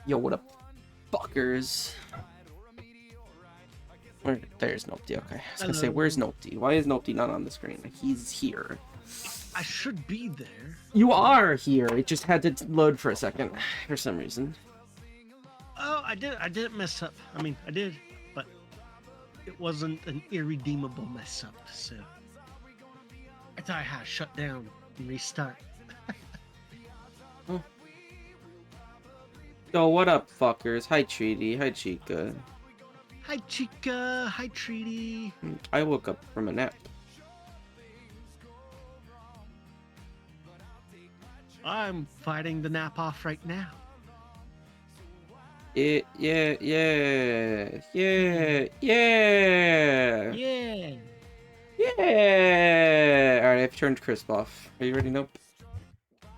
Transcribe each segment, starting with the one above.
Yo, what up, fuckers? There's Nopty. Okay, I was gonna say, where's Nopty? Why is Nopty not on the screen? He's here. I should be there. You are here. It just had to load for a second for some reason. Oh, I didn't mess up. I mean, I did, but it wasn't an irredeemable mess up. So I thought I had to shut down and restart. Oh. So what up, fuckers? Hi, Treaty. Hi, Chica. Hi, Chica. Hi, Treaty. I woke up from a nap. I'm fighting the nap off right now. Yeah. Yeah. Alright, I've turned Crisp off. Are you ready? Nope.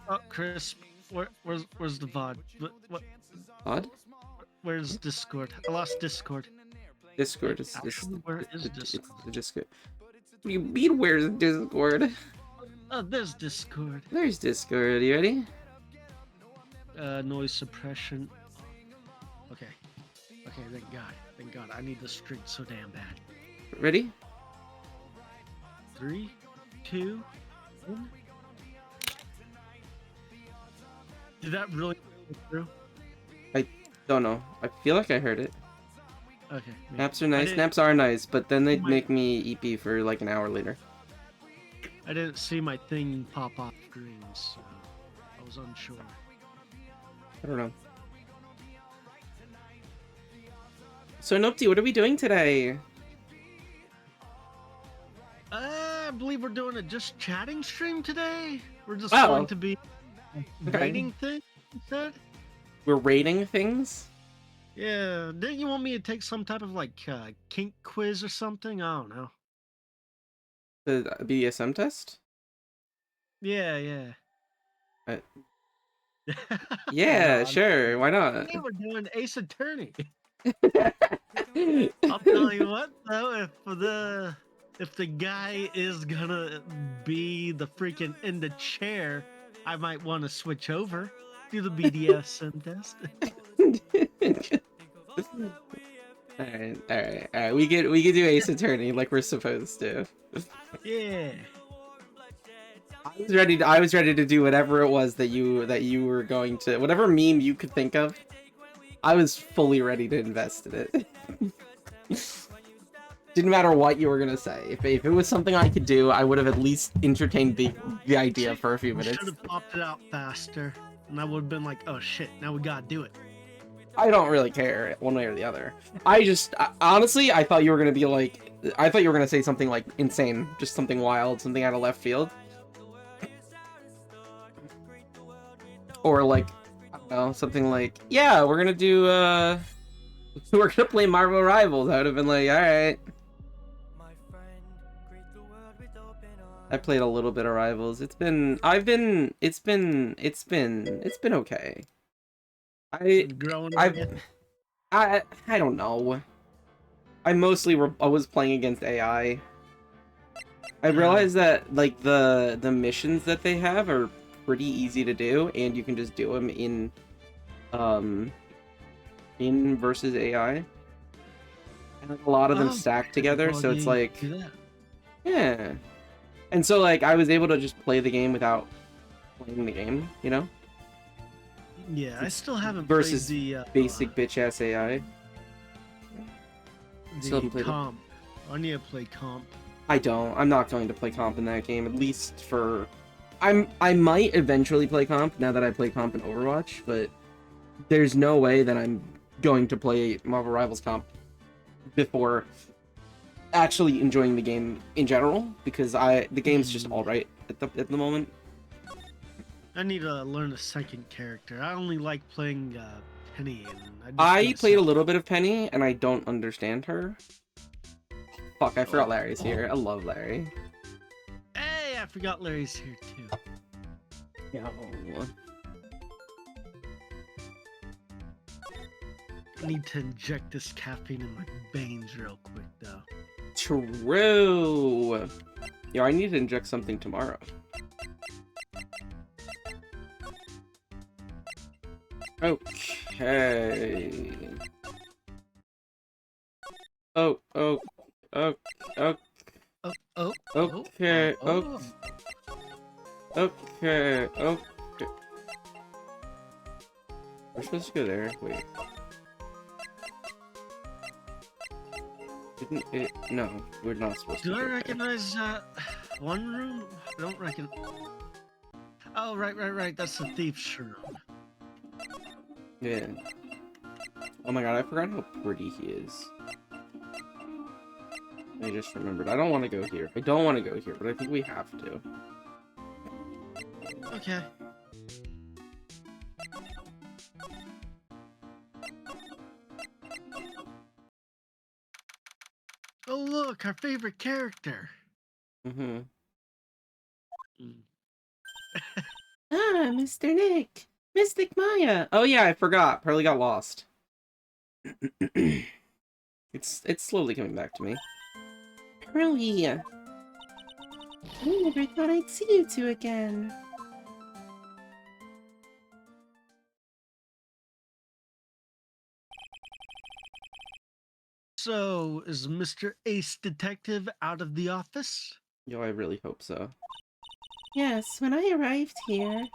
Oh, Crisp. Where's the VOD? What? VOD? Where's Discord? I lost Discord. Discord is where is Discord? It's the Discord. What do you mean, where's Discord? Oh, there's Discord. There's Discord. You ready? Noise suppression. Okay. Okay, thank God. Thank God. I need the streak so damn bad. Ready? 3, 2, 1. Did that really go through? I don't know. I feel like I heard it. Okay. Naps are nice. Naps are nice, but then they'd make me EP for like an hour later. I didn't see my thing pop off screen, so I was unsure. I don't know. So Nopty, what are we doing today? I believe we're doing a just chatting stream today. We're just Oh. going to be Okay. rating things, you said? We're rating things? Yeah, didn't you want me to take some type of like kink quiz or something? I don't know. The BDSM test? Yeah. Yeah, No, sure. Why not? Today we're doing Ace Attorney. I'll tell you what though, if the guy is gonna be the freaking in the chair, I might want to switch over. Do the BDSM test. Alright. We could do Ace Attorney like we're supposed to. Yeah. I was ready to do whatever it was that you were going to, whatever meme you could think of. I was fully ready to invest in it. Didn't matter what you were gonna say. If it was something I could do, I would have at least entertained the idea for a few minutes. Should have popped it out faster, and I would have been like, "Oh shit, now we gotta do it." I don't really care one way or the other. Honestly, I thought you were gonna be like, I thought you were gonna say something like insane, just something wild, something out of left field, or like, I don't know, something like, yeah, we're gonna do, we're gonna play Marvel Rivals. I would have been like, all right. I played a little bit of Rivals. It's been okay. I don't know. I was playing against AI. I realized that like the missions that they have are pretty easy to do, and you can just do them in versus AI. And like, a lot of them stack together, so it's like, yeah. And so like I was able to just play the game without playing the game, you know? Yeah, I still haven't versus played the basic bitch ass AI. Still haven't played comp. I need to play comp. I don't. I'm not going to play comp in that game, at least for. I might eventually play comp now that I play comp in Overwatch, but there's no way that I'm going to play Marvel Rivals Comp before actually enjoying the game in general, because the game's just all right at the moment. I need to learn a second character. I only like playing Penny. And I played a little bit of Penny, and I don't understand her. Fuck, I forgot Larry's here. I love Larry. Hey, I forgot Larry's here too. Yeah. I need to inject this caffeine in my veins real quick, though. True. Yeah, I need to inject something tomorrow. Okay. Oh. Okay. Okay. We're supposed to go there. Wait. Didn't it? No, we're not supposed to. Do I recognize one room? I don't reckon. Oh, right. That's the thief's room. Yeah. Oh my god, I forgot how pretty he is. I just remembered. I don't want to go here. I don't want to go here, but I think we have to. Okay. Oh, look, our favorite character. Ah, Mr. Nick. Mystic Maya. Oh yeah, I forgot. Probably got lost. It's slowly coming back to me. Pearly. I never thought I'd see you two again. So, is Mr. Ace Detective out of the office? Yo, I really hope so. Yes, when I arrived here,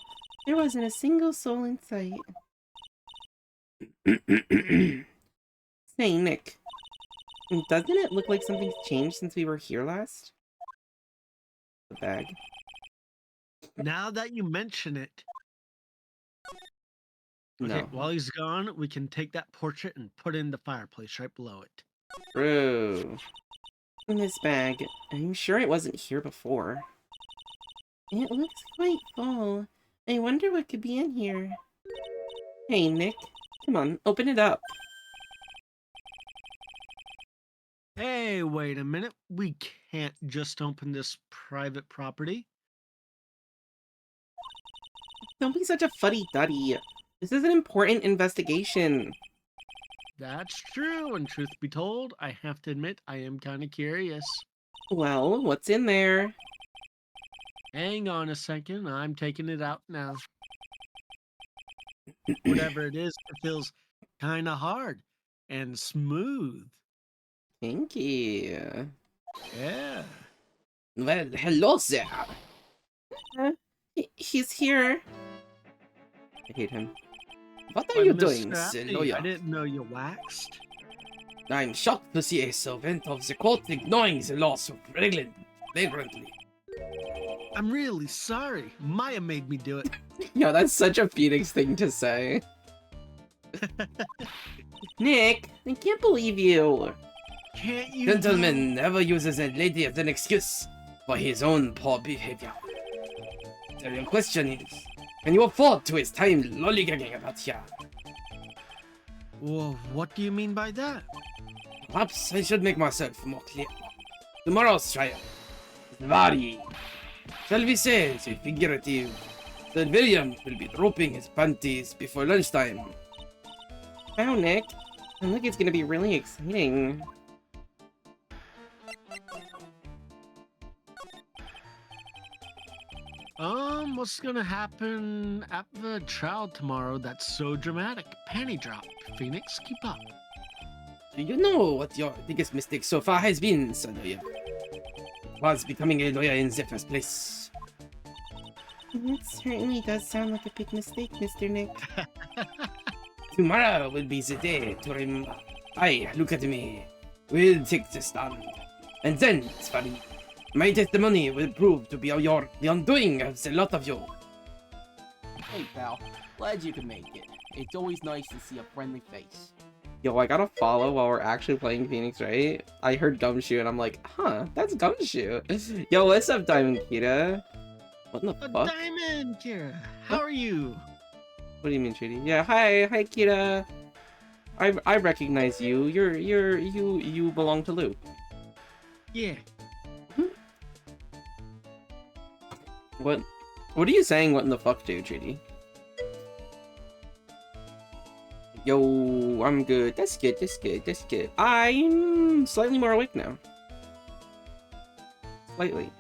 there wasn't a single soul in sight. Say, Nick, doesn't it look like something's changed since we were here last? The bag. Now that you mention it. Okay, No. while he's gone, we can take that portrait and put it in the fireplace right below it. True. In this bag, I'm sure it wasn't here before. It looks quite full. I wonder what could be in here. Hey, Nick. Come on, open it up. Hey, wait a minute. We can't just open this private property. Don't be such a fuddy-duddy. This is an important investigation. That's true, and truth be told, I have to admit I am kind of curious. Well, what's in there? Hang on a second, I'm taking it out now. Whatever it is, it feels kind of hard and smooth. Kinky. Yeah. Well, hello there. He's here. I hate him. What are you doing, Senoya? I didn't know you waxed. I'm shocked to see a servant of the court ignoring the law so flagrantly. I'm really sorry. Maya made me do it. Yo, that's such a Phoenix thing to say. Nick, I can't believe you. Can't you? Gentleman never uses a lady as an excuse for his own poor behavior. The real question is, can you afford to waste time lollygagging about here? Well, what do you mean by that? Perhaps I should make myself more clear. Tomorrow's trial is very, shall we say, figurative. That William will be dropping his panties before lunchtime. Wow, Nick. I think it's gonna be really exciting. What's gonna happen at the trial tomorrow that's so dramatic? Panty drop. Phoenix, keep up. Do you know what your biggest mistake so far has been, Sonoya? It was becoming a lawyer in the first place. It certainly does sound like a big mistake, Mr. Nick. Tomorrow will be the day to remember. Aye, look at me. We'll take the stand. And then, it's funny. My testimony will prove to be the undoing of the lot of you. Hey, pal. Glad you could make it. It's always nice to see a friendly face. Yo, I gotta follow while we're actually playing Phoenix, right? I heard Gumshoe and I'm like, huh, that's Gumshoe. Yo, what's up, Diamond Kita? What in the fuck? Diamond, Kira, how are you? What do you mean, Trudy? Yeah, hi, Kita. I recognize you. You belong to Lou. Yeah. What are you saying? What in the fuck, dude, Trudy? Yo, I'm good. That's good. I'm slightly more awake now. Slightly.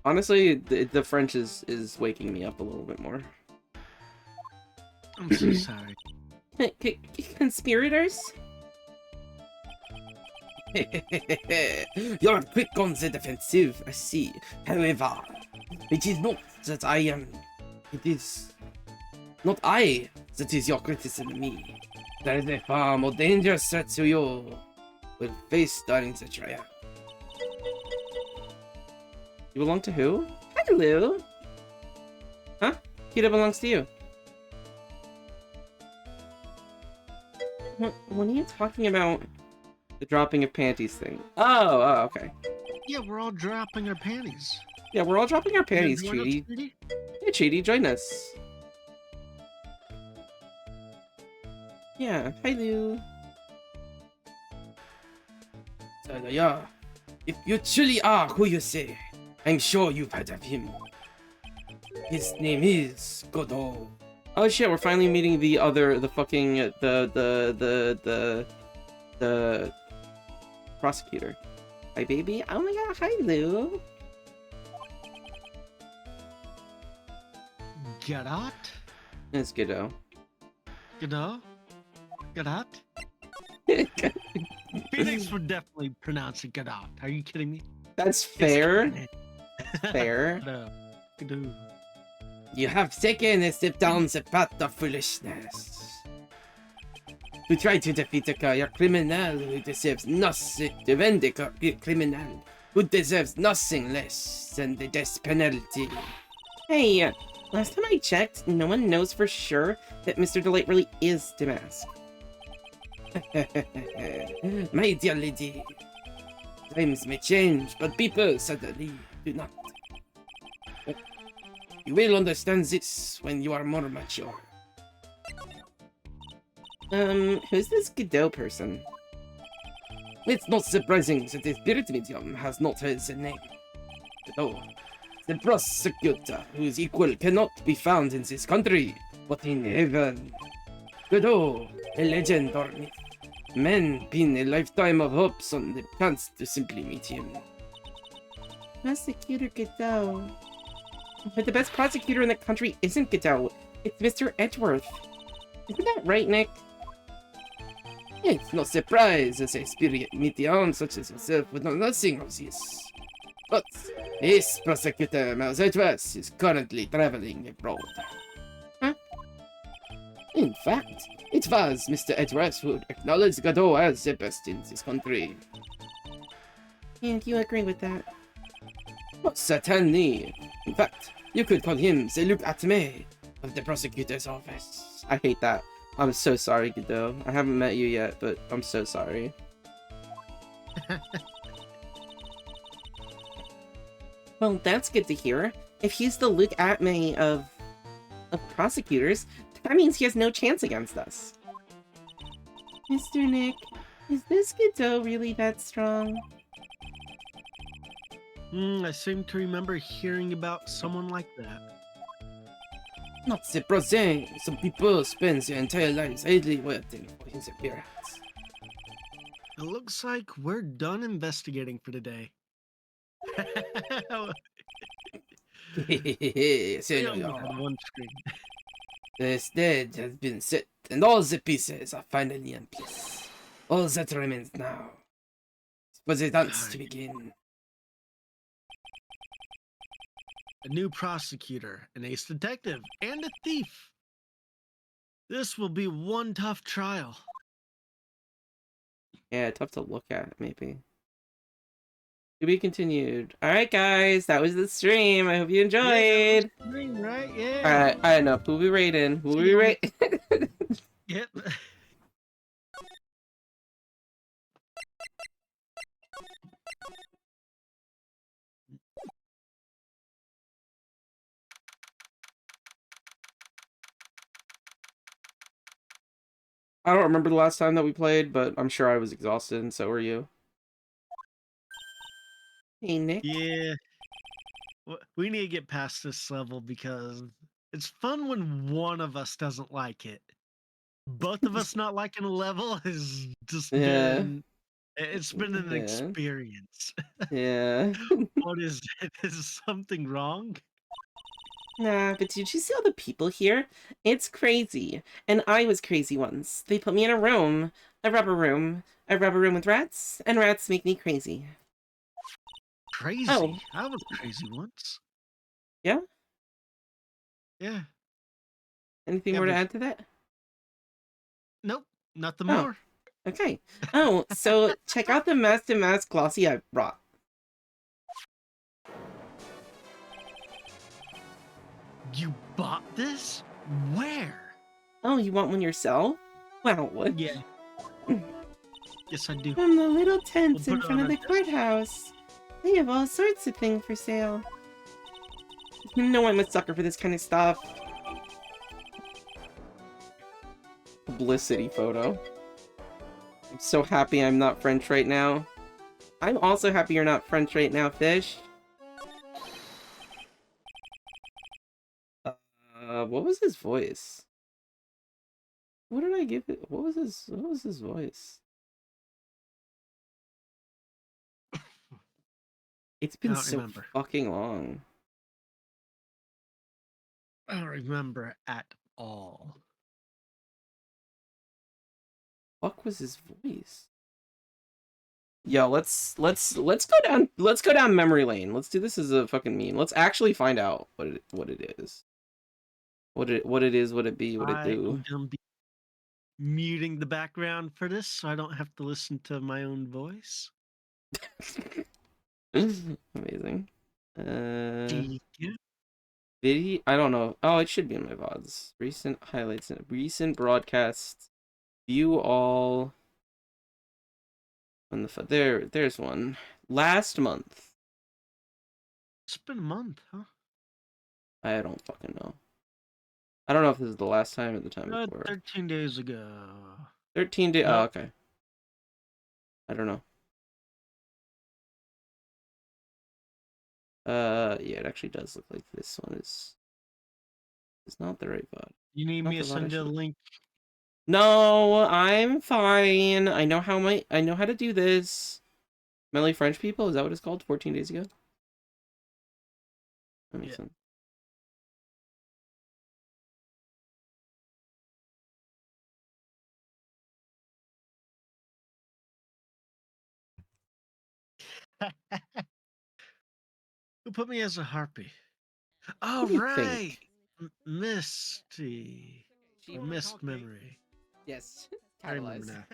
Honestly, the French is waking me up a little bit more. I'm so sorry. Conspirators? You're quick on the defensive, I see. However, it is not that I am... It is... not I that is your criticism of me. There is a far more dangerous threat to you will face during the trial. You belong to who? Hello? Huh? Kita belongs to you. What are you talking about? The dropping of panties thing. Oh, okay. Yeah, we're all dropping our panties. Yeah, we're all dropping our panties, You join us, Cheaty. Cheaty? Hey, Cheaty, join us. Yeah, hi, Lou. So, yeah, if you truly are who you say, I'm sure you've heard of him. His name is Godot. Oh shit, we're finally meeting the fucking, the prosecutor. Hi, baby. Oh my god, hi, Lou. Gadot? It's Godot. Gadot? Gadot? Phoenix would definitely pronounce it Gadot. Are you kidding me? That's fair. It's Fair. Gadot. Gadot. You have taken a step down the path of foolishness. To try to defeat a criminal who deserves nothing, to vindicate a criminal who deserves nothing less than the death penalty. Hey, last time I checked, no one knows for sure that Mr. Delight really is Damask. My dear lady, times may change, but people suddenly do not. You will understand this when you are more mature. Who's this Godot person? It's not surprising that the spirit medium has not heard the name. Godot, the prosecutor whose equal cannot be found in this country, but in heaven. Godot, a legend or myth. Men pin a lifetime of hopes on the chance to simply meet him. Prosecutor Godot. But the best prosecutor in the country isn't Godot. It's Mr. Edgeworth. Isn't that right, Nick? It's no surprise as a spirit medium such as yourself would know nothing of this. But this prosecutor, Miles Edgeworth, is currently traveling abroad. Huh? In fact, it was Mr. Edgeworth who acknowledged Godot as the best in this country. And you agree with that? Well, certainly. In fact, you could call him the Luke Atme of the prosecutor's office. I hate that. I'm so sorry, Godot. I haven't met you yet, but I'm so sorry. Well, that's good to hear. If he's the Luke Atme of prosecutors, that means he has no chance against us. Mr. Nick, is this Godot really that strong? I seem to remember hearing about someone like that. Not surprising. Some people spend their entire lives idly waiting for his appearance. It looks like we're done investigating for today. So We only had one screen. the stage has been set, and all the pieces are finally in place. All that remains now is for the dance to begin. A new prosecutor, an ace detective, and a thief. This will be one tough trial. Yeah, tough to look at, maybe. To be continued. Alright, guys, that was the stream. I hope you enjoyed. Right? Yeah. Alright, I know. Who we rating? Who we See ya. rate? Yep. I don't remember the last time that we played, but I'm sure I was exhausted, and so were you. Hey, Nick. Yeah. We need to get past this level because it's fun when one of us doesn't like it. Both of us not liking a level has just been it's been an experience. Yeah. What is it? Is something wrong? Nah, but did you see all the people here? It's crazy. And I was crazy once. They put me in a room. A rubber room with rats, and rats make me crazy. Crazy? Oh. I was crazy once. Yeah? Yeah. Anything more to add to that? Nope. Nothing Oh. more. Okay. Oh, so check out the Master Mask Glossy I brought. You bought this? Where? Oh, you want one yourself? Wow, what? Yeah. Yes, I do. From the little tents We'll in put it front on of the a desk. courthouse. They have all sorts of things for sale. You know I'm a sucker for this kind of stuff. Publicity photo. I'm so happy I'm not French right now. I'm also happy you're not French right now, Fish. What was his voice? What did I give it? What was his voice? It's been so fucking long. I don't remember at all. Fuck was his voice? Yo, let's go down memory lane. Let's do this as a fucking meme. Let's actually find out what it is. What it is, what it be, what it do. I'm gonna be muting the background for this so I don't have to listen to my own voice. Amazing. Thank you. Video, I don't know. Oh, it should be in my VODs. Recent highlights and recent broadcasts. View all. On the there's one. Last month. It's been a month, huh? I don't fucking know. I don't know if this is the last time or the time before. 13 days ago. 13 days. Nope. Oh, okay. I don't know. Yeah, it actually does look like this one is not the right VOD. You need me to send you a link? No, I'm fine. I know how to do this. Melly French people, is that what it's called? 14 days ago? That makes sense. Who put me as a harpy? Oh, right. Misty. Or Mist Memory. Yes. I remember now.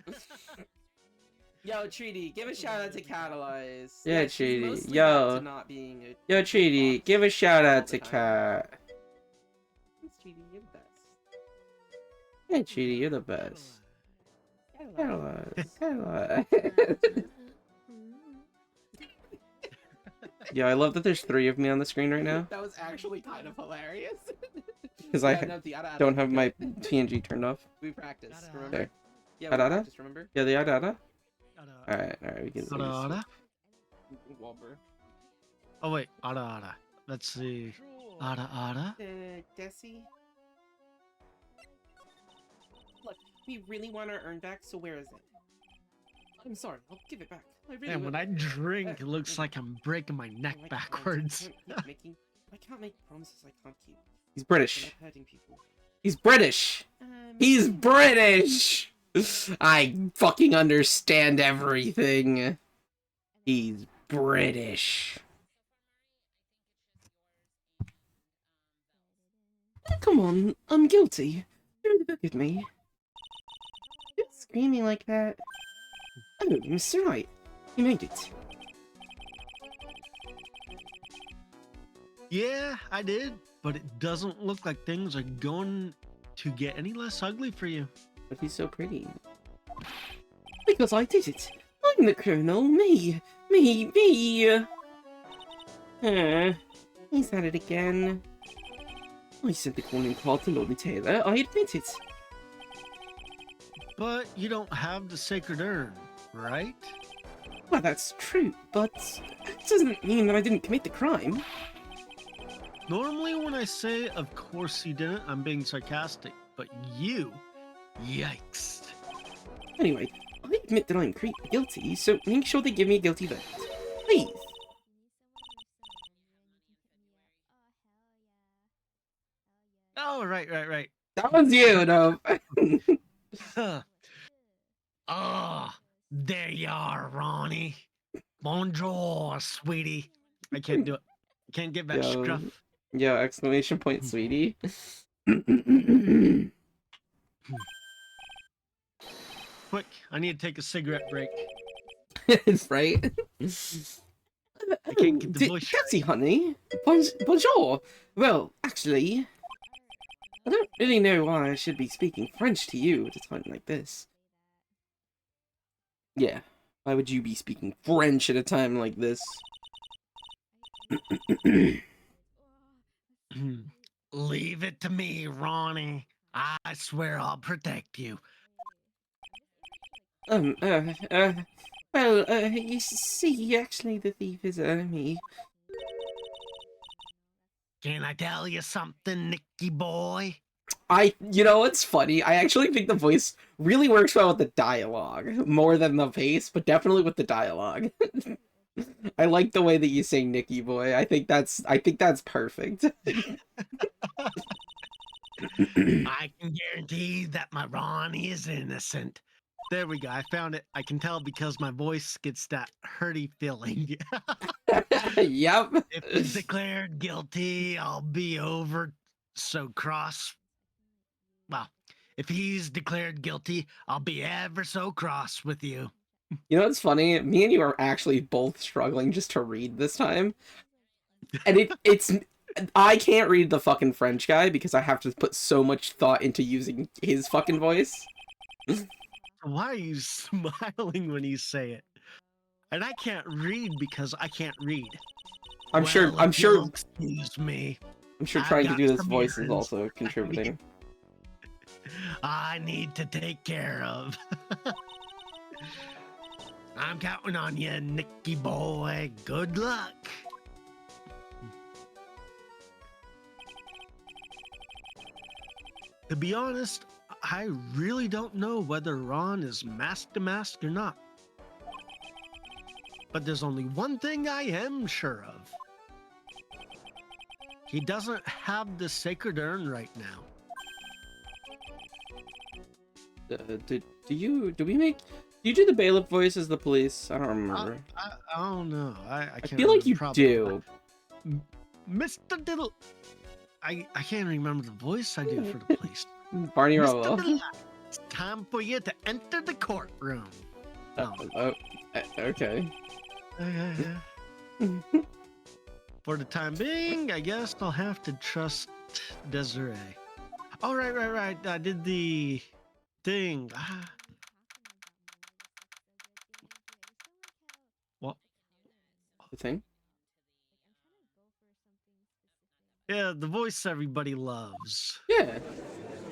Yo, Treaty, give a shout out to Catalyze. Yeah, Treaty. Yo. Yo, Treaty, give a shout out to Cat. Treaty, you're the best. Yeah, Treaty, you're the best. Catalyze. Yeah, I love that there's 3 of me on the screen right now. That was actually kind of hilarious. Because I don't have my PNG turned off. We practiced, remember? There. Yeah, we practiced, remember? Yeah, the ada. Alright, we can see. Ada. Wahlberg. Oh wait, ada. Let's see. Ada. Desi. Look, we really want our earn back, so where is it? I'm sorry, I'll give it back. And when I drink, it looks like I'm breaking my neck backwards. I can't make promises I can't keep. He's British. He's British. He's British. I fucking understand everything. He's British. Come on, I'm guilty. Throw the book at me. You're screaming like that. Oh, Mr. Wright. You made it. Yeah, I did, but it doesn't look like things are going to get any less ugly for you. But he's so pretty. Because I did it. I'm the colonel. Me. He's at it again. I sent the calling card to Lord Taylor. I admit it. But you don't have the sacred urn, right? Well, that's true, but it doesn't mean that I didn't commit the crime. Normally when I say, of course he didn't, I'm being sarcastic. But you, yikes. Anyway, I admit that I'm guilty, so make sure they give me a guilty verdict. Please. Oh, right. That was you, no. Ah, there you are, Ronnie. Bonjour, sweetie. I can't do it. I can't get that scruff. Yo, exclamation point, sweetie. Quick, I need to take a cigarette break. Right? I can't get the voice Taxi, honey. Bonjour. Well, actually, I don't really know why I should be speaking French to you at a time like this. Yeah, why would you be speaking French at a time like this? Leave it to me, Ronnie. I swear I'll protect you. You see, actually, the thief is me. Can I tell you something, Nicky boy? You know what's funny? I actually think the voice really works well with the dialogue, more than the pace, but definitely with the dialogue. I like the way that you say Nicky boy. I think that's perfect. I can guarantee that my Ronnie is innocent. There we go. I found it. I can tell because my voice gets that hurty feeling. Yep. If he's declared guilty, I'll be over so cross. Well, if he's declared guilty, I'll be ever so cross with you. You know what's funny? Me and you are actually both struggling just to read this time. And it's I can't read the fucking French guy because I have to put so much thought into using his fucking voice. Why are you smiling when you say it? And I can't read because I can't read. I'm sure Excuse me. I'm sure I've trying to got do this some voice is errands also contributing. I need to take care of. I'm counting on you, Nicky boy. Good luck. To be honest, I really don't know whether Ron is mask to mask or not. But there's only one thing I am sure of. He doesn't have the sacred urn right now. Do you do the bailiff voice as the police? I don't remember. I don't know. I can't feel like you remember, do. Mr. Diddle. I can't remember the voice I do for the police. Barney Mr. Rolo. Diddle, it's time for you to enter the courtroom. Okay. For the time being, I guess I'll have to trust Desiree. Oh, right. I did the thing. What? The thing? Yeah, the voice everybody loves. Yeah,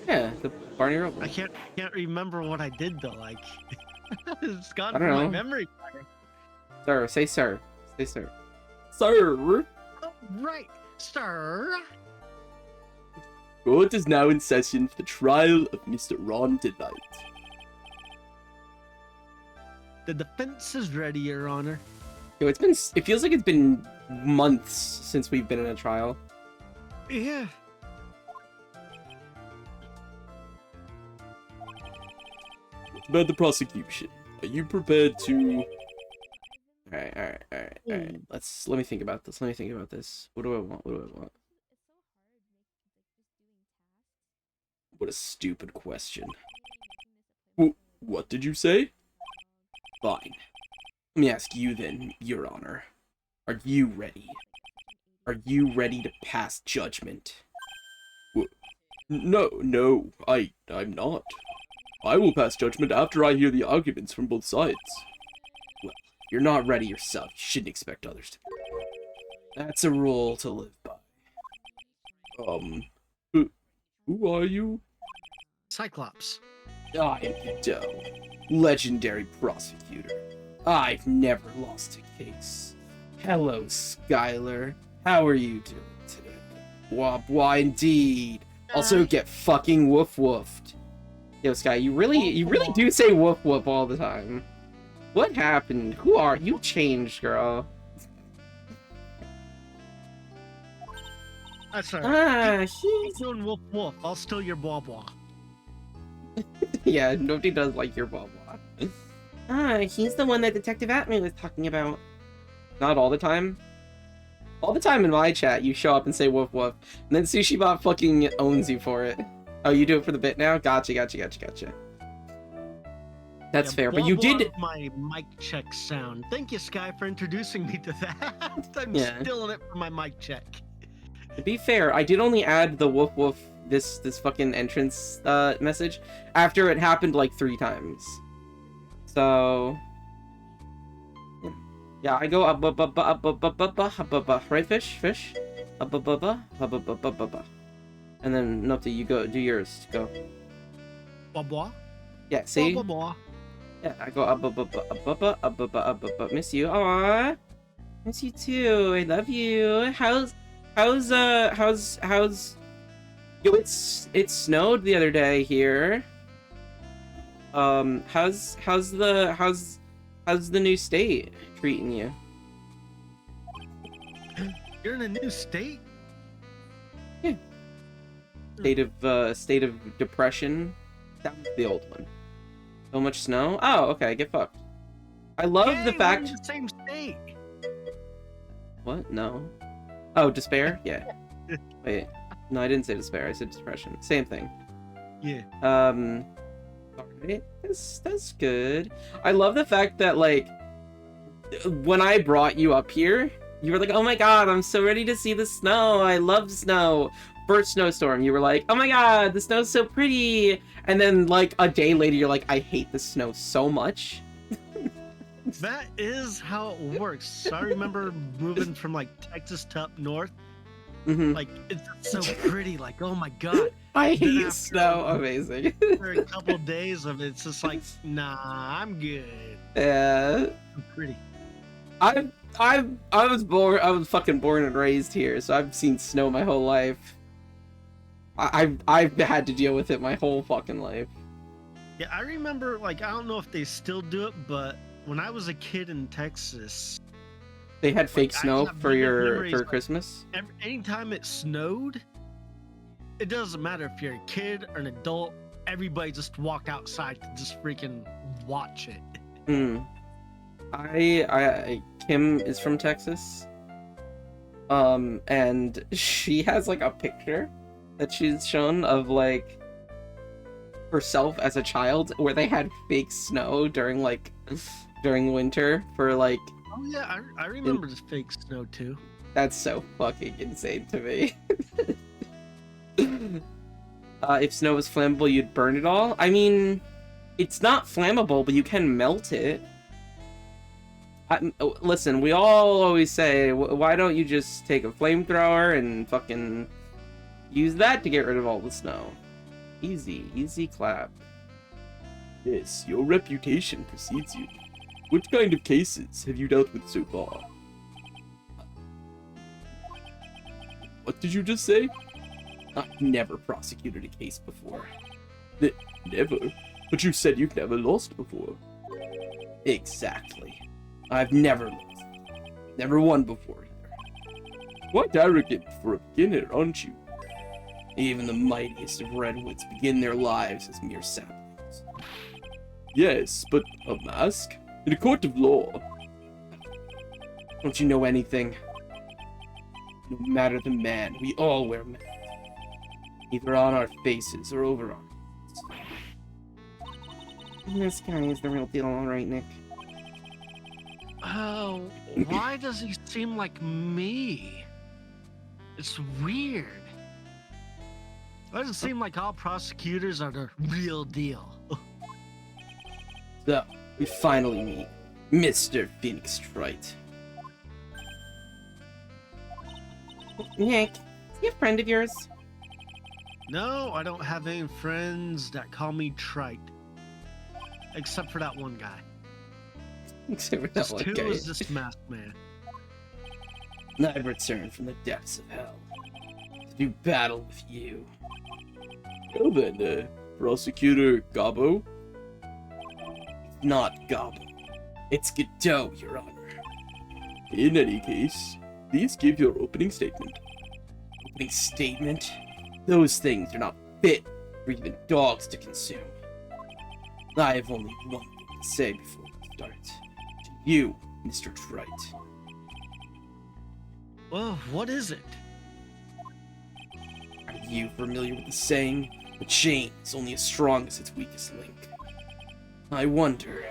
the Barney Rolo. I can't remember what I did though. Like, it's gone I don't from my know. memory. Sir, say sir. Say sir. Sir! Oh, right, sir. Court is now in session for the trial of Mr. Ron Delight. The defense is ready, Your Honor. Yo, it feels like it's been months since we've been in a trial. Yeah. What about the prosecution? Are you prepared to... Alright. Let me think about this. What do I want? What a stupid question. What did you say? Fine. Let me ask you then, Your Honor. Are you ready? Are you ready to pass judgment? No, I'm not. I will pass judgment after I hear the arguments from both sides. Well, if you're not ready yourself, you shouldn't expect others to be. That's a rule to live by. Who are you? Cyclops. I'm Godot, legendary prosecutor. I've never lost a case. Hello, Skylar. How are you doing today? Wah, indeed. Also get fucking woof woofed. Yo, Sky, you really do say woof woof all the time. What happened? Who are you? Changed, girl. That's right. He's doing woof woof. I'll steal your blah blah. yeah, nobody does like your blah blah. He's the one that Detective Atman was talking about. Not all the time. All the time in my chat, you show up and say woof woof, and then SushiBot fucking owns you for it. Oh, you do it for the bit now? Gotcha. That's fair, but you did... my mic check sound. Thank you, Sky, for introducing me to that. I'm stealing it for my mic check. To be fair, I did only add the woof woof, this fucking entrance message, after it happened like 3 times. So... yeah, I go up, right, fish? Up, and then Nopti, you go, do yours, go. Blah. Yeah, see? Blah. Yeah, I go up, miss you, aww. Miss you too, I love you. How's, yo, it snowed the other day here. How's the new state treating you? You're in a new state? Yeah. State of depression. That was the old one. So much snow? Oh, okay, get fucked. I love the fact... we're in the same state. What? No. Oh, despair? Yeah. Wait. No, I didn't say despair, I said depression. Same thing. Yeah. Alright, that's good. I love the fact that, like, when I brought you up here, you were like, oh my god, I'm so ready to see the snow. I love snow. First snowstorm, you were like, oh my god, the snow's so pretty. And then, like, a day later, you're like, I hate the snow so much. That is how it works. So I remember moving from, like, Texas to up north. Like, it's so pretty. Like, oh my god. I hate snow. Amazing. For a couple of days of it, it's just like, nah, I'm good. Yeah. I'm pretty. I was fucking born and raised here, so I've seen snow my whole life. I've had to deal with it my whole fucking life. Yeah, I remember, like, I don't know if they still do it, but when I was a kid in Texas, they had fake snow for like, Christmas. Anytime it snowed, it doesn't matter if you're a kid or an adult. Everybody just walked outside to just freaking watch it. Kim is from Texas. And she has like a picture that she's shown of like herself as a child where they had fake snow during winter for like... Oh yeah, I remember the fake snow too. That's so fucking insane to me. If snow was flammable, you'd burn it all? I mean, it's not flammable, but you can melt it. Listen, we all always say, why don't you just take a flamethrower and fucking use that to get rid of all the snow? Easy clap. Yes, your reputation precedes you. What kind of cases have you dealt with so far? What did you just say? I've never prosecuted a case before. Never? But you said you've never lost before. Exactly. I've never lost. Never won before either. Quite arrogant for a beginner, aren't you? Even the mightiest of redwoods begin their lives as mere saplings. Yes, but a mask? In a court of law? Don't you know anything? No matter the man, we all wear masks. Either on our faces or over our heads. This guy is the real deal, alright, Nick. Oh, why does he seem like me? It's weird. It doesn't seem like all prosecutors are the real deal. So, we finally meet Mr. Phoenix Trite. Nick, is he a friend of yours? No, I don't have any friends that call me Trite. Except for that one guy. Except for that Just one who guy. is this masked man? I've returned from the depths of hell to do battle with you. Well then, Prosecutor Gobbo? It's not Gobbo. It's Godot, Your Honor. In any case, please give your opening statement. Opening statement? Those things are not fit for even dogs to consume. I have only one thing to say before we start. To you, Mr. Trite. Well, what is it? Are you familiar with the saying, the chain is only as strong as its weakest link? I wonder,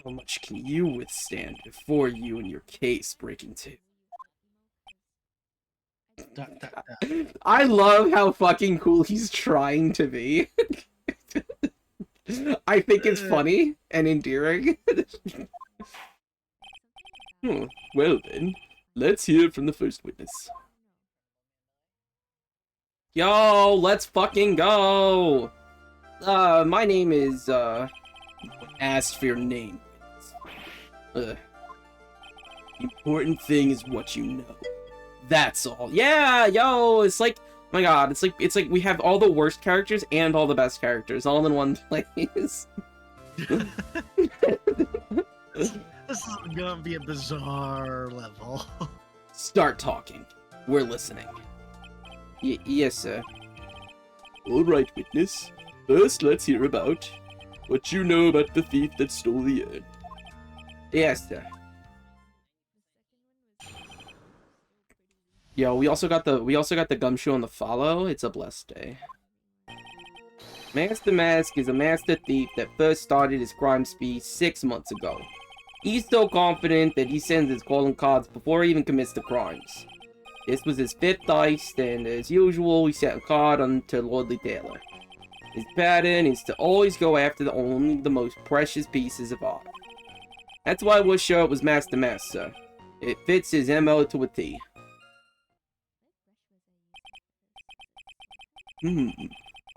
how much can you withstand before you and your case break into? I love how fucking cool he's trying to be. I think it's funny and endearing. Well then, let's hear from the first witness. Yo, let's fucking go! My name is, asked for your name. The important thing is what you know. That's all. Yeah, yo, it's like, oh my god, it's like we have all the worst characters and all the best characters all in one place. This is gonna be a bizarre level. Start talking. We're listening. Yes, sir. All right, witness. First, let's hear about what you know about the thief that stole the urn. Yes, sir. Yo, we also got the gumshoe on the follow. It's a blessed day. Master Mask is a master thief that first started his crime spree 6 months ago. He's so confident that he sends his calling cards before he even commits the crimes. This was his 5th heist, and as usual, he sent a card onto Lordly Taylor. His pattern is to always go after only the most precious pieces of art. That's why we're sure it was Master Mask, sir. It fits his MO to a T. So,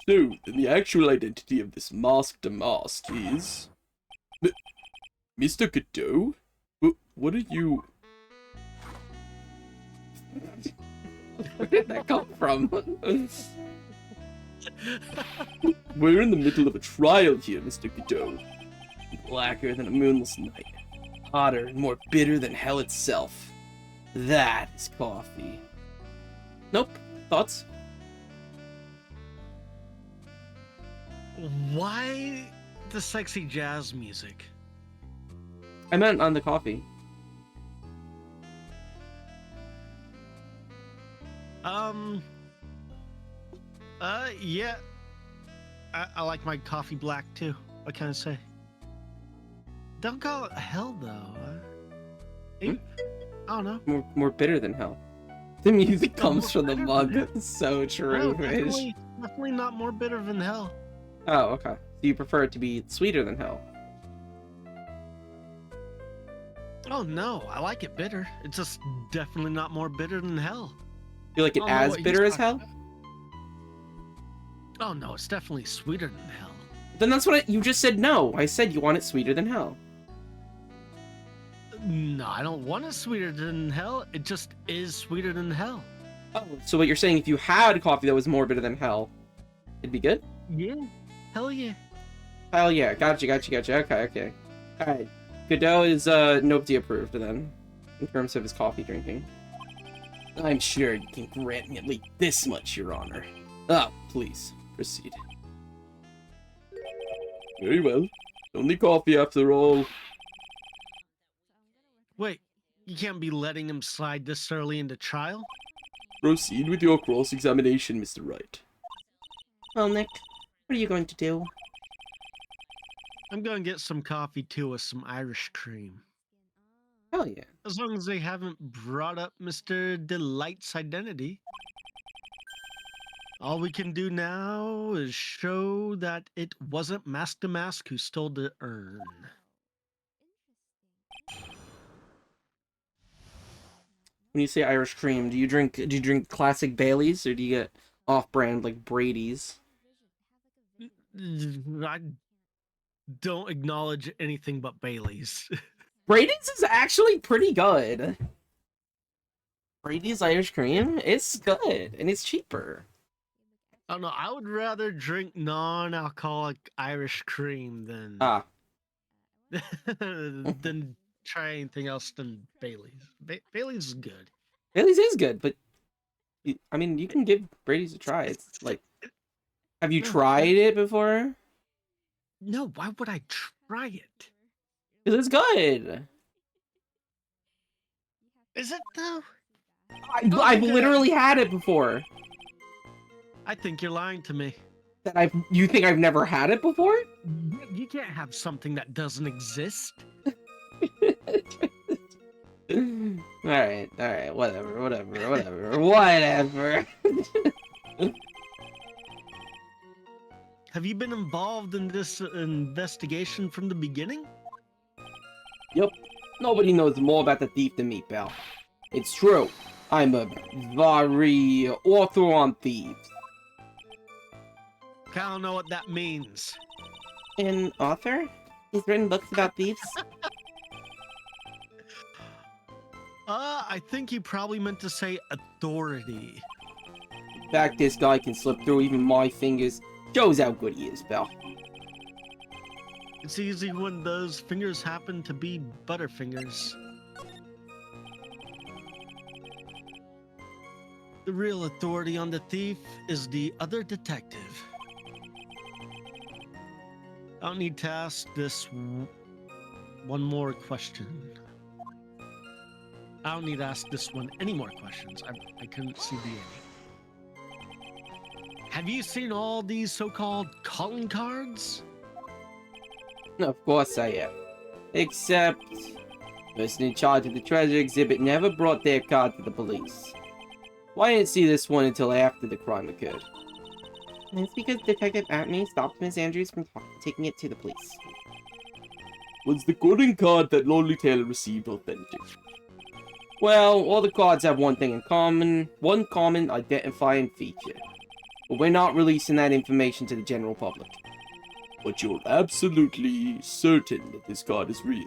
then the actual identity of this masked mask is... Mr. Godot? What are you... Where did that come from? We're in the middle of a trial here, Mr. Godot. Blacker than a moonless night. Hotter and more bitter than hell itself. That is coffee. Nope. Thoughts? Why the sexy jazz music? I meant on the coffee. Yeah. I like my coffee black too. What can I say? Don't call it hell though. I don't know. More bitter than hell. The music comes more from the bitter mug. than It's so No, true, Fish. definitely not more bitter than hell. Oh, okay. So you prefer it to be sweeter than hell? Oh no, I like it bitter. It's just definitely not more bitter than hell. You like it I don't know as what bitter he's as hell? talking Oh no, it's definitely sweeter than hell. Then that's what you just said. No, I said you want it sweeter than hell. No, I don't want it sweeter than hell. It just is sweeter than hell. Oh, so what you're saying? If you had coffee that was more bitter than hell, it'd be good? Yeah, hell yeah. Hell yeah, gotcha. Okay. Alright. Godot is, Nopty approved, then, in terms of his coffee drinking. I'm sure you can grant me at least this much, Your Honor. Oh, please, proceed. Very well. Only coffee after all. Wait, you can't be letting him slide this early into trial? Proceed with your cross-examination, Mr. Wright. Well, Nick, what are you going to do? I'm gonna get some coffee too with some Irish cream. Hell yeah. As long as they haven't brought up Mr. Delight's identity. All we can do now is show that it wasn't Mask to Mask who stole the urn. When you say Irish cream, do you drink classic Baileys or do you get off-brand like Brady's? I don't acknowledge anything but Bailey's. Brady's is actually pretty good. Brady's Irish cream, it's good and it's cheaper. I don't know. I would rather drink non-alcoholic Irish cream than than try anything else than Bailey's. Bailey's is good. Bailey's is good, but I mean, you can give Brady's a try. It's like, have you tried it before? No, why would I try it? Because it's good. Is it though? I've literally had it before. I think you're lying to me. That you think I've never had it before? You can't have something that doesn't exist. Alright, whatever. Have you been involved in this investigation from the beginning? Yep. Nobody knows more about the thief than me, pal. It's true. I'm a very author on thieves. I don't know what that means. An author? He's written books about thieves? I think you probably meant to say authority. The fact this guy can slip through even my fingers shows how good he is, pal. It's easy when those fingers happen to be Butterfingers. The real authority on the thief is the other detective. I don't need to ask this one more question. I don't need to ask this one any more questions. I couldn't see the ending. Have you seen all these so-called calling cards? Of course I have. Except, the person in charge of the treasure exhibit never brought their card to the police. Well, I didn't see this one until after the crime occurred. And it's because Detective Atme stopped Miss Andrews from taking it to the police. Was the calling card that Lonely Taylor received authentic? Well, all the cards have one thing in common, one common identifying feature. But we're not releasing that information to the general public. But you're absolutely certain that this card is real.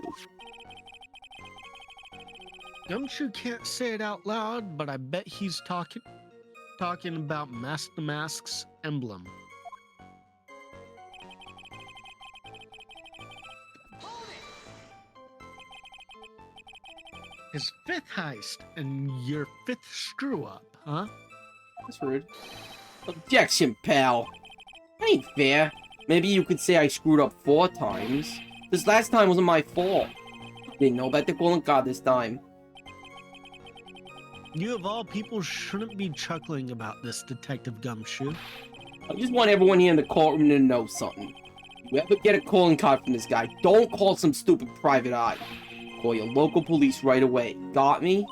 Gumshoe can't say it out loud, but I bet he's talking about Mask to Mask's emblem. His fifth heist and your fifth screw up, huh? That's rude. Objection, pal. Ain't fair. Maybe you could say I screwed up 4 times. This last time wasn't my fault. Didn't know about the calling card this time. You of all people shouldn't be chuckling about this, Detective Gumshoe. I just want everyone here in the courtroom to know something. If you ever get a calling card from this guy, don't call some stupid private eye. Call your local police right away. Got me?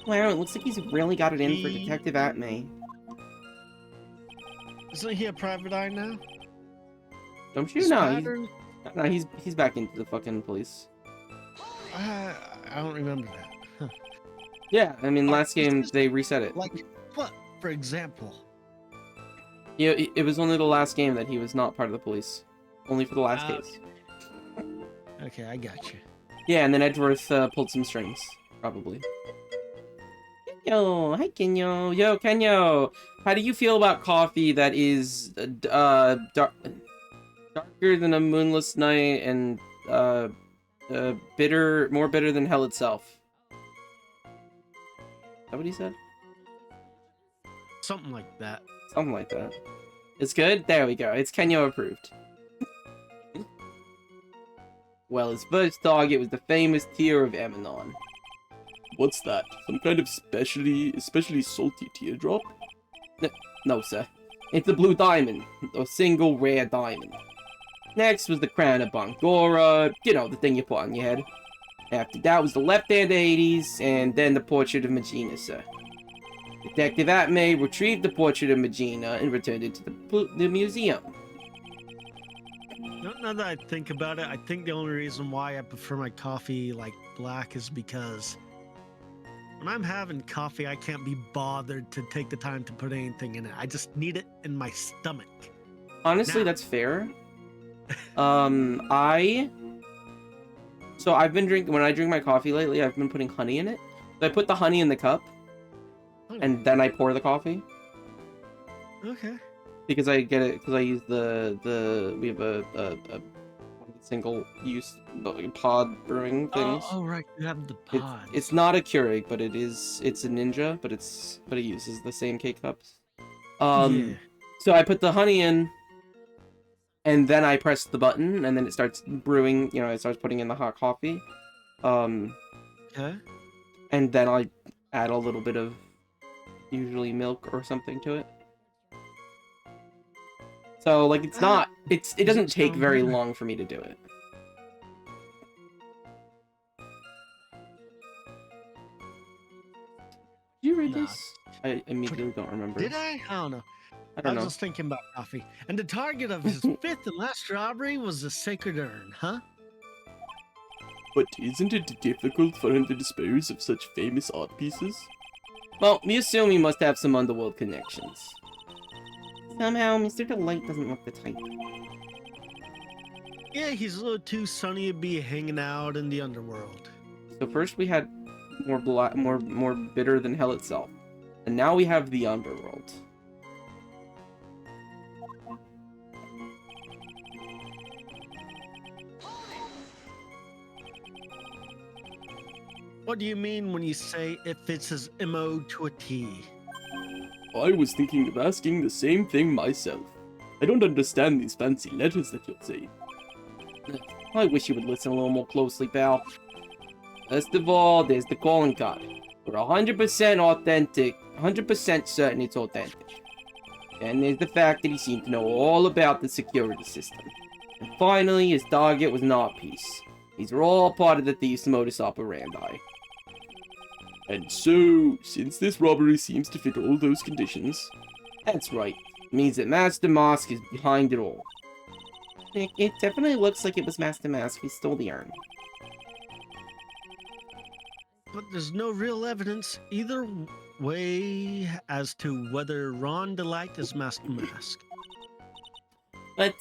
Wow, it looks like he's really got it in for Detective Atme. Isn't he a private eye now? Don't you know? No, he's back into the fucking police. I don't remember that. Huh. Yeah, I mean, last game they reset it. Like what, for example? Yeah, it was only the last game that he was not part of the police. Only for the last case. Okay, I got you. Yeah, and then Edgeworth pulled some strings, probably. Yo, hi Kenyo. Yo, Kenyo. How do you feel about coffee that is darker than a moonless night and more bitter than hell itself? Is that what he said? Something like that. Something like that. It's good? There we go. It's Kenyo approved. Well, his first target was the famous Tear of Emanon. What's that? Some kind of especially salty teardrop? No, sir. It's a blue diamond. A single rare diamond. Next was the Crown of Bangora. You know, the thing you put on your head. After that was the Left Hand of Hades, and then the Portrait of Magina, sir. Detective Atme retrieved the Portrait of Magina and returned it to the museum. Now that I think about it, I think the only reason why I prefer my coffee like black is because when I'm having coffee, I can't be bothered to take the time to put anything in it. I just need it in my stomach. Honestly, Now. that's fair. So I've been when I drink my coffee lately, I've been putting honey in it. So I put the honey in the cup, and then I pour the coffee. Okay. Because I get it, because I use we have a single-use pod brewing things. Oh, right, you have the pod. It's not a Keurig, but it's a Ninja, but it uses the same K-cups. Yeah. So I put the honey in, and then I press the button, and then it starts brewing, it starts putting in the hot coffee. Okay. And then I add a little bit of, usually milk or something to it. So, like, it doesn't take very long for me to do it. Did you read this? I immediately don't remember. Did I? I don't know. I don't know. was just thinking about coffee. And the target of his fifth and last robbery was the Sacred Urn, huh? But isn't it difficult for him to dispose of such famous art pieces? Well, we assume he must have some underworld connections. Somehow, Mr. Delight doesn't look the type. Yeah, he's a little too sunny to be hanging out in the underworld. So first we had more bitter than hell itself, and now we have the underworld. What do you mean when you say it fits his MO to a T? I was thinking of asking the same thing myself. I don't understand these fancy letters that you're saying. I wish you would listen a little more closely, pal. First of all, there's the calling card. We're 100% authentic, 100% certain it's authentic. Then there's the fact that he seemed to know all about the security system. And finally, his target was an art piece. These are all part of the thief's modus operandi. And so, since this robbery seems to fit all those conditions... That's right. It means that Master Mask is behind it all. It definitely looks like it was Master Mask who stole the urn. But there's no real evidence either way as to whether Ron Delight is Master Mask. But...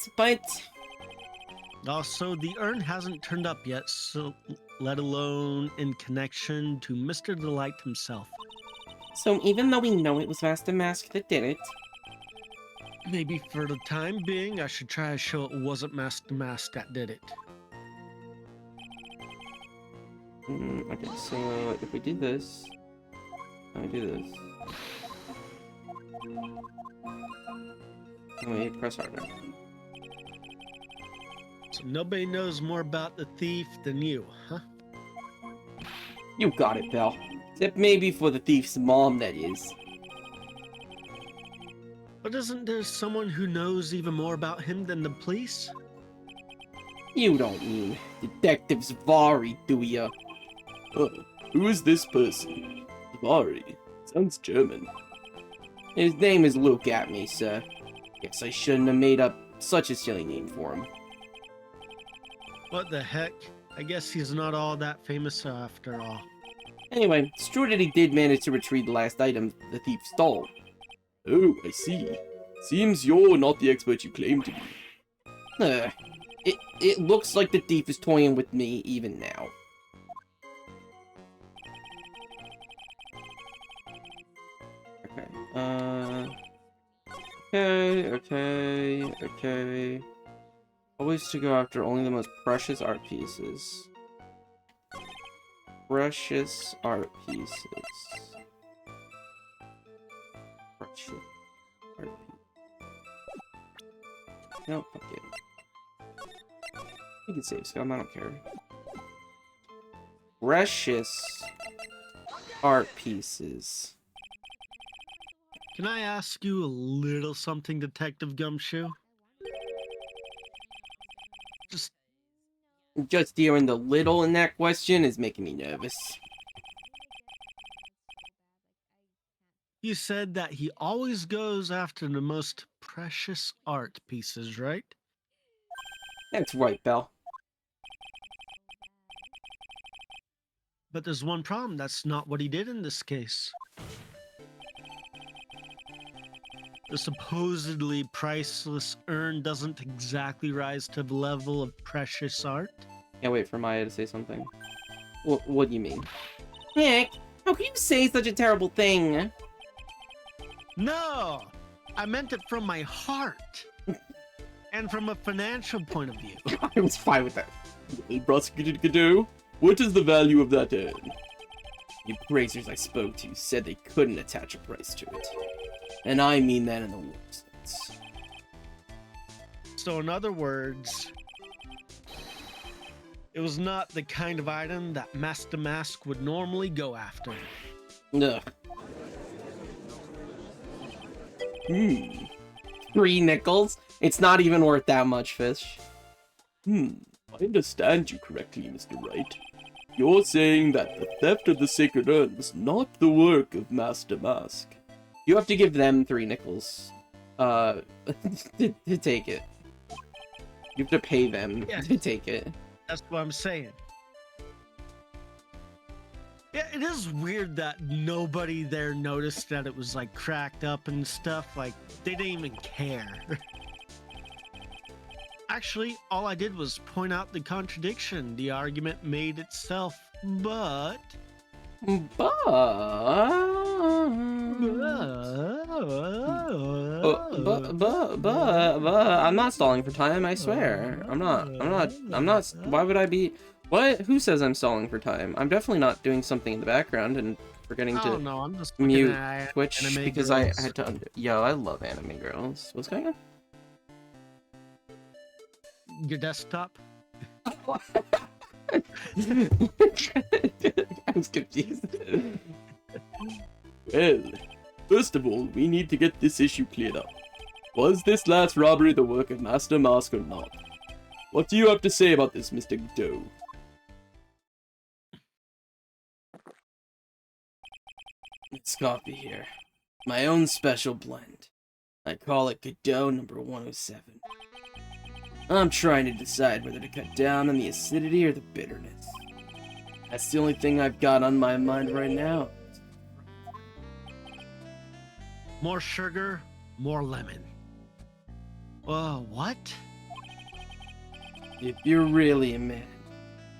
Also, the urn hasn't turned up yet, so let alone in connection to Mr. Delight himself. So even though we know it was Master Mask that did it... Maybe for the time being, I should try to show it wasn't Master Mask that did it. Okay, so if we do this... I do this... Wait, press harder. So nobody knows more about the thief than you, huh? You got it, pal. Except maybe for the thief's mom, that is. But isn't there someone who knows even more about him than the police? You don't mean Detective Zvari, do ya? Who is this person? Zvari. Sounds German. His name is Luke Atme, sir. Guess I shouldn't have made up such a silly name for him. What the heck? I guess he's not all that famous after all. Anyway, it's true that he did manage to retrieve the last item the thief stole. Oh, I see. Seems you're not the expert you claim to be. It looks like the thief is toying with me even now. Okay. Always to go after only the most precious art pieces. Precious art pieces. Precious art pieces. No, fuck it. You can save scum, I don't care. Precious art pieces. Can I ask you a little something, Detective Gumshoe? Just Just hearing the little in that question is making me nervous. You said that he always goes after the most precious art pieces, right? That's right, Belle. But there's one problem. That's not what he did in this case. The supposedly priceless urn doesn't exactly rise to the level of precious art. Can't wait for Maya to say something. What do you mean? Nick, how can you say such a terrible thing? No! I meant it from my heart. And from a financial point of view. I was fine with that. Well, Prosecutor Godot, what is the value of that urn? The appraisers I spoke to said they couldn't attach a price to it. And I mean that in the worst sense. So in other words, it was not the kind of item that Master Mask would normally go after. Ugh. Hmm. 3 nickels? It's not even worth that much, Fish. I understand you correctly, Mr. Wright. You're saying that the theft of the sacred urn was not the work of Master Mask. You have to give them 3 nickels. To take it. You have to pay them to take it. That's what I'm saying. Yeah, it is weird that nobody there noticed that it was like cracked up and stuff. Like, they didn't even care. Actually, all I did was point out the contradiction. The argument made itself, but... But I'm not stalling for time, I swear. I'm not, why would I be, what? Who says I'm stalling for time? I'm definitely not doing something in the background and forgetting to no, I'm just mute at Twitch anime because girls. I had to, yo, I love anime girls. What's going on? Your desktop? I was confused. Well, first of all, we need to get this issue cleared up. Was this last robbery the work of Master Mask or not? What do you have to say about this, Mr. Doe? It's coffee here. My own special blend. I call it Godot number 107. I'm trying to decide whether to cut down on the acidity or the bitterness. That's the only thing I've got on my mind right now. More sugar, more lemon. What? If you're really a man,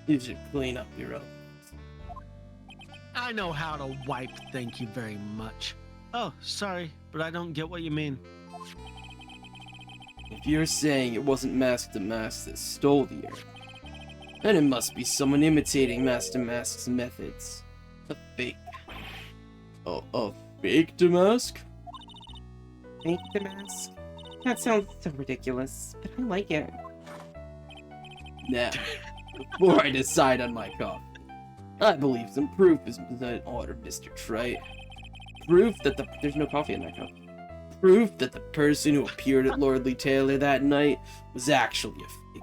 you should clean up your own. I know how to wipe, thank you very much. Oh, sorry, but I don't get what you mean. If you're saying it wasn't Mask to Mask that stole the urn, then it must be someone imitating Master Mask's methods. A fake. A fake Damask? Fake the mask? That sounds so ridiculous, but I like it. Now, before I decide on my coffee, I believe some proof is in order, Mr. Trite. Proof that there's no coffee in that cup. Proof that the person who appeared at Lordly Taylor that night was actually a fake.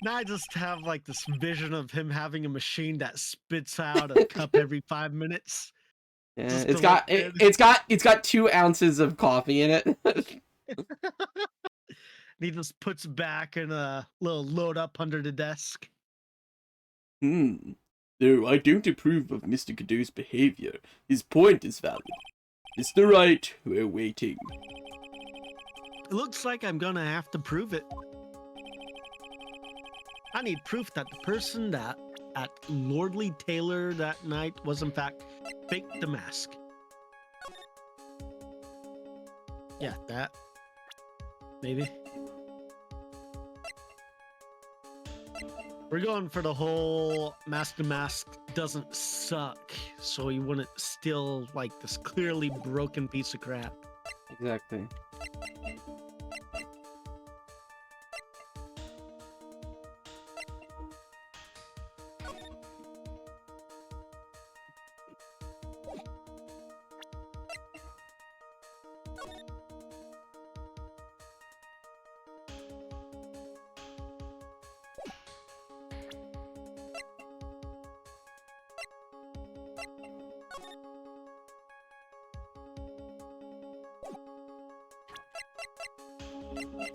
Now I just have like this vision of him having a machine that spits out a cup every 5 minutes. Yeah, Just it's to got look it's got 2 ounces of coffee in it. He just puts back in a little load up under the desk. Though I don't approve of Mr. Godot's behavior, his point is valid. Mr. Wright, we're waiting. It looks like I'm gonna have to prove it. I need proof that the person that at Lordly Taylor that night was in fact fake the mask. Yeah, that. Maybe. We're going for the whole Master Mask doesn't suck, so he wouldn't steal like this clearly broken piece of crap. Exactly.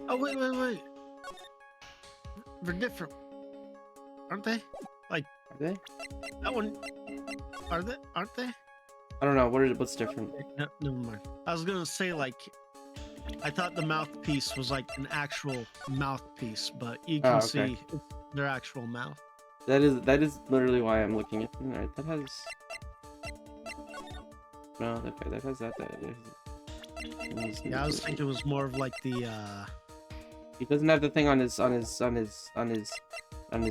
Oh, wait. They're different, aren't they? Like, Are they? that one. Aren't they? I don't know. What's different? No, never mind. I was gonna say, like, I thought the mouthpiece was like an actual mouthpiece, but you can okay. see it's their actual mouth. That is literally why I'm looking at them. Right, that has. No, okay, that has that. Yeah, I was thinking it was more of like the. He doesn't have the thing on his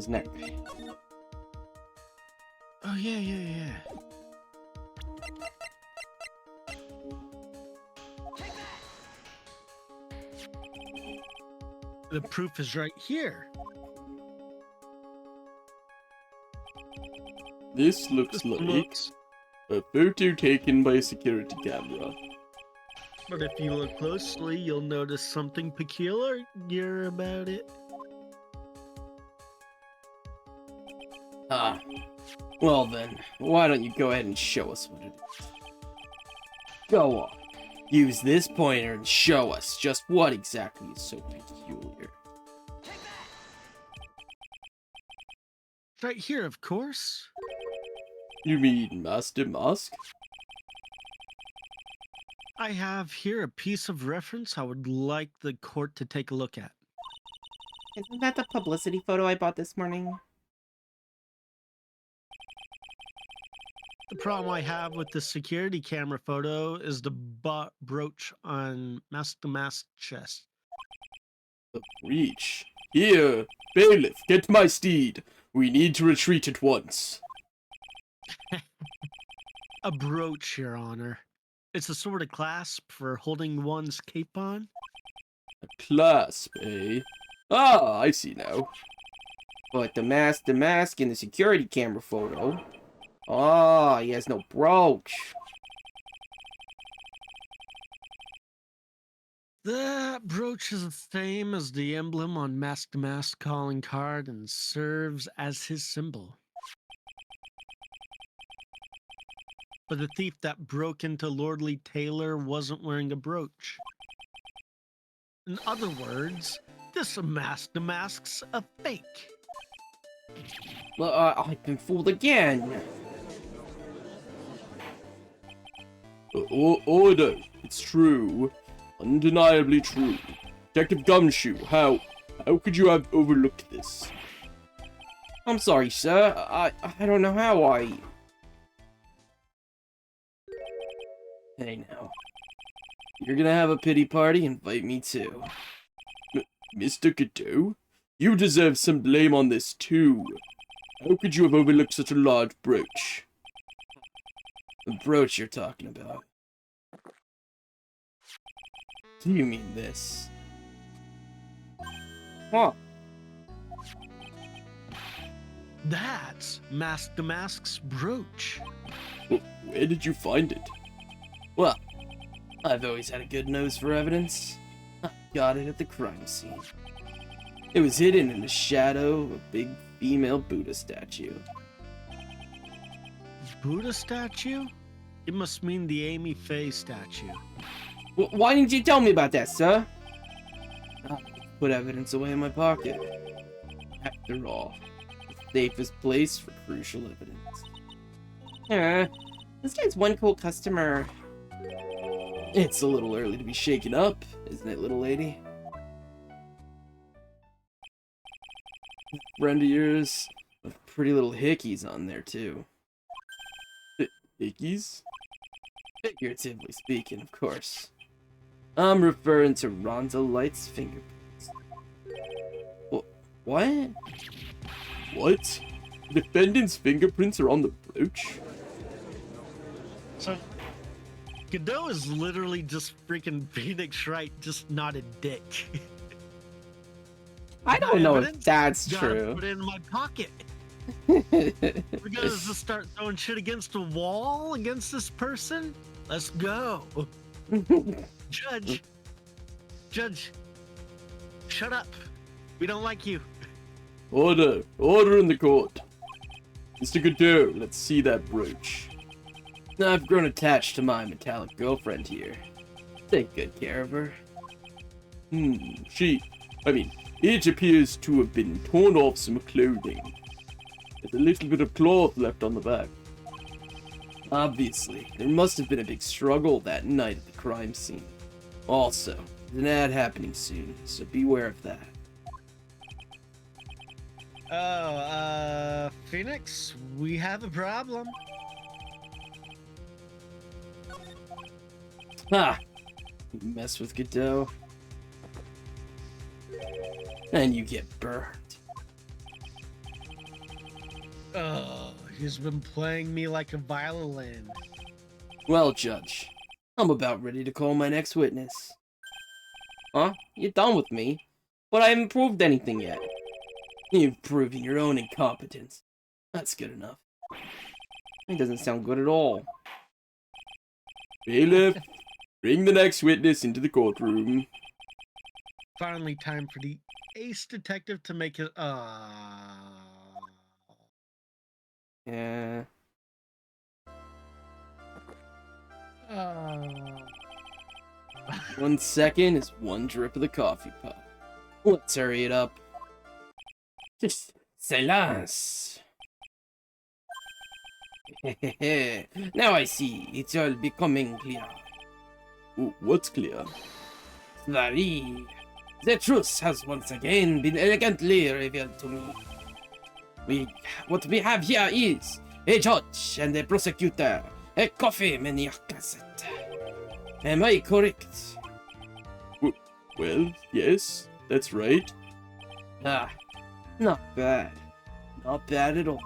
neck. Oh yeah. The proof is right here. This looks like a photo taken by a security camera. But if you look closely, you'll notice something peculiar about it. Ah. Well then, why don't you go ahead and show us what it is? Go on. Use this pointer and show us just what exactly is so peculiar. Right here, of course. You mean Master Mask? I have here a piece of reference I would like the court to take a look at. Isn't that the publicity photo I bought this morning? The problem I have with the security camera photo is the brooch on Mask the Mask's chest. The breach. Here, bailiff, get my steed. We need to retreat at once. A brooch, Your Honor. It's a sort of clasp for holding one's cape on. A clasp, eh? Ah, I see now. But the mask in the security camera photo. Oh, he has no brooch. That brooch is the same as the emblem on Mask the Mask calling card and serves as his symbol. But the thief that broke into Lordly Taylor wasn't wearing a brooch. In other words, this Mask the Mask's a fake. Well, I've been fooled again. Order. It's true. Undeniably true. Detective Gumshoe, how could you have overlooked this? I'm sorry, sir. I don't know how I... Hey, now. You're gonna have a pity party? Invite me too. Mr. Godot? You deserve some blame on this, too. How could you have overlooked such a large brooch? The brooch you're talking about. Do you mean this? Huh. That's Mask the Mask's brooch. Where did you find it? Well, I've always had a good nose for evidence. I got it at the crime scene. It was hidden in the shadow of a big female Buddha statue. Buddha statue? It must mean the Amy Faye statue. Why didn't you tell me about that, sir? I put evidence away in my pocket. After all, the safest place for crucial evidence. This guy's one cool customer. It's a little early to be shaken up, isn't it, little lady? Friend of yours with pretty little hickeys on there, too. Hickeys? Figuratively speaking, of course. I'm referring to Rhonda Light's fingerprints. What? What? The defendant's fingerprints are on the brooch? So, Godot is literally just freaking Phoenix Wright, just not a dick. I don't know if that's true. Put it in my pocket. We're gonna just start throwing shit against the wall against this person? Let's go. Judge, shut up. We don't like you. Order in the court. Mr. Godot, let's see that brooch. I've grown attached to my metallic girlfriend here. Take good care of her. It appears to have been torn off some clothing. There's a little bit of cloth left on the back. Obviously, there must have been a big struggle that night at the crime scene. Also, there's an ad happening soon, so beware of that. Oh, Phoenix, we have a problem. Ha! You mess with Godot, and you get burned. Oh, he's been playing me like a violin. Well, Judge, I'm about ready to call my next witness. Huh? You're done with me? But I haven't proved anything yet. You've proven your own incompetence. That's good enough. It doesn't sound good at all. Bailiff, bring the next witness into the courtroom. Finally, time for the ace detective to make it. Yeah. 1 second is 1 drip of the coffee pot. Let's hurry it up. Just silence. Now I see. It's all becoming clear. What's clear? Sorry. The truth has once again been elegantly revealed to me. What we have here is a judge and a prosecutor, a coffee maniac. Am I correct? Well, yes, that's right. Not bad. Not bad at all.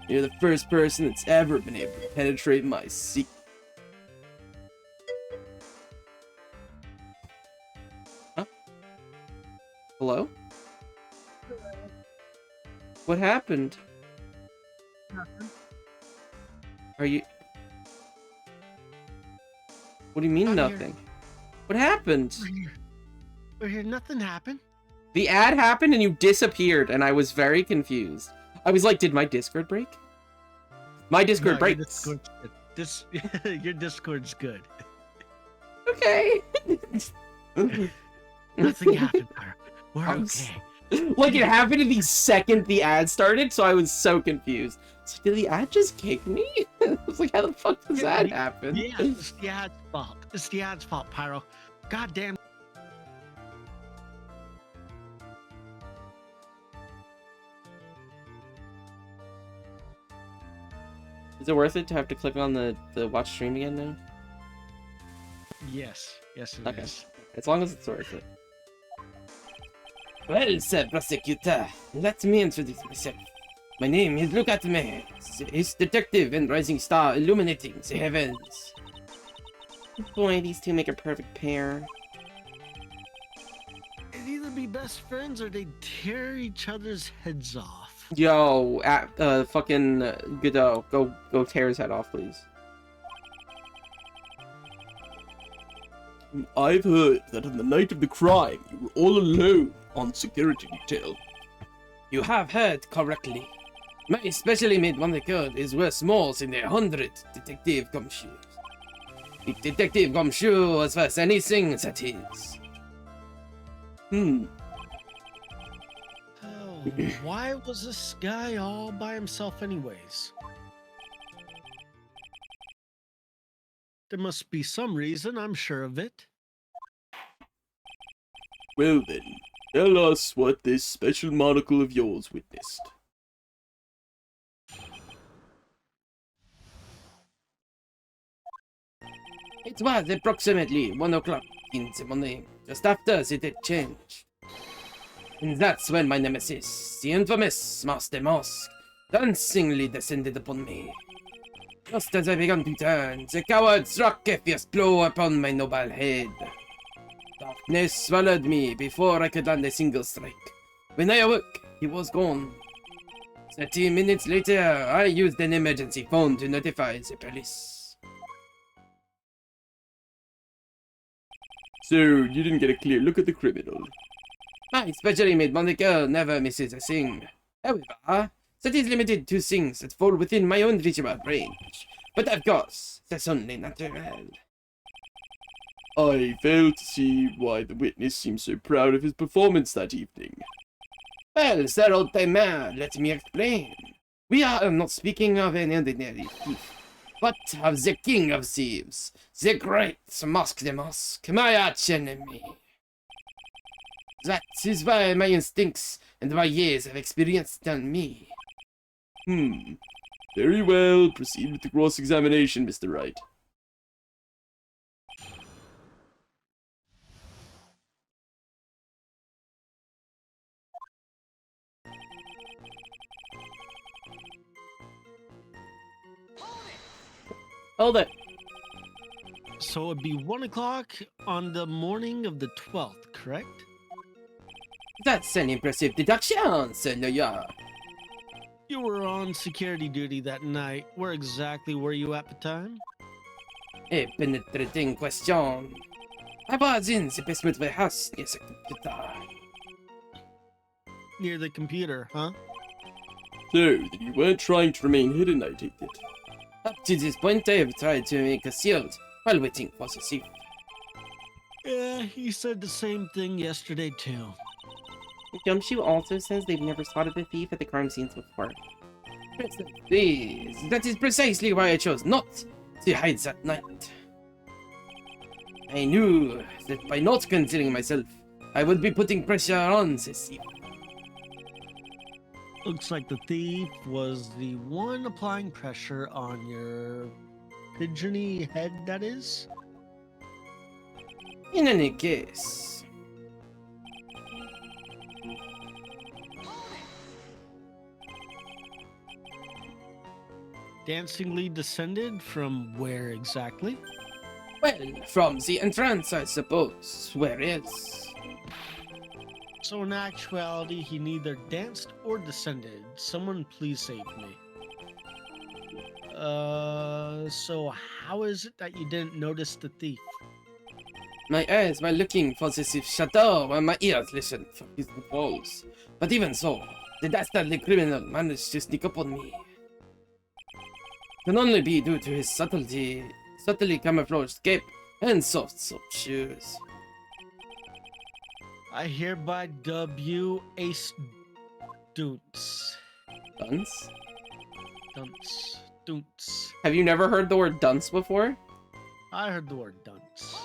You're the first person that's ever been able to penetrate my secret. Huh? Hello? What happened? Nothing. Are you... What do you mean I'm here. nothing? What happened? We're here. Nothing happened. The ad happened and you disappeared and I was very confused. I was like, did my Discord break? My Discord breaks. Your Discord's good. Okay. Nothing happened, Pyro. We're I'm okay. Like it happened the second the ad started, so I was so confused. It's like, did the ad just kick me? I was like, how the fuck does that happen? Yeah, it's the ad's fault. It's the ad's fault, Pyro. God damn. Is it worth it to have to click on the watch stream again now? Yes. Yes, it is. Okay. As long as it's worth it. Well, sir, prosecutor, let me introduce myself. My name is Look at Me, his detective and rising star illuminating the heavens. Boy, these two make a perfect pair. They'd either be best friends or they'd tear each other's heads off. Yo, fucking Godot, go tear his head off, please. I've heard that on the night of the crime, you were all alone on security detail. You have heard correctly. My specially made moniker is worth more than 100 Detective Gumshoes. If Detective Gumshoe was worth anything, that is. Oh, why was this guy all by himself anyways? There must be some reason, I'm sure of it. Well then, tell us what this special monocle of yours witnessed. It was approximately 1 o'clock in the morning, just after the day changed. And that's when my nemesis, the infamous Master Mask, dancingly descended upon me. Just as I began to turn, the coward struck a fierce blow upon my noble head. Darkness swallowed me before I could land a single strike. When I awoke, he was gone. 30 minutes later, I used an emergency phone to notify the police. So, you didn't get a clear look at the criminal? My specially made moniker never misses a thing. However, that is limited to things that fall within my own reachable range. But of course, that's only natural. I fail to see why the witness seems so proud of his performance that evening. Well, sir, old timer, let me explain. We are not speaking of an ordinary thief, but of the king of thieves, the great Mosque de Mosque, my arch enemy. That is why my instincts and my years of experience tell me. Very well, proceed with the cross-examination, Mr. Wright. Hold it. So it'd be 1 o'clock on the morning of the 12th, correct? That's an impressive deduction, Sir Lawyer. You were on security duty that night. Where exactly were you at the time? A penetrating question. I was in the basement of the house near the computer. Near the computer, huh? So, that you weren't trying to remain hidden, I take it. Up to this point, I have tried to remain concealed while waiting for the thief. Yeah, he said the same thing yesterday too. Gumshoe also says they've never spotted the thief at the crime scenes before. Please, that is precisely why I chose not to hide that night. I knew that by not concealing myself, I would be putting pressure on the thief. Looks like the thief was the one applying pressure on your pigeony head, that is? In any case, Dancingly descended from where exactly? well, from the entrance, I suppose. Where else? So in actuality, he neither danced or descended. Someone please save me. So how is it that you didn't notice the thief? My eyes were looking for the thief's shadow while my ears listened for his footfalls. But even so, the dastardly criminal managed to sneak up on me. Can only be due to his subtly camouflaged cape and soft soap shoes. I hereby dub you Ace Dunce. Dunce? Dunce. Have you never heard the word dunce before? I heard the word dunce.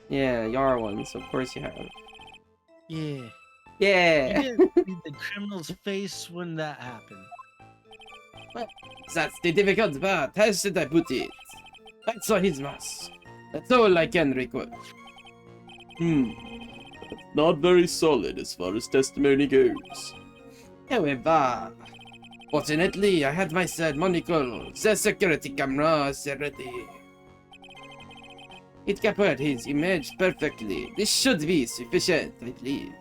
Yeah, you are one, so of course you have. Yeah. Yeah! You didn't see the criminal's face when that happened. That's the difficult part. How should I put it? I saw his mask. That's all I can record. That's not very solid as far as testimony goes. However, fortunately, I had my third monocle, the security cameras ready. It captured his image perfectly. This should be sufficient, I believe.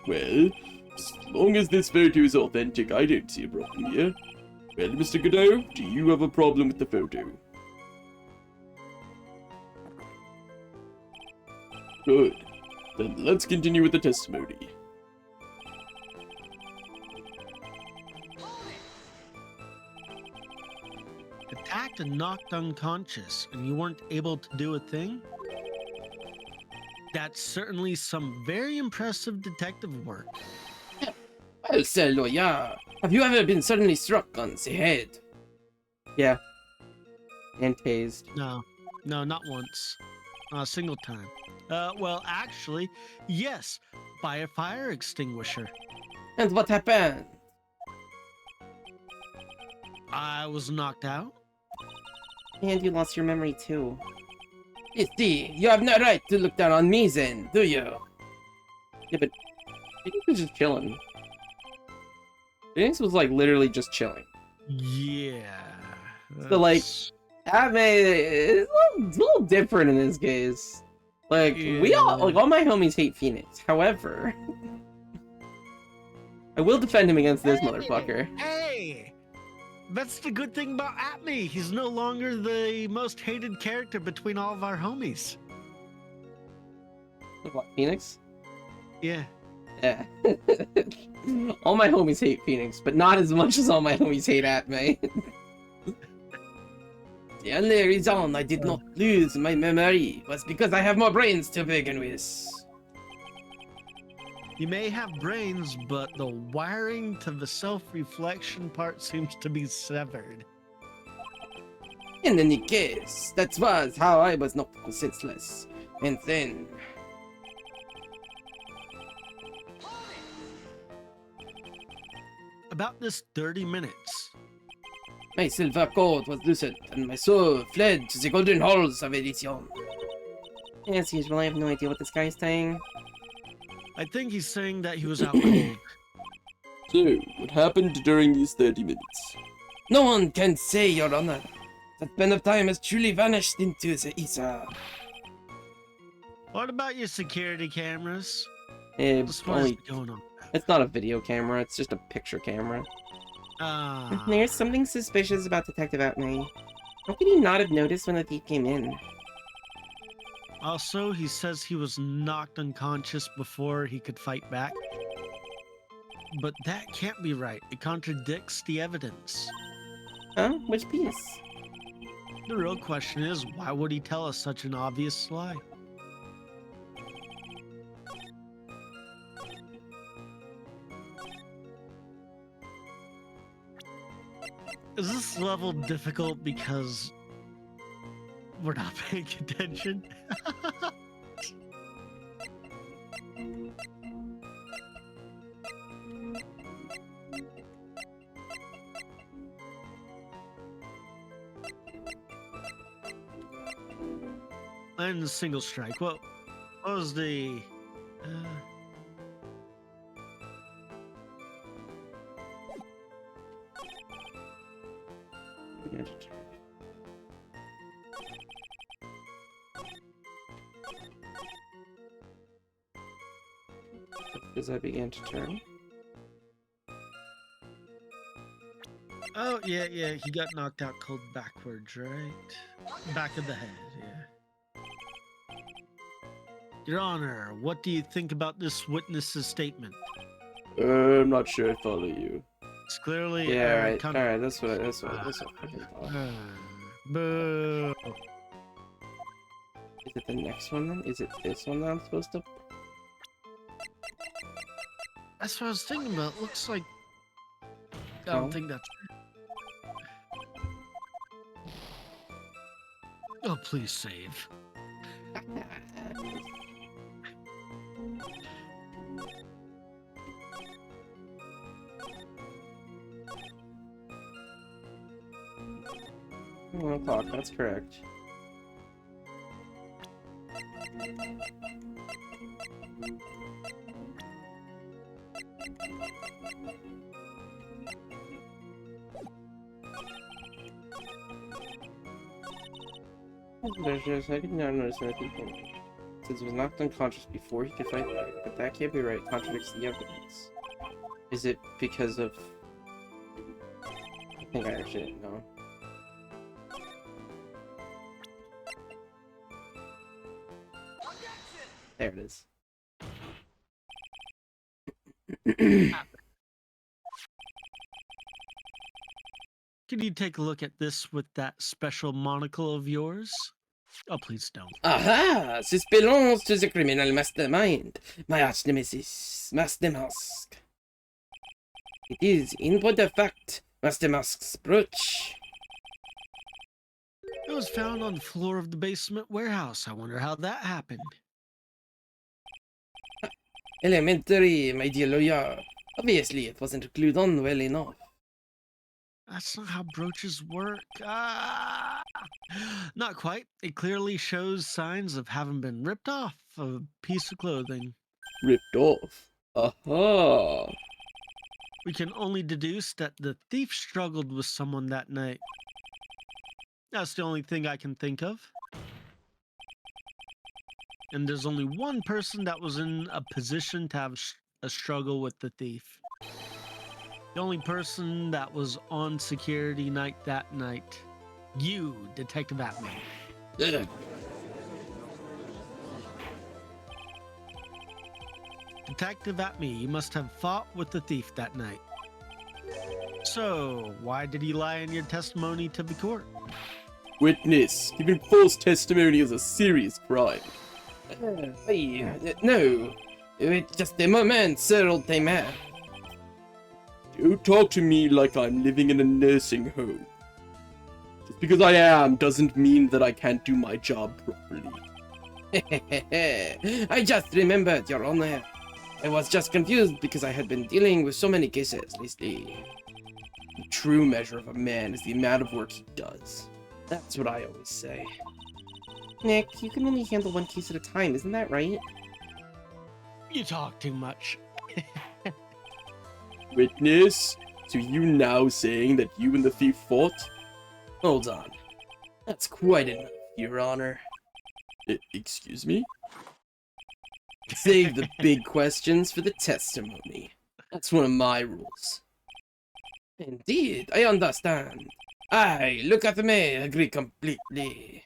Well, as long as this photo is authentic, I don't see a problem here. Well, Mr. Godot, do you have a problem with the photo? Good. Then let's continue with the testimony. Attacked and knocked unconscious, and you weren't able to do a thing? That's certainly some very impressive detective work. Well, sir lawyer, have you ever been suddenly struck on the head? Yeah. And tased. No, not once. Not a single time. Well, actually, yes, by a fire extinguisher. And what happened? I was knocked out. And you lost your memory too. You see, you have no right to look down on me then, do you? Yeah, but Phoenix was just chilling. Phoenix was like literally just chilling. Yeah. So, like, that's- Atme is a little different in this case. Like, we all, Yeah. like, all my homies hate Phoenix. However, I will defend him against this motherfucker. Hey! That's the good thing about Atme. He's no longer the most hated character between all of our homies. What, Phoenix? Yeah. Yeah. All my homies hate Phoenix, but not as much as all my homies hate Atme. The only reason I did not lose my memory was because I have more brains to begin with. You may have brains, but the wiring to the self-reflection part seems to be severed. In any case, that was how I was knocked senseless. And then... About this 30 minutes. my silver cord was loosened, and my soul fled to the golden halls of Elysium. As usual, I have no idea what this guy's saying. I think he's saying that he was out cold. So, what happened during these 30 minutes? No one can say, Your Honor. That pen of time has truly vanished into the ether. What about your security cameras? It's What is only, going on? it's not a video camera, it's just a picture camera. There's something suspicious about Detective Atmay. How could he not have noticed when the thief came in? Also, he says he was knocked unconscious before he could fight back. But that can't be right. It contradicts the evidence. Huh? Which piece? The real question is, why would he tell us such an obvious lie? Is this level difficult because we're not paying attention? And the single strike. What was the... As I began to turn. Oh, yeah, he got knocked out cold backwards, right? Back of the head, yeah. Your Honor, what do you think about this witness's statement? I'm not sure I follow you. It's clearly... Yeah, right. Alright, that's what I fucking thought. Boo. Is it the next one then? Is it this one that I'm supposed to? That's what I was thinking about. It looks like... I No. don't think that's... Oh, please save. One o'clock, that's correct. I did not notice anything. Since he was knocked unconscious before he could fight back, but that can't be right. It contradicts the evidence. Is it because of... I think I actually didn't know. There it is. Can you take a look at this with that special monocle of yours? Oh, please don't. Aha! This belongs to the criminal mastermind, my arch nemesis, Master Mask. It is, in point of fact, Master Mask's brooch. It was found on the floor of the basement warehouse. I wonder how that happened. Elementary, my dear lawyer. Obviously, it wasn't glued on well enough. That's not how brooches work. Ah! Not quite. It clearly shows signs of having been ripped off of a piece of clothing. Ripped off. Aha! We can only deduce that the thief struggled with someone that night. That's the only thing I can think of. And there's only one person that was in a position to have a struggle with the thief. The only person that was on security night that night. You, Detective Atmay. Ugh. Detective Atmay, you must have fought with the thief that night. So, why did he lie in your testimony to the court? Witness, giving false testimony is a serious crime. No. Wait just a moment, Sir Old Timer. Don't talk to me like I'm living in a nursing home. Just because I am doesn't mean that I can't do my job properly. I just remembered, Your Honor. I was just confused because I had been dealing with so many cases lately. The true measure of a man is the amount of work he does. That's what I always say. Nick, you can only handle one case at a time, isn't that right? You talk too much. Witness, so you now saying that you and the thief fought? Hold on. That's quite enough, Your Honor. Excuse me? Save the big questions for the testimony. That's one of my rules. Indeed, I understand. I, look at me, agree completely.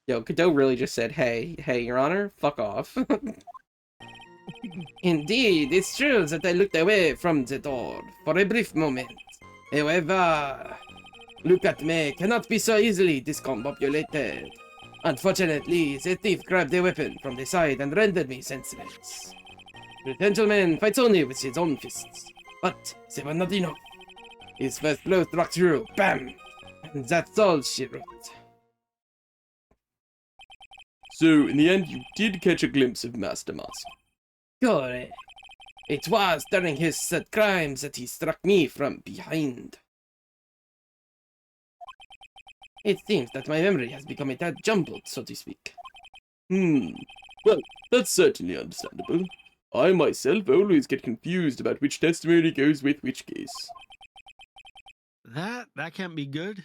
Yo, Godot really just said, hey, Your Honor, fuck off. Indeed, it's true that I looked away from the door for a brief moment. However, look at me cannot be so easily discombobulated. Unfortunately, the thief grabbed a weapon from the side and rendered me senseless. The gentleman fights only with his own fists, but they were not enough. His first blow struck through, bam! And that's all she wrote. So, in the end, you did catch a glimpse of Master Mask. Correct. It was during his said crimes that he struck me from behind. It seems that my memory has become a tad jumbled, so to speak. Well, that's certainly understandable. I myself always get confused about which testimony goes with which case. That can't be good.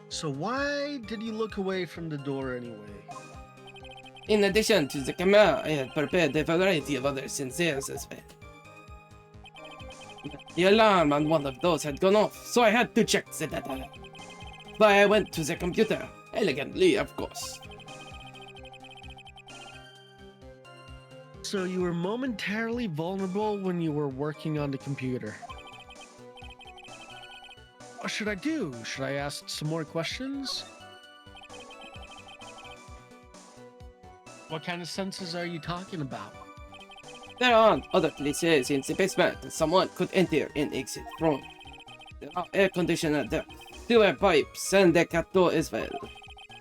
So why did you look away from the door anyway? In addition to the camera, I had prepared a variety of other sensors as well. The alarm on one of those had gone off, so I had to check the data. So I went to the computer, elegantly, of course. So you were momentarily vulnerable when you were working on the computer. What should I do? Should I ask some more questions? What kind of sensors are you talking about? There aren't other places in the basement that someone could enter and exit from. There are air conditioner ducts, sewer pipes, and a cat door as well.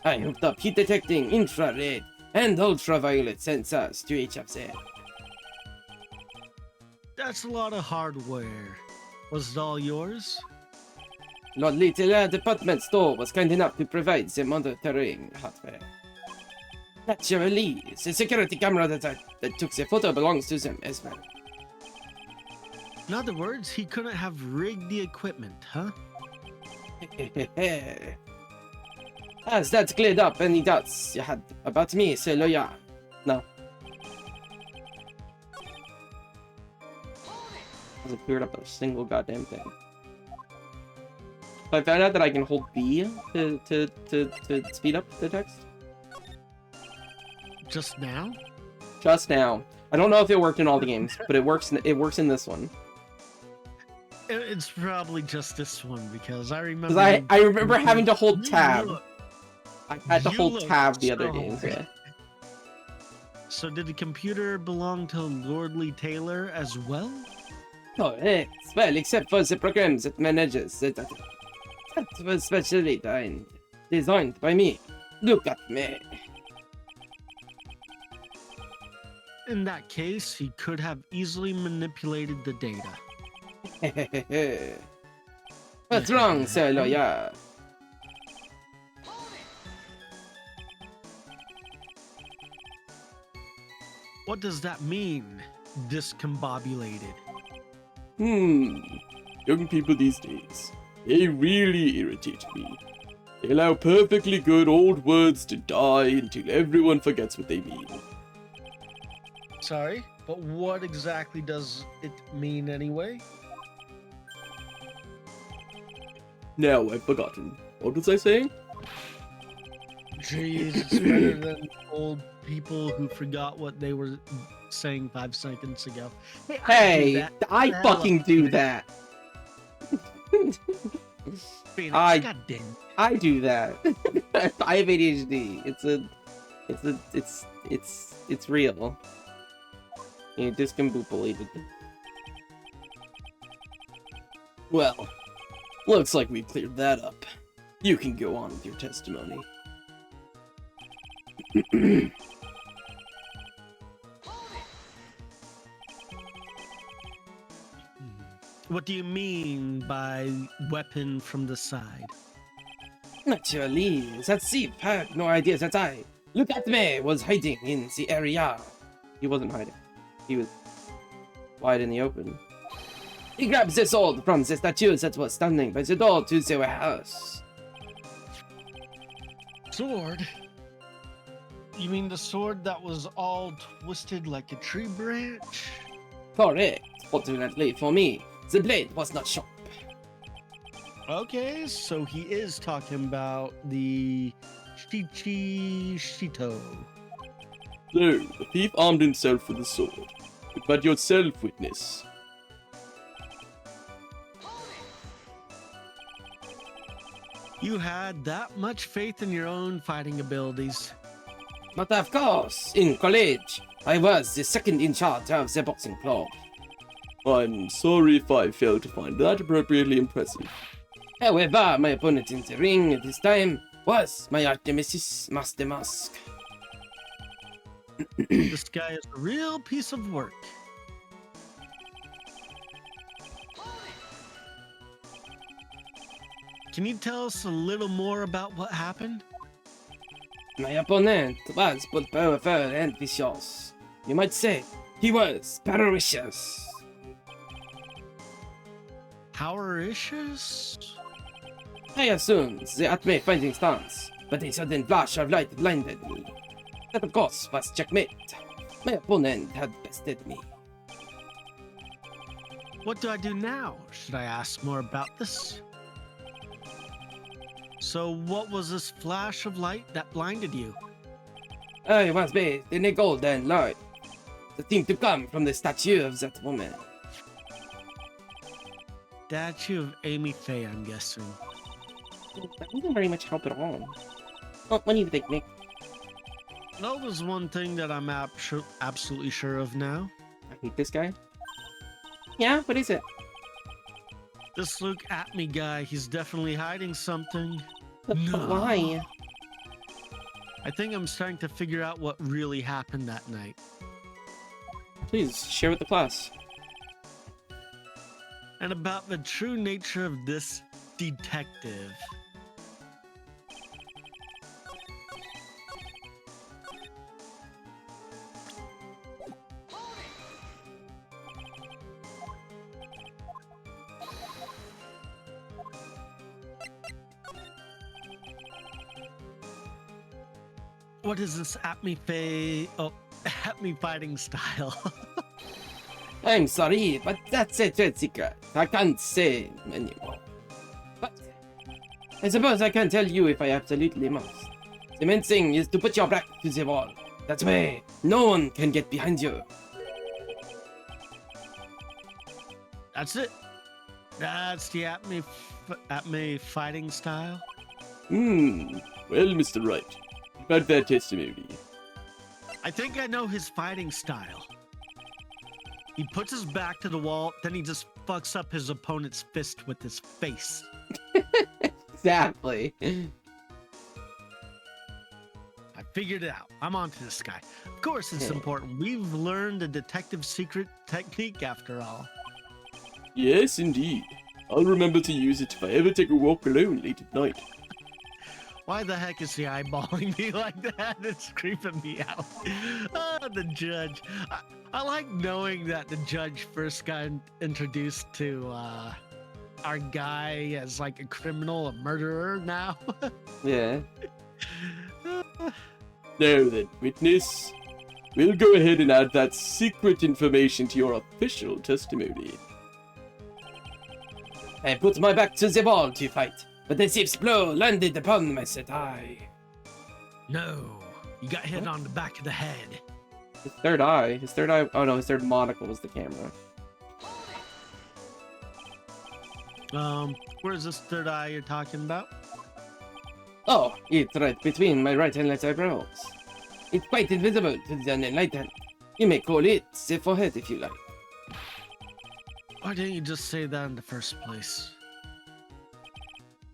I hooked up heat detecting, infrared, and ultraviolet sensors to each of them. That's a lot of hardware. Was it all yours? Lord Little's department store was kind enough to provide the monitoring hardware. Naturally, the security camera that took the photo belongs to them as well. In other words, he couldn't have rigged the equipment, huh? As that's cleared up any doubts you had about me, say lawyer. No. Hasn't cleared up a single goddamn thing. So I found out that I can hold B to speed up the text. Just now? Just now. I don't know if it worked in all the games, but it works in this one. It's probably just this one because I remember. Because I remember having to hold You tab. look- I had to you hold look tab the other so- games. Yeah. So did the computer belong to Lordly Taylor as well? Correct. Well, except for the programs that manages the data. That was specially designed by me. Look at me. In that case, he could have easily manipulated the data. What's wrong, sir lawyer? What does that mean, discombobulated? Young people these days, they really irritate me. They allow perfectly good old words to die until everyone forgets what they mean. Sorry, but what exactly does it mean anyway? Now I've forgotten. What was I saying? Jeez, it's better than old people who forgot what they were saying 5 seconds ago. Hey, I Hell fucking up, do man. that. Phoenix, I- goddamn. I do that. I have ADHD. It's real. You discombobulated. Well, looks like we've cleared that up. You can go on with your testimony. What do you mean by weapon from the side? Naturally, that thief had no idea that I, look at me, was hiding in the area. He wasn't hiding. He was wide in the open. He grabbed the sword from the statue that was standing by the door to the warehouse. Sword? You mean the sword that was all twisted like a tree branch? Correct. Fortunately for me, the blade was not sharp. Okay, so he is talking about the Shito. So, the thief armed himself with a sword. But yourself, witness. You had that much faith in your own fighting abilities. But of course, in college, I was the second in charge of the boxing club. I'm sorry if I failed to find that appropriately impressive. However, my opponent in the ring this time was my archnemesis, Master Mask. This guy is a real piece of work. Can you tell us a little more about what happened? My opponent was both powerful and vicious. You might say he was parricious. Power issues? I assumed the Atme fighting stance, but a sudden flash of light blinded me. That of course was checkmate. My opponent had bested me. What do I do now? Should I ask more about this? So what was this flash of light that blinded you? I was bathed in a golden light that seemed to come from the statue of that woman. Statue of Amy Faye, I'm guessing. That wasn't very much help at all. What do you think, Nick? Well, there's one thing that I'm absolutely sure of now. I hate this guy. Yeah, what is it? This Luke at me guy, he's definitely hiding something. But why? I think I'm starting to figure out what really happened that night. Please share with the class. And about the true nature of this detective. What is this at me fighting style? I'm sorry, but that's a trade secret. I can't say anymore. But I suppose I can tell you if I absolutely must. The main thing is to put your back to the wall. That way, no one can get behind you. That's it. That's the at me fighting style. Well, Mr. Wright, about that testimony. I think I know his fighting style. He puts his back to the wall, then he just fucks up his opponent's fist with his face. Exactly. I figured it out. I'm onto this guy. Of course it's Yeah. important. We've learned a detective secret technique after all. Yes, indeed. I'll remember to use it if I ever take a walk alone late at night. Why the heck is he eyeballing me like that? It's creeping me out. The judge. I like knowing that the judge first got introduced to our guy as like a criminal, a murderer now. Yeah. Now then, witness. We'll go ahead and add that secret information to your official testimony. I put my back to the wall to fight, but the thief's blow landed upon my set eye. No, you got hit on the back of the head. His third eye. His third eye. Oh no, his third monocle was the camera. Where's this third eye you're talking about? Oh, it's right between my right and left eyebrows. It's quite invisible to the unenlightened. You may call it the forehead if you like. Why didn't you just say that in the first place?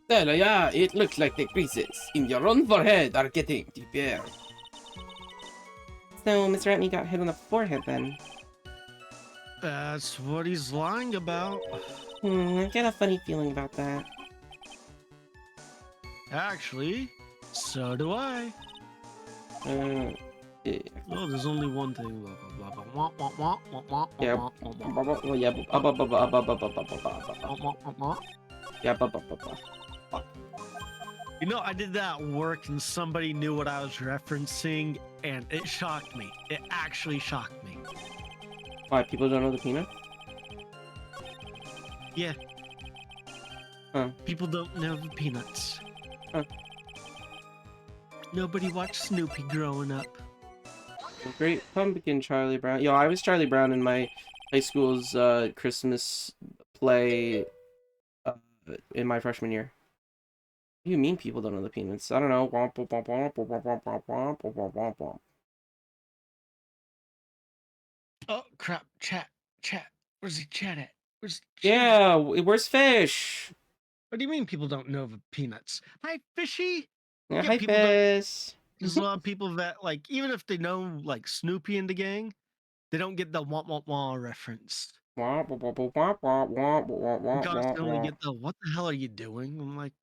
Well, yeah, it looks like the creases in your own forehead are getting deeper. So Mr. Atney got hit on the forehead then. That's what he's lying about. I get a funny feeling about that. Actually, so do I. Yeah. Oh, there's only one thing. Blah, blah, blah, blah, wah, wah, wah, wah, Yeah. wah, wah, wah, Well, yeah. wah, wah, wah. Yeah. You know, I did that at work and somebody knew what I was referencing, and it shocked me. It actually shocked me. Why people don't know the peanut? Yeah. Huh. People don't know the Peanuts. Huh. Nobody watched Snoopy growing up. Great Pumpkin, Charlie Brown. Yo, I was Charlie Brown in my high school's Christmas play in my freshman year. What do you mean people don't know the Peanuts? I don't know. Oh crap! Chat. Where's the chat at? Where's the chat? Yeah, where's Fish? What do you mean people don't know the Peanuts? Hi, Fishy. Yeah, Yeah, hi, people don't- Fish. There's a lot of people that like, even if they know like Snoopy and the gang, they don't get the wah wah wah reference. Constantly get the what the hell are you doing? I'm like,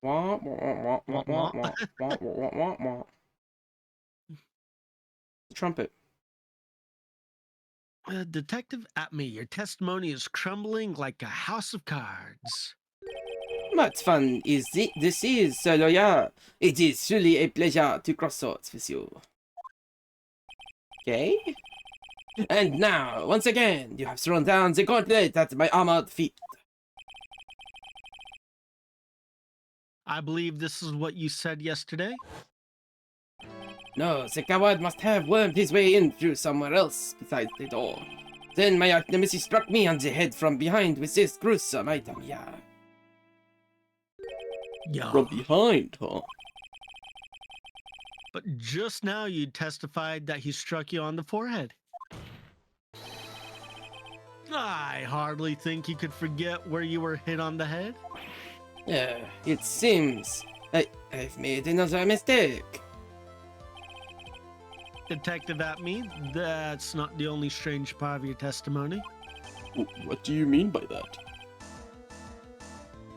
Trumpet. Detective Atme, your testimony is crumbling like a house of cards. What fun is this is, Sir Lawyer? It is truly a pleasure to cross swords with you. Okay. And now, once again, you have thrown down the gauntlet at my armored feet. I believe this is what you said yesterday. No, the coward must have wormed his way in through somewhere else besides the door. Then my arch nemesis struck me on the head from behind with this gruesome item here. Yeah. From behind, huh? But just now you testified that he struck you on the forehead. I hardly think you could forget where you were hit on the head. It seems I've made another mistake. Detective Atme, that's not the only strange part of your testimony. What do you mean by that?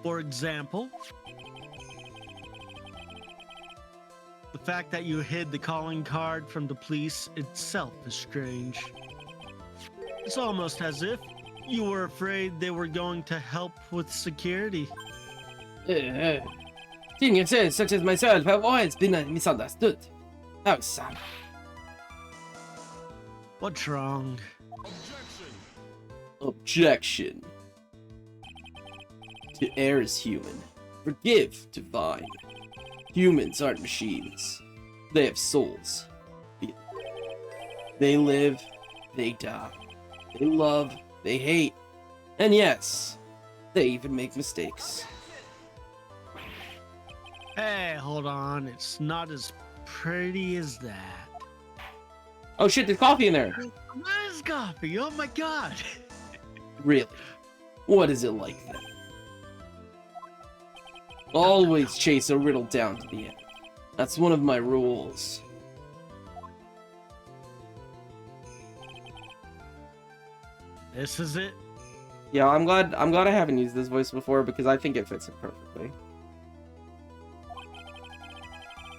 For example, the fact that you hid the calling card from the police itself is strange. It's almost as if you were afraid they were going to help with security. Geniuses such as myself have always been misunderstood. How sad. What's wrong? Objection. To err is human. Forgive, divine. Humans aren't machines. They have souls. They live, they die. They love, they hate. And yes, they even make mistakes. Hey, hold on. It's not as pretty as that. Oh shit, there's coffee in there! What is coffee? Oh my god. Really? What is it like then? Always chase a riddle down to the end. That's one of my rules. This is it. Yeah, I'm glad I haven't used this voice before because I think it fits it perfectly.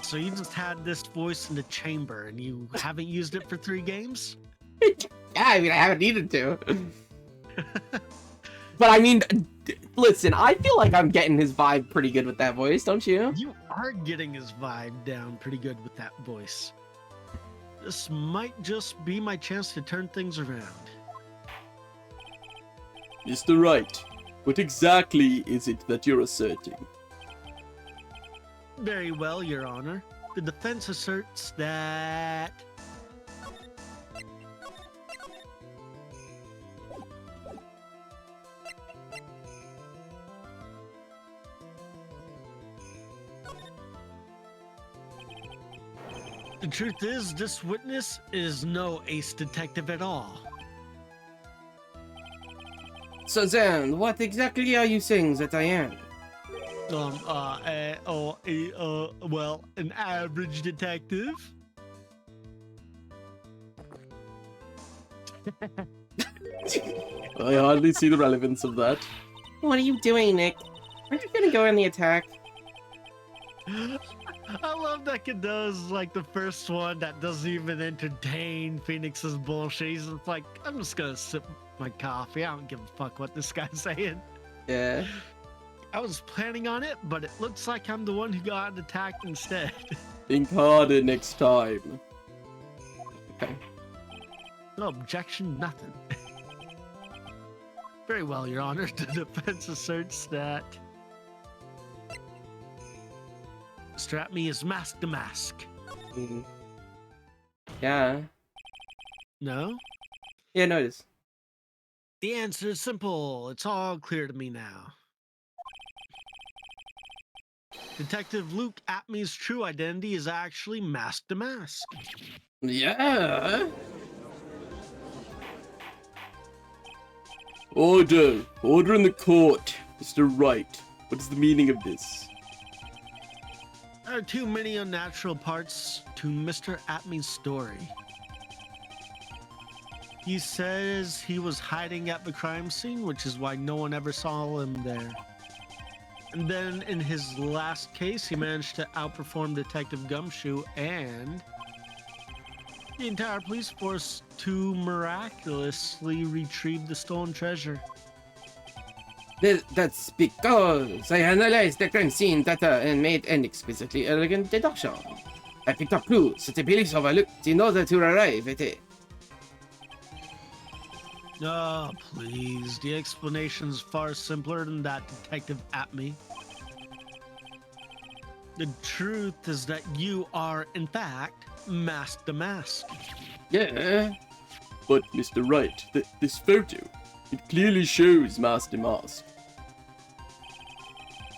So you just had this voice in the chamber and you haven't used it for 3 games? Yeah, I mean, I haven't needed to. But I mean, listen, I feel like I'm getting his vibe pretty good with that voice, don't you? You are getting his vibe down pretty good with that voice. This might just be my chance to turn things around. Mr. Wright, what exactly is it that you're asserting? Very well, Your Honor. The defense asserts that the truth is, this witness is no ace detective at all. So then, what exactly are you saying that I am? Well, an average detective. I hardly see the relevance of that. What are you doing, Nick? Aren't you gonna go on the attack? I love that Cadeau's like the first one that doesn't even entertain Phoenix's bullshit. He's just like, I'm just gonna sip my coffee. I don't give a fuck what this guy's saying. Yeah. I was planning on it, but it looks like I'm the one who got attacked instead. Think harder next time. Okay. No objection, nothing. Very well, Your Honor. The defense asserts that Mr. Atme is mask to mask. Mm. Yeah. No? Yeah, no, it is. The answer is simple. It's all clear to me now. Detective Luke Atme's true identity is actually mask to mask. Yeah. Order! Order in the court! Mr. Wright, what is the meaning of this? There are too many unnatural parts to Mr. Atme's story. He says he was hiding at the crime scene, which is why no one ever saw him there. And then in his last case, he managed to outperform Detective Gumshoe and the entire police force to miraculously retrieve the stolen treasure. That's because I analyzed the crime scene data and made an exquisitely elegant deduction. I picked up clues that the police overlooked in order to arrive at it. Oh, please. The explanation's far simpler than that, Detective Atme. The truth is that you are, in fact, mask to mask. Yeah. But, Mr. Wright, this photo, it clearly shows mask to mask.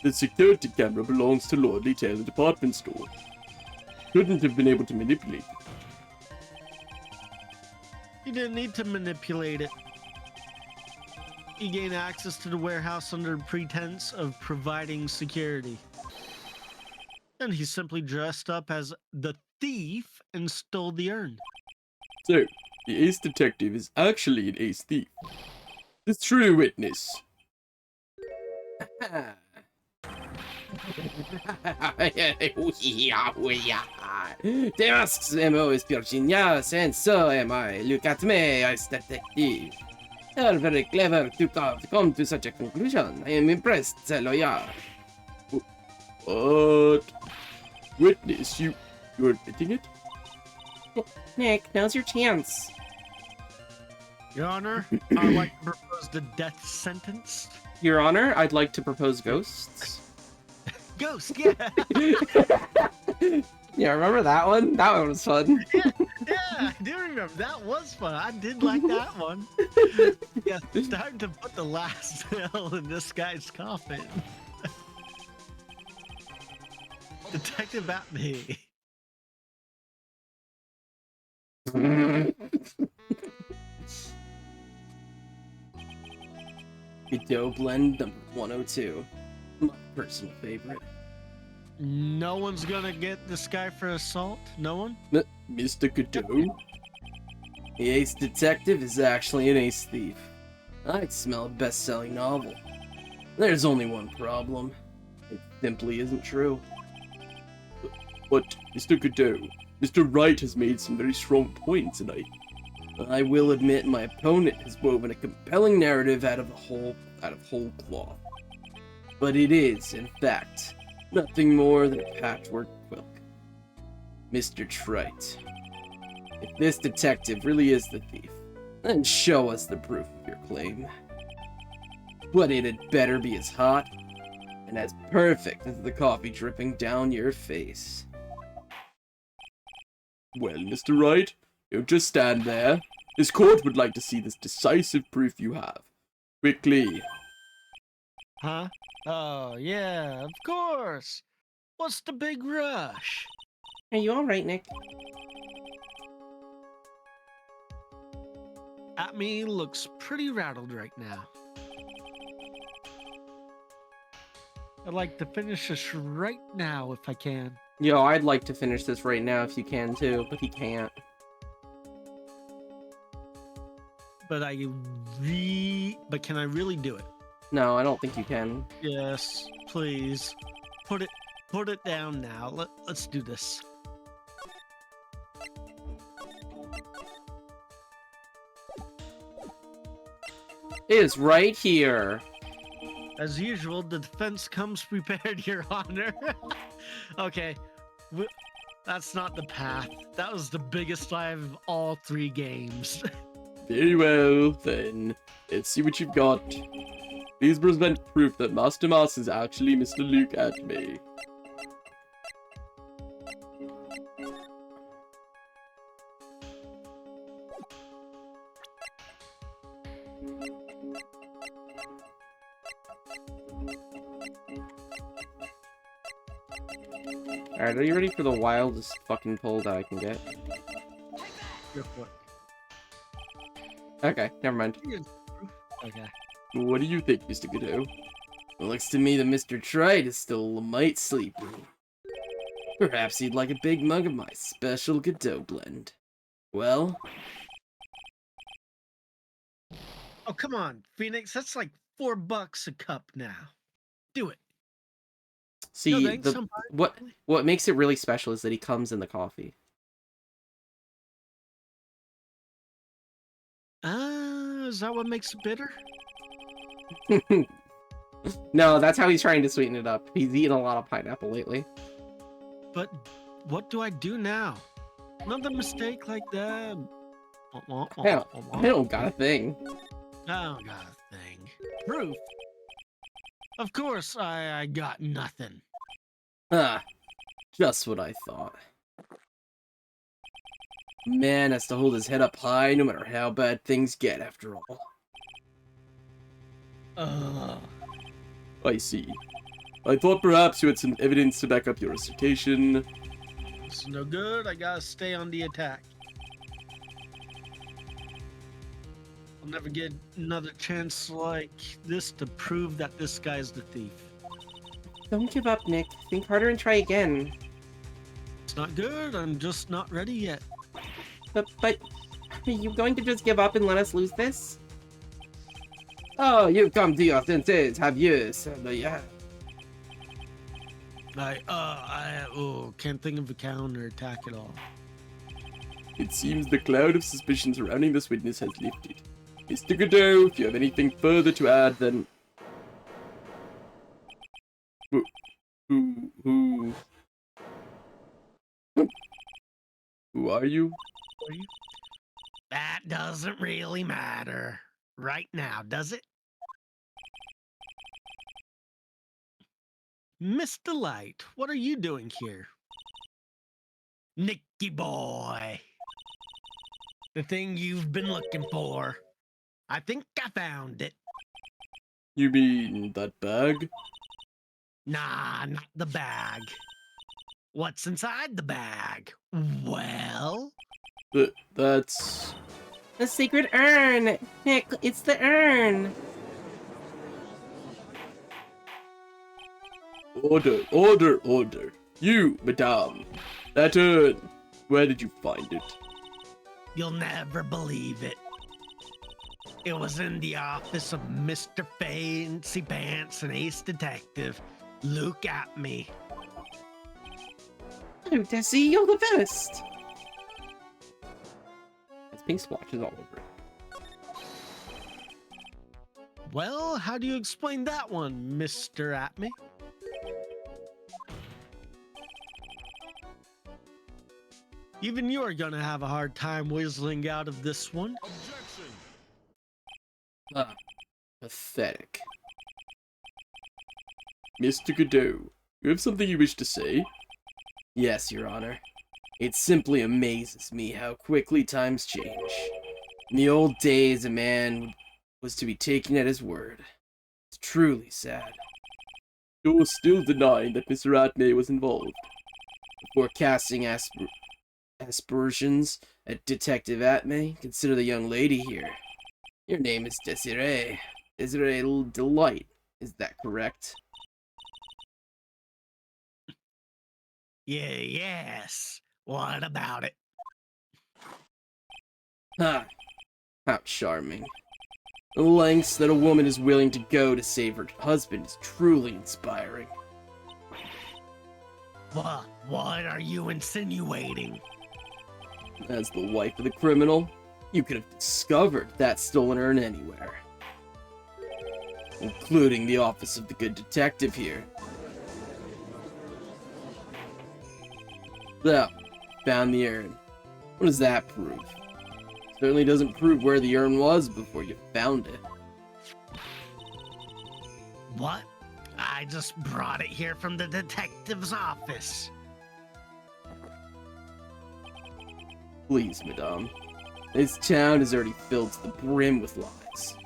The security camera belongs to Lordly Taylor Department Store. Couldn't have been able to manipulate it. You didn't need to manipulate it. You gained access to the warehouse under pretense of providing security. And he simply dressed up as the thief and stole the urn. So, the ace detective is actually an ace thief. The true witness. The mask's MO is pure genius, and so am I. Look at me, ace detective. You're very clever to come to such a conclusion. I am impressed, sir lawyer. What? Witness, you're admitting it? Nick, now's your chance. Your Honor, I'd like to propose the death sentence. Your Honor, I'd like to propose ghosts. Ghost, yeah. Yeah, remember that one? That one was fun. Yeah, I do remember. That was fun. I did like that one. Yeah, it's time to put the last nail in this guy's coffin. Detective Atme. Godot Blend number 102. My personal favorite. No one's gonna get this guy for assault? No one? Mr. Godot? The ace detective is actually an ace thief. I'd smell a best-selling novel. There's only one problem. It simply isn't true. But, Mr. Godot, Mr. Wright has made some very strong points, and I will admit my opponent has woven a compelling narrative out of whole cloth. But it is, in fact, nothing more than a patchwork quilt. Mr. Trite, if this detective really is the thief, then show us the proof of your claim. But it had better be as hot and as perfect as the coffee dripping down your face. Well, Mr. Wright, don't just stand there. This court would like to see this decisive proof you have. Quickly. Huh? Oh, yeah, of course. What's the big rush? Are you alright, Nick? Atme looks pretty rattled right now. I'd like to finish this right now if I can. Yo, I'd like to finish this right now if you can too, but he can't. But can I really do it? No, I don't think you can. Yes, please. Put it down now. Let's do this. It is right here. As usual, the defense comes prepared, Your Honor. Okay, that's not the path. That was the biggest lie of all 3 games. Very well, then. Let's see what you've got. Please present proof that Master Moss is actually Mr. Luke Atme. Alright, are you ready for the wildest fucking pull that I can get? Go for it. Okay, never mind. Okay. What do you think, Mr. Godot? It looks to me that Mr. Trite is still a mite sleepy. Perhaps he'd like a big mug of my special Godot blend. Well? Oh, come on, Phoenix. That's like $4 a cup now. Do it. See, No, thanks, I'm fine. what makes it really special is that he comes in the coffee. Is that what makes it bitter? No, that's how he's trying to sweeten it up. He's eaten a lot of pineapple lately. But what do I do now? Another mistake like that. I don't got a thing. I don't got a thing. Proof? Of course, I got nothing. Ah, just what I thought. Man has to hold his head up high no matter how bad things get, after all. I see. I thought perhaps you had some evidence to back up your assertion. It's no good. I gotta stay on the attack. I'll never get another chance like this to prove that this guy's the thief. Don't give up, Nick. Think harder and try again. It's not good. I'm just not ready yet. But are you going to just give up and let us lose this? Oh, you've come to your senses, have you, yeah. I can't think of a counter attack at all. It seems the cloud of suspicion surrounding this witness has lifted. Mr. Godot, if you have anything further to add, then... Who are you? That doesn't really matter right now, does it? Mr. Light, what are you doing here? Nicky boy. The thing you've been looking for. I think I found it. You mean that bag? Nah, not the bag. What's inside the bag? Well? That's... The secret urn! Nick, it's the urn! Order, order, order. You, madame. That urn. Where did you find it? You'll never believe it. It was in the office of Mr. Fancy Pants and Ace Detective. Look at me. Oh, Desi, you're the best! It's pink splotches all over it. Well, how do you explain that one, Mr. Atme? Even you're gonna have a hard time whistling out of this one. Ah, pathetic. Mr. Godot, you have something you wish to say? Yes, Your Honor. It simply amazes me how quickly times change. In the old days, a man was to be taken at his word. It's truly sad. You're still denying that Mr. Atme was involved. Before casting aspersions at Detective Atme, consider the young lady here. Your name is Desiree. Desiree Delight. Is that correct? Yeah, yes. What about it? Ha! How charming. The lengths that a woman is willing to go to save her husband is truly inspiring. What are you insinuating? As the wife of the criminal, you could have discovered that stolen urn anywhere. Including the office of the good detective here. So, found the urn. What does that prove? Certainly doesn't prove where the urn was before you found it. What? I just brought it here from the detective's office. Please, madame. This town is already filled to the brim with lies.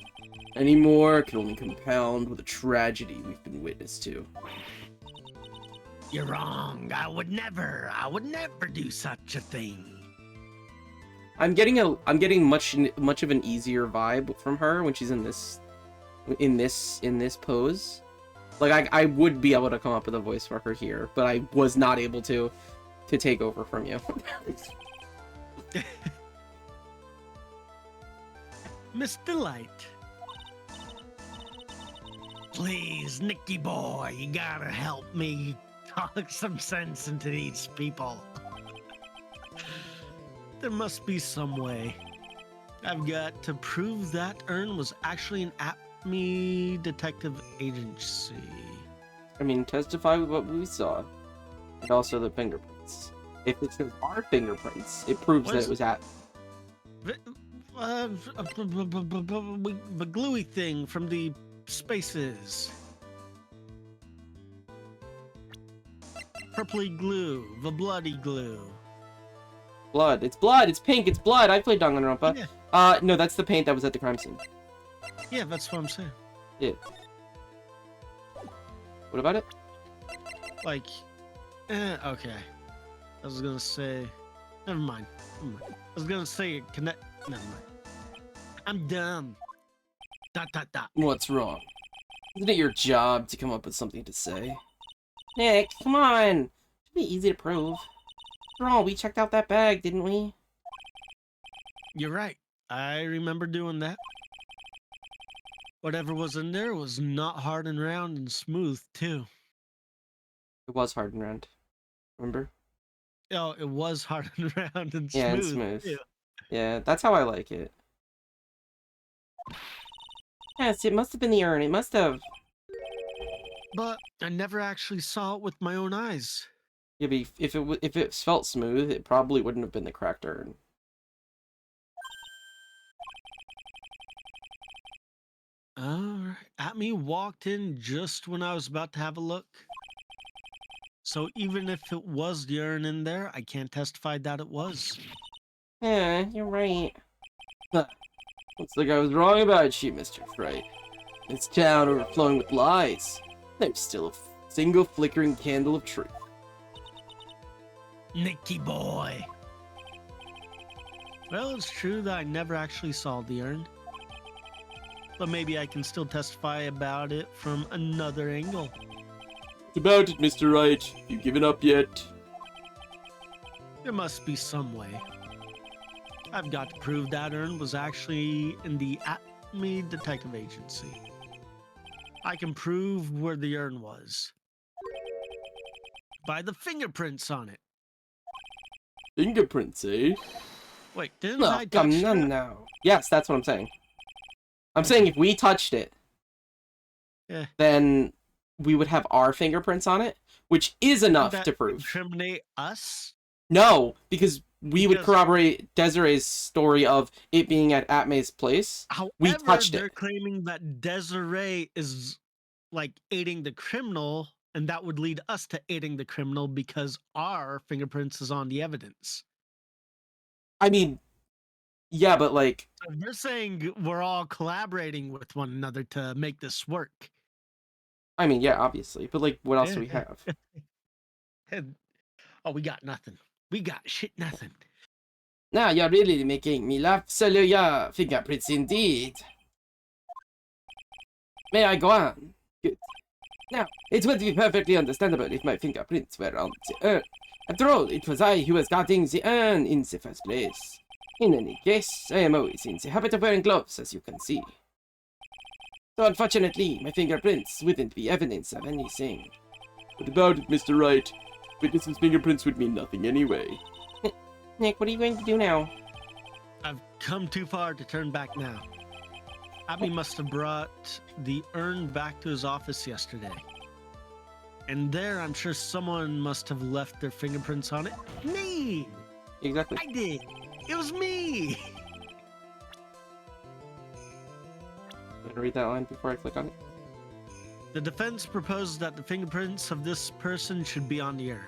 Any more can only compound with the tragedy we've been witness to. You're wrong. I would never do such a thing. I'm getting much of an easier vibe from her when she's in this pose. Like I would be able to come up with a voice for her here, but I was not able to take over from you. Miss Delight. Please, Nicky boy, you gotta help me talk some sense into these people. There must be some way. I've got to prove that urn was actually an Atme detective agency. I mean, testify with what we saw, and also the fingerprints. If it shows our fingerprints, it proves that it was at. The gluey thing from the spaces. Purpley glue, the bloody glue. Blood. It's blood. It's pink. It's blood. I played Danganronpa. Yeah. No, that's the paint that was at the crime scene. Yeah, that's what I'm saying. Yeah. What about it? Like, okay. I was gonna say, never mind. I was gonna say connect. Never mind. I'm dumb. ... What's wrong? Isn't it your job to come up with something to say? Nick, come on. Should be easy to prove. After all, we checked out that bag, didn't we? You're right. I remember doing that. Whatever was in there was not hard and round and smooth, too. It was hard and round. Remember? Oh, it was hard and round and smooth. Yeah, and smooth. Too. Yeah, that's how I like it. Yes, it must have been the urn. It must have. But I never actually saw it with my own eyes. Yeah, but if it felt smooth, it probably wouldn't have been the cracked urn. Alright. Atme walked in just when I was about to have a look. So even if it was the urn in there, I can't testify that it was. Yeah, you're right. Looks like I was wrong about you, Mr. Fright. This town overflowing with lies. There's still a single flickering candle of truth. Nicky boy. Well, it's true that I never actually saw the urn. But maybe I can still testify about it from another angle. What about it, Mr. Wright? Have you given up yet? There must be some way. I've got to prove that urn was actually in the Atme Detective Agency. I can prove where the urn was. By the fingerprints on it. Fingerprints, eh? Wait, didn't No, I touch no, it? no. Yes, that's what I'm saying. I'm saying if we touched it, Yeah. then we would have our fingerprints on it, which is enough That to prove. incriminate us? No, because we would Because- corroborate Desiree's story of it being at Atme's place. However, We touched they're it. claiming that Desiree is like aiding the criminal and that would lead us to aiding the criminal because our fingerprints is on the evidence. I mean, yeah, but like, So they're saying we're all collaborating with one another to make this work. I mean, yeah, obviously, but like, what else do we have? Oh, we got nothing. We got shit nothing. Now you're really making me laugh. Saluya fingerprints indeed. May I go on? Good. Now, it would be perfectly understandable if my fingerprints were on the urn. After all, it was I who was guarding the urn in the first place. In any case, I am always in the habit of wearing gloves, as you can see. So unfortunately, my fingerprints wouldn't be evidence of anything. What about it, Mr. Wright? Witnesses' fingerprints would mean nothing anyway. Nick, what are you going to do now? I've come too far to turn back now. Abby must have brought the urn back to his office yesterday. And there, I'm sure someone must have left their fingerprints on it. Me! Exactly. I did! It was me! I'm gonna read that line before I click on it. The defense proposed that the fingerprints of this person should be on the urn.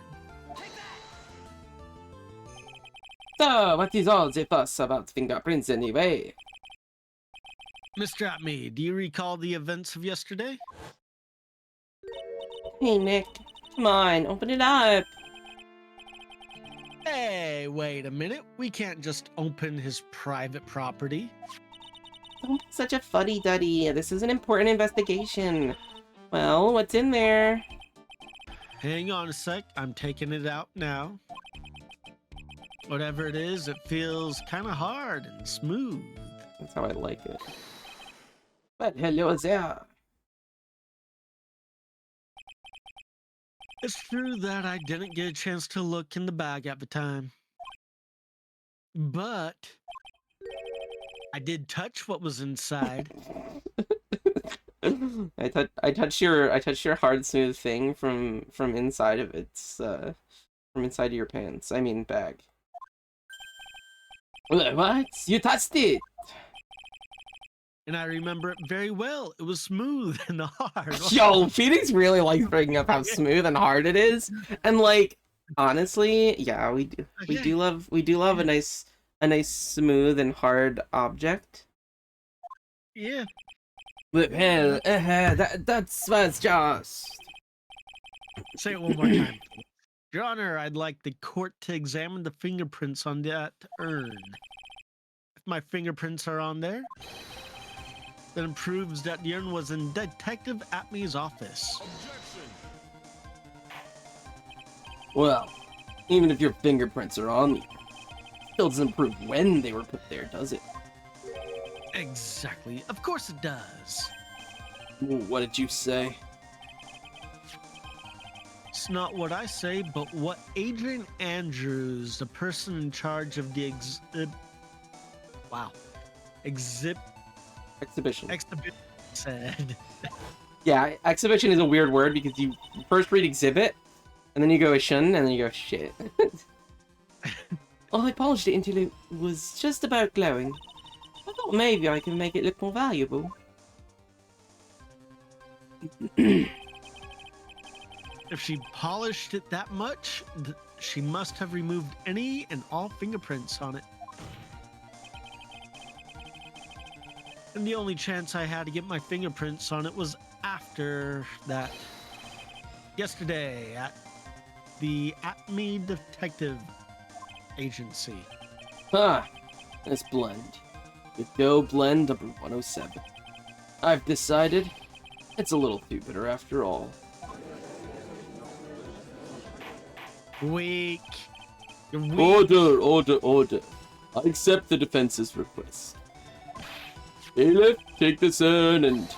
So, what is all the fuss about fingerprints anyway? Mr. Atme, do you recall the events of yesterday? Hey, Nick. Come on, open it up. Hey, wait a minute. We can't just open his private property. Don't be such a fuddy-duddy. This is an important investigation. Well, what's in there? Hang on a sec. I'm taking it out now. Whatever it is, it feels kind of hard and smooth. That's how I like it. But hello there. It's true that I didn't get a chance to look in the bag at the time. But I did touch what was inside. I touched your hard smooth thing from inside of its from inside of your pants. I mean bag. What? You touched it? And I remember it very well. It was smooth and hard. Yo, Phoenix really likes bringing up how smooth and hard it is, and like honestly, yeah, we do love a nice smooth and hard object. Yeah. Well, that was just... Say it one more time. Your Honor, I'd like the court to examine the fingerprints on that urn. If my fingerprints are on there, then it proves that the urn was in Detective Atme's office. Well, even if your fingerprints are on me, still doesn't prove when they were put there, does it? Exactly. Of course it does. Ooh, what did you say? It's not what I say, but what Adrian Andrews, the person in charge of the Exhibition. exhibition, said. Yeah, exhibition is a weird word because you first read exhibit, and then you go shun, and then you go shit. Oh, I polished it until it was just about glowing. I thought maybe I can make it look more valuable. If she polished it that much, she must have removed any and all fingerprints on it. And the only chance I had to get my fingerprints on it was after that. Yesterday at the Atme Detective Agency. Ah, let's blend. Good go blend number 107. I've decided it's a little too bitter after all. Weak. You're weak. Order. I accept the defense's request. Bailiff, take this urn and...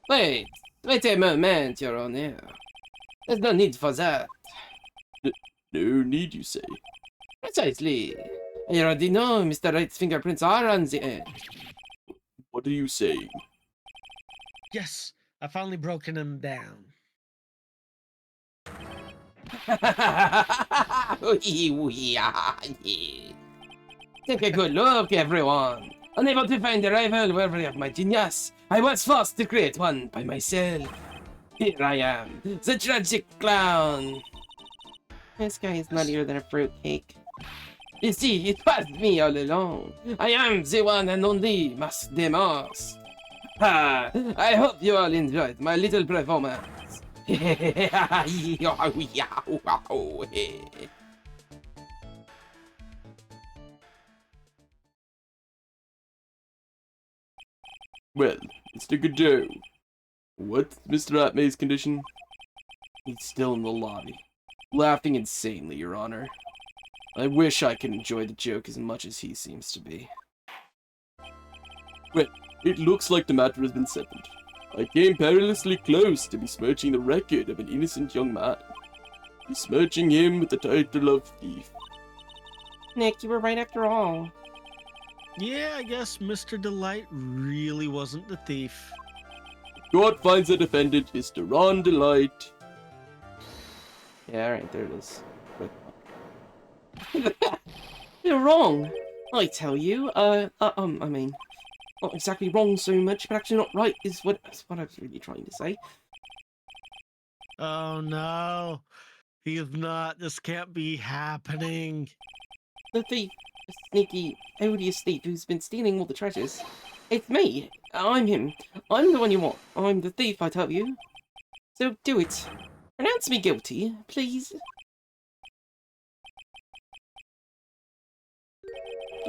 Wait a moment, Your Honor. There's no need for that. No need, you say? Precisely. I already know Mr. Wright's fingerprints are on the end. What are you saying? Yes, I finally broken him down. Take a good look, everyone. Unable to find a rival worthy of my genius, I was forced to create one by myself. Here I am, the tragic clown. This guy is nuttier than a fruitcake. You see, it was me all along. I am the one and only Mask the Mask. Ah, I hope you all enjoyed my little performance. Well, Mr. Godot, what's Mr. Atmay's condition? He's still in the lobby, laughing insanely, Your Honor. I wish I could enjoy the joke as much as he seems to be. Well, it looks like the matter has been settled. I came perilously close to besmirching the record of an innocent young man. Besmirching him with the title of thief. Nick, you were right after all. Yeah, I guess Mr. Delight really wasn't the thief. Court finds the defendant is Ron Delight. Yeah, alright, there it is. You're wrong. I tell you, I mean, not exactly wrong so much, but actually not right is what I was really trying to say. Oh no, he's not. This can't be happening. The thief, the sneaky, odious thief who's been stealing all the treasures. It's me. I'm him. I'm the one you want. I'm the thief, I tell you. So do it. Pronounce me guilty, please.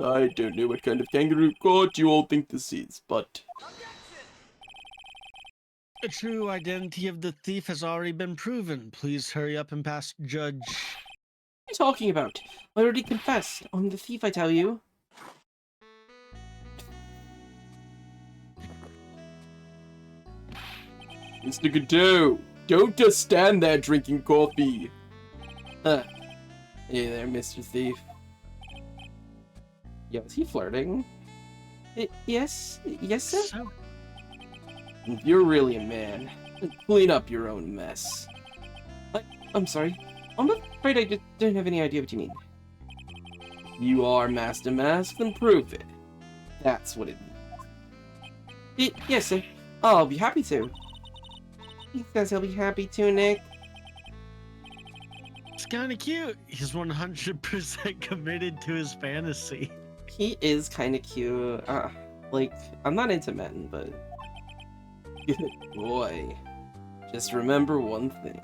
I don't know what kind of kangaroo court you all think this is, but... The true identity of the thief has already been proven. Please hurry up and pass judge. What are you talking about? I already confessed. I'm the thief, I tell you. Mr. Godot, don't just stand there drinking coffee. Hey there, Mr. Thief. Yo, is he flirting? Yes, sir? So, If you're really a man, clean up your own mess. I'm sorry. I'm afraid I just don't have any idea what you mean. If you are Master Mask, then prove it. That's what it means. Yes, sir. I'll be happy to. He says he'll be happy to, Nick. it's kind of cute. He's 100% committed to his fantasy. He is kind of cute. Like, I'm not into men, but... Good boy. Just remember one thing.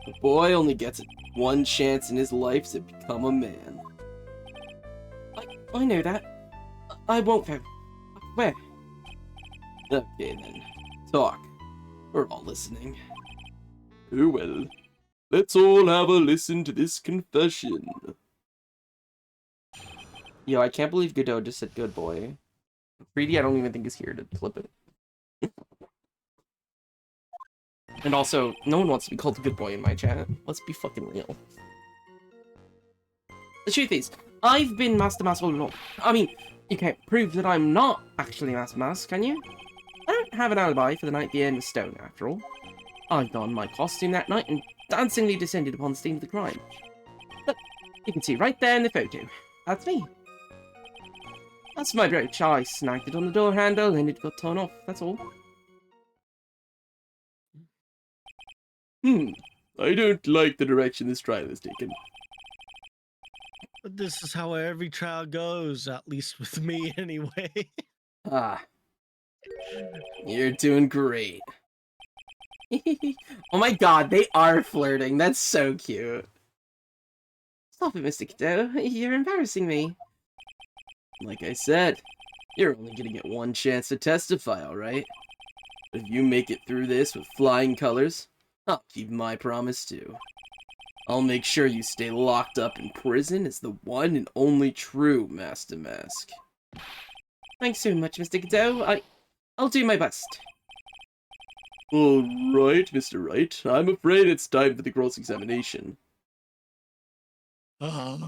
The boy only gets one chance in his life to become a man. I know that. I won't, though. Where? Okay then. Talk. We're all listening. Oh well. Let's all have a listen to this confession. Yo, I can't believe Godot just said good boy. Greedy, I don't even think is here to flip it. And also, no one wants to be called a good boy in my chat. Let's be fucking real. The truth is, I've been Master Mask all along. I mean, you can't prove that I'm not actually Master Mask, can you? I don't have an alibi for the night the end was stone, after all. I donned my costume that night and dancingly descended upon the scene of the crime. Look, you can see right there in the photo. That's me. That's my brooch. I snagged it on the door handle and it got torn off, that's all. I don't like the direction this trial has taken. But this is how every trial goes, at least with me anyway. You're doing great. Oh my god, they are flirting. That's so cute. Stop it, Mr. Godot. You're embarrassing me. Like I said, you're only gonna get one chance to testify, alright? If you make it through this with flying colors, I'll keep my promise too. I'll make sure you stay locked up in prison as the one and only true Master Mask. Thanks so much, Mr. Godot. I'll do my best. Alright, Mr. Wright. I'm afraid it's time for the cross-examination. So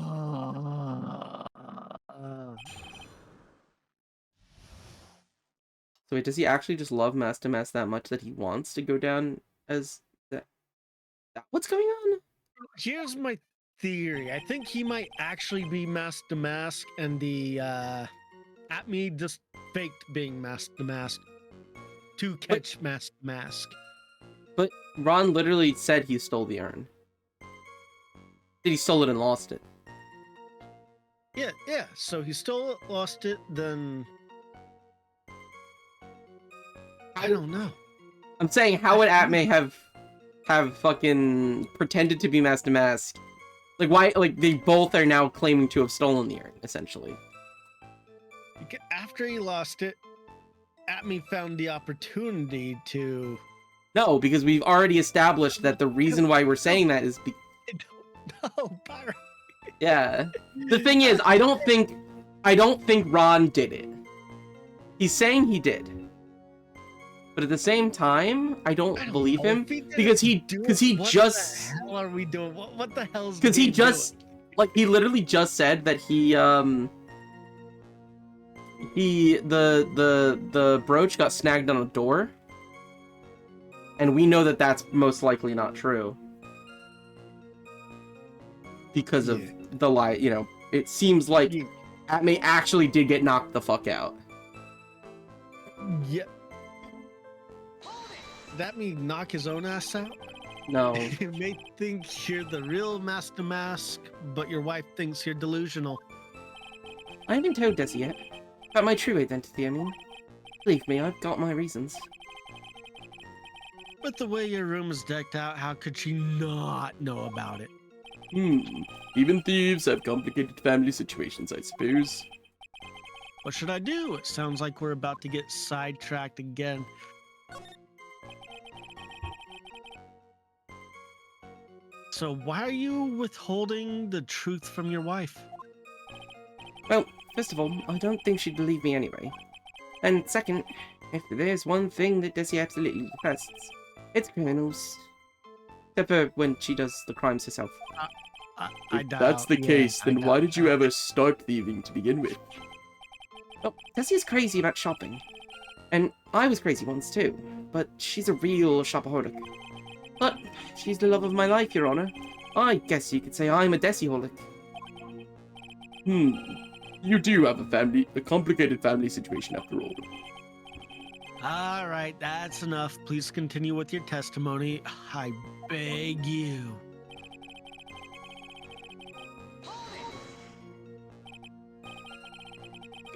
wait, does he actually just love Master Mask that much that he wants to go down as that? What's going on? Here's my theory. I think he might actually be Master Mask, and the Atme just faked being Master Mask to catch Master Mask. But Ron literally said he stole the urn. Did he stole it and lost it? Yeah. So he stole it, lost it, then I don't know. I'm saying, how would Atme have fucking pretended to be Master Mask? Like, why? Like, they both are now claiming to have stolen the urn, essentially. After he lost it, Atme found the opportunity to. No, because we've already established that the reason why we're saying that is No, Byron. yeah. The thing is, I don't think Ron did it. He's saying he did. But at the same time, I don't believe him because he just. What the hell are we doing? What the hell's? Because he just like he literally just said that the brooch got snagged on a door, and we know that that's most likely not true because of the lie. You know, it seems like Atme actually did get knocked the fuck out. Yeah. That mean knock his own ass out? No. You may think you're the real Master Mask, but your wife thinks you're delusional. I haven't told Desi yet. About my true identity, I mean. Believe me, I've got my reasons. But the way your room is decked out, how could she not know about it? Even thieves have complicated family situations, I suppose. What should I do? It sounds like we're about to get sidetracked again. So why are you withholding the truth from your wife? Well, first of all, I don't think she'd believe me anyway. And second, if there's one thing that Desi absolutely detests, it's criminals. Except for when she does the crimes herself. If that's the case, then why did you ever start thieving to begin with? Well, Desi is crazy about shopping. And I was crazy once too, but she's a real shopaholic. But she's the love of my life, Your Honor. I guess you could say I'm a Desi-holic. You do have a complicated family situation after all. All right, that's enough. Please continue with your testimony. I beg you.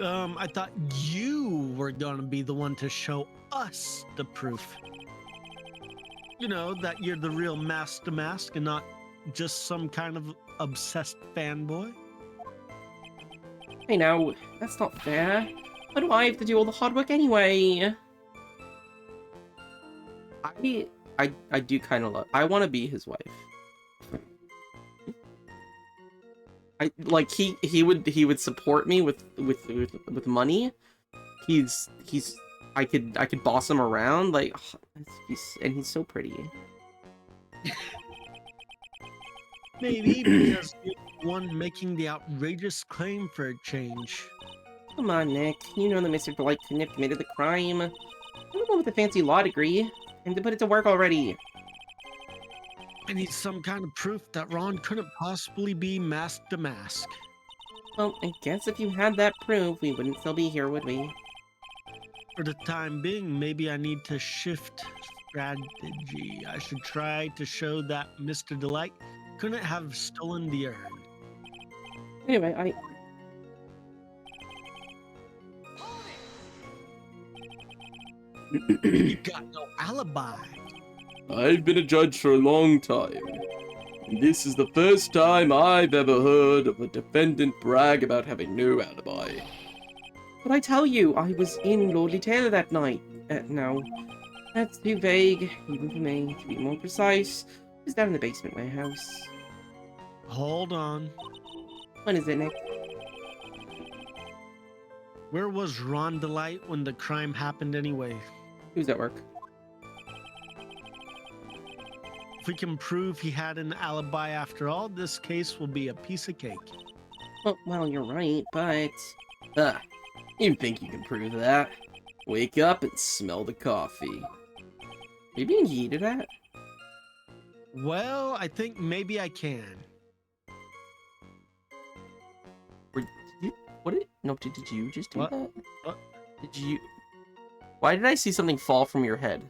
I thought you were gonna be the one to show us the proof. You know, that you're the real Master Mask and not just some kind of obsessed fanboy. Hey now, that's not fair. Why do I have to do all the hard work anyway? I do kind of love. I want to be his wife. He would support me with money. I could boss him around, like, and he's so pretty. Maybe because you're the one making the outrageous claim for a change. Come on, Nick. You know that Mr. Delight couldn't have committed the crime. I'm the one with the fancy law degree, and to put it to work already. I need some kind of proof that Ron couldn't possibly be Master Mask. Well, I guess if you had that proof, we wouldn't still be here, would we? For the time being, maybe I need to shift strategy. I should try to show that Mr. Delight couldn't have stolen the urn. Anyway, You got no alibi. I've been a judge for a long time. And this is the first time I've ever heard of a defendant brag about having no alibi. But I tell you, I was in Lordly Taylor that night. No, that's too vague, even for me. To be more precise, it was down in the basement warehouse. Hold on. When is it, Nick? Where was Ron Delight when the crime happened anyway? Who's at work? If we can prove he had an alibi after all, this case will be a piece of cake. Well, you're right, but... You think you can prove that? Wake up and smell the coffee. Are you being yeeted at? Well, I think maybe I can. Did you just do What? that? What? Did you... Why did I see something fall from your head?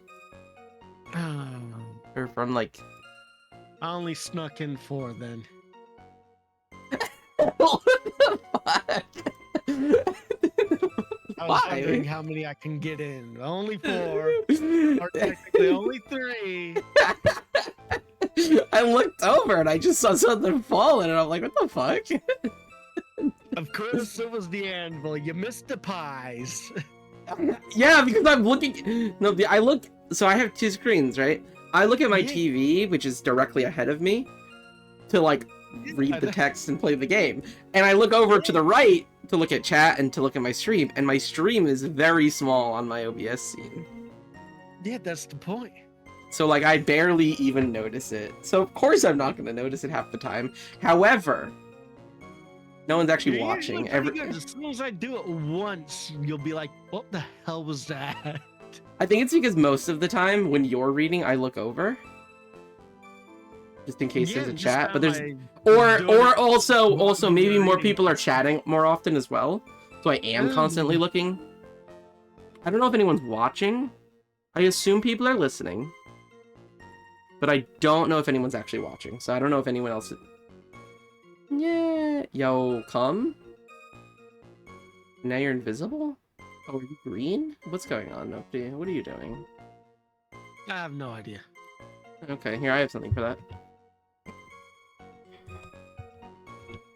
Or from like. I only snuck in 4 then. What the fuck? I was wondering how many I can get in. Only 4. Or technically only 3. I looked over and I just saw something falling and I'm like, what the fuck? Of course it was the anvil. You missed the pies. Yeah, because I'm looking. No, I look. So I have 2 screens, right? I look at my Yeah. TV, which is directly ahead of me, to like read the text and play the game. And I look over to the right to look at chat and to look at my stream, and my stream is very small on my OBS scene. Yeah, that's the point. So like I barely even notice it. So of course I'm not gonna notice it half the time. However, no one's actually Yeah, watching. you're pretty good. As soon as I do it once, you'll be like, what the hell was that? I think it's because most of the time when you're reading, I look over. Just in case there's a just chat, how but there's I or do it. also maybe more reading. people are chatting more often as well. So I am constantly Mm. looking. I don't know if anyone's watching. I assume people are listening. But I don't know if anyone's actually watching. So I don't know if anyone else. Yeah. Yo, come. Now you're invisible? Oh, are you green? What's going on, Nopti? What are you doing? I have no idea. Okay, here, I have something for that.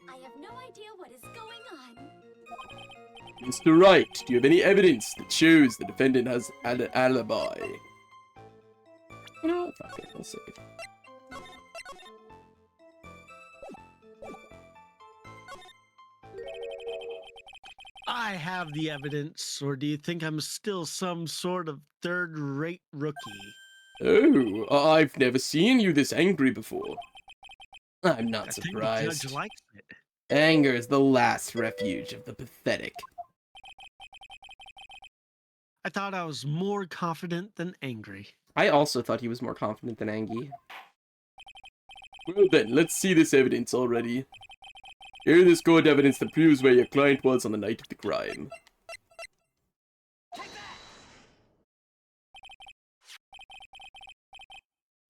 I have no idea what is going on. Mr. Wright, do you have any evidence that shows the defendant has an alibi? You know what? Fuck it, we'll see. I have the evidence, or do you think I'm still some sort of third-rate rookie? Oh, I've never seen you this angry before. I'm not I think the surprised. judge likes it. Anger is the last refuge of the pathetic. I thought I was more confident than angry. I also thought he was more confident than Angie. Well then, let's see this evidence already. Here is court evidence that proves where your client was on the night of the crime.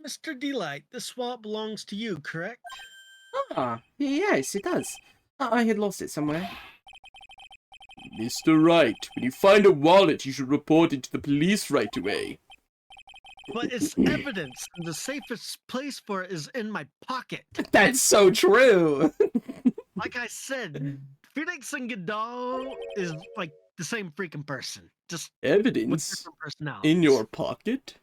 Mr. Delight, this wallet belongs to you, correct? Ah, yes, it does. I had lost it somewhere. Mr. Wright, when you find a wallet, you should report it to the police right away. But it's evidence, and the safest place for it is in my pocket. That's so true! Like I said, Phoenix and Godot is like the same freaking person, just with Evidence? different personalities. In your pocket?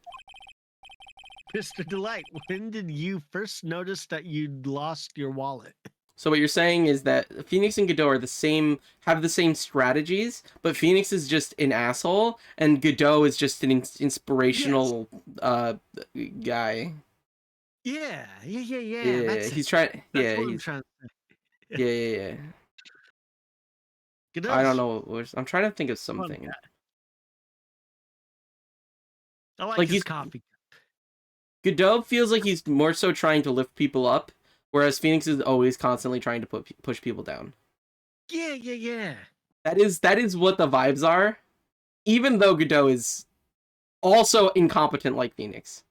Mr. Delight, when did you first notice that you'd lost your wallet? So what you're saying is that Phoenix and Godot are have the same strategies, but Phoenix is just an asshole, and Godot is just an inspirational guy. Yeah. Yeah, That's he's it. trying. That's Yeah, what I'm he's, trying to say. yeah. Godot's I don't know. I'm trying to think of fun something. guy. I like Like, his he's- coffee. Godot feels like he's more so trying to lift people up, whereas Phoenix is always constantly trying to push people down. Yeah. That is what the vibes are, even though Godot is also incompetent like Phoenix.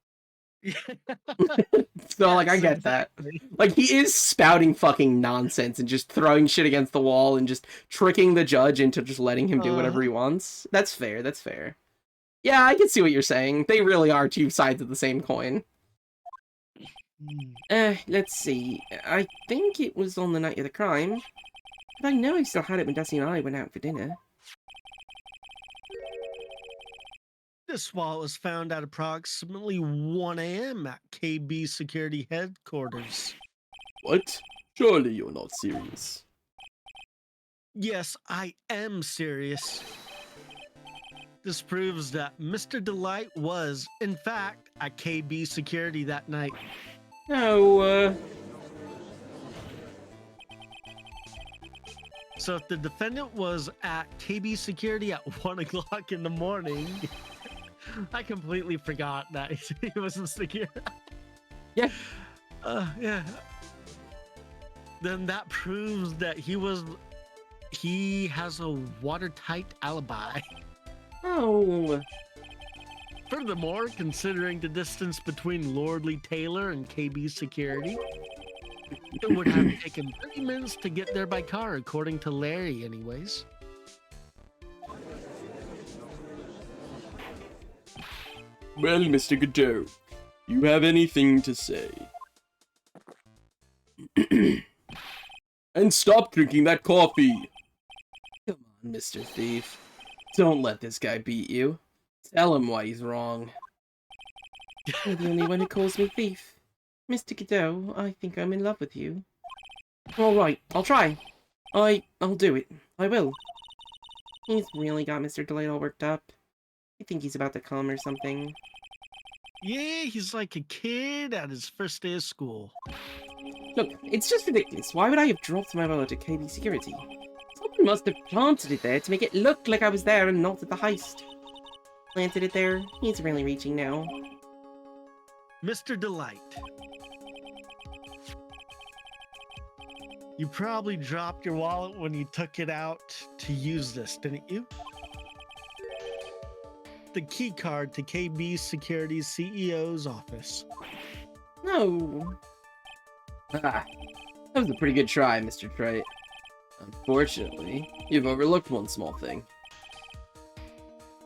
So like I Yes, get that. exactly. Like he is spouting fucking nonsense and just throwing shit against the wall and just tricking the judge into just letting him do whatever he wants. That's fair. That's fair. Yeah, I can see what you're saying. They really are 2 sides of the same coin. Let's see. I think it was on the night of the crime. But I know I still had it when Dusty and I went out for dinner. This wallet was found at approximately 1 a.m. at KB Security Headquarters. What? Surely you're not serious. Yes, I am serious. This proves that Mr. Delight was, in fact, at KB Security that night. No, So if the defendant was at KB Security at 1 o'clock in the morning, I completely forgot that he wasn't secure. Yeah. Yeah. Then that proves that he has a watertight alibi. no. Furthermore, considering the distance between Lordly Taylor and KB Security, it would have taken 30 minutes to get there by car, according to Larry, anyways. Well, Mr. Godot, you have anything to say? And stop drinking that coffee! Come on, Mr. Thief. Don't let this guy beat you. Tell him why he's wrong. You're the only one who calls me thief. Mr. Godot, I think I'm in love with you. Alright, I'll try. I'll do it. I will. He's really got Mr. Delight all worked up. I think he's about to come or something. Yeah, he's like a kid at his first day of school. Look, it's just ridiculous. Why would I have dropped my wallet at KB Security? Someone must have planted it there to make it look like I was there and not at the heist. Planted it there. He's really reaching now. Mr. Delight. You probably dropped your wallet when you took it out to use this, didn't you? The key card to KB Security's CEO's office. No. Ah, that was a pretty good try, Mr. Trite. Unfortunately, you've overlooked one small thing.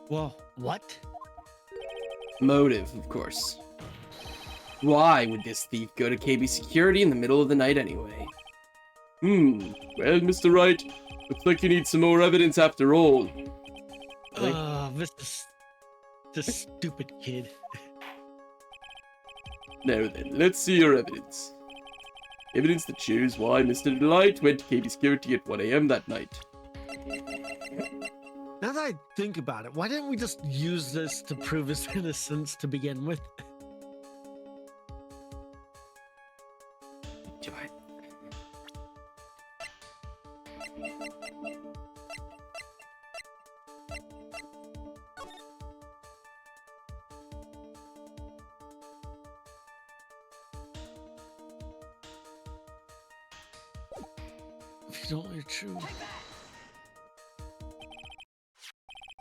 Well, what? Motive, of course. Why would this thief go to KB Security in the middle of the night anyway? Well, Mr. Wright, looks like you need some more evidence after all. This stupid kid. Now then, let's see your evidence. Evidence that shows why Mr. Delight went to KB Security at 1 AM that night. Now that I think about it, why didn't we just use this to prove his innocence to begin with? Do I? If you don't, you're true.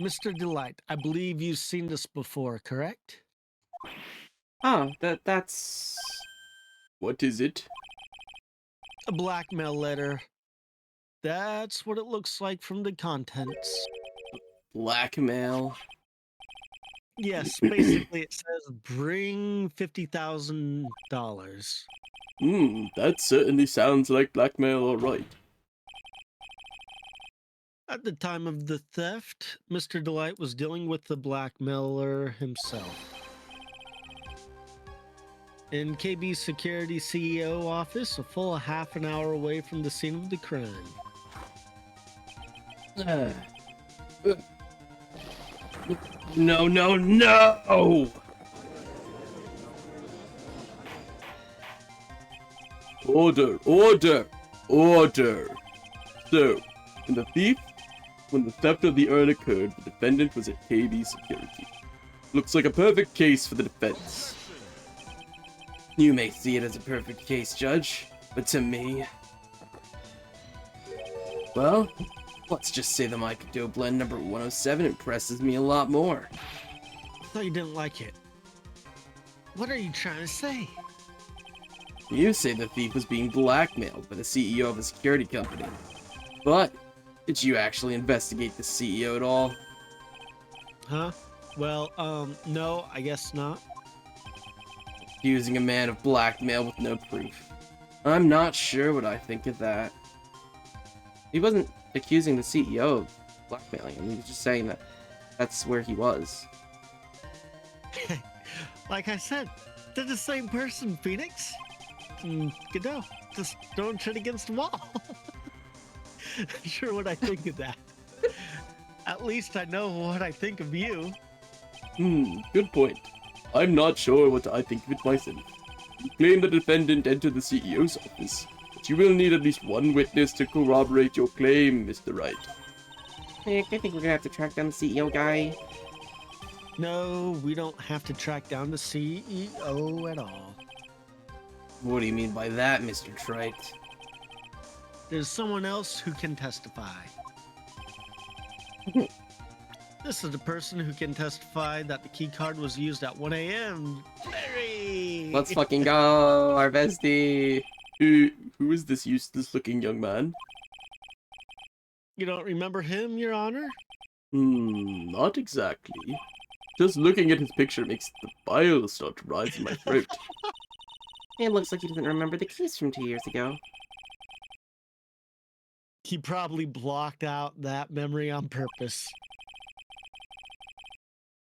Mr. Delight, I believe you've seen this before, correct? Oh, that's... What is it? A blackmail letter. That's what it looks like from the contents. blackmail. Yes, basically it says bring $50,000. That certainly sounds like blackmail, alright. At the time of the theft, Mr. Delight was dealing with the blackmailer himself. In KB Security CEO office, a full half an hour away from the scene of the crime. No, no, no! Order, order, order! So, when the theft of the urn occurred, the defendant was at KB Security. Looks like a perfect case for the defense. You may see it as a perfect case, Judge, but to me... well, let's just say the Micado blend number 107 impresses me a lot more. I thought you didn't like it. What are you trying to say? You say the thief was being blackmailed by the CEO of a security company. But, did you actually investigate the CEO at all? Huh? Well, no, I guess not. Accusing a man of blackmail with no proof. I'm not sure what I think of that. He wasn't accusing the CEO of blackmailing him, he was just saying that that's where he was. Like I said, they're the same person, Phoenix. Godot, just throwing shit against the wall. Sure what I think of that. At least I know what I think of you. Good point. I'm not sure what I think of it myself. You claim the defendant entered the CEO's office, but you will need at least one witness to corroborate your claim, Mr. Wright. I think we're gonna have to track down the CEO guy. No, we don't have to track down the CEO at all. What do you mean by that, Mr. Trite? There's someone else who can testify. This is the person who can testify that the key card was used at 1 a.m. Larry! Let's fucking go, our bestie. Who is this useless-looking young man? You don't remember him, Your Honor? Not exactly. Just looking at his picture makes the bile start to rise in my throat. It looks like he doesn't remember the case from 2 years ago. He probably blocked out that memory on purpose.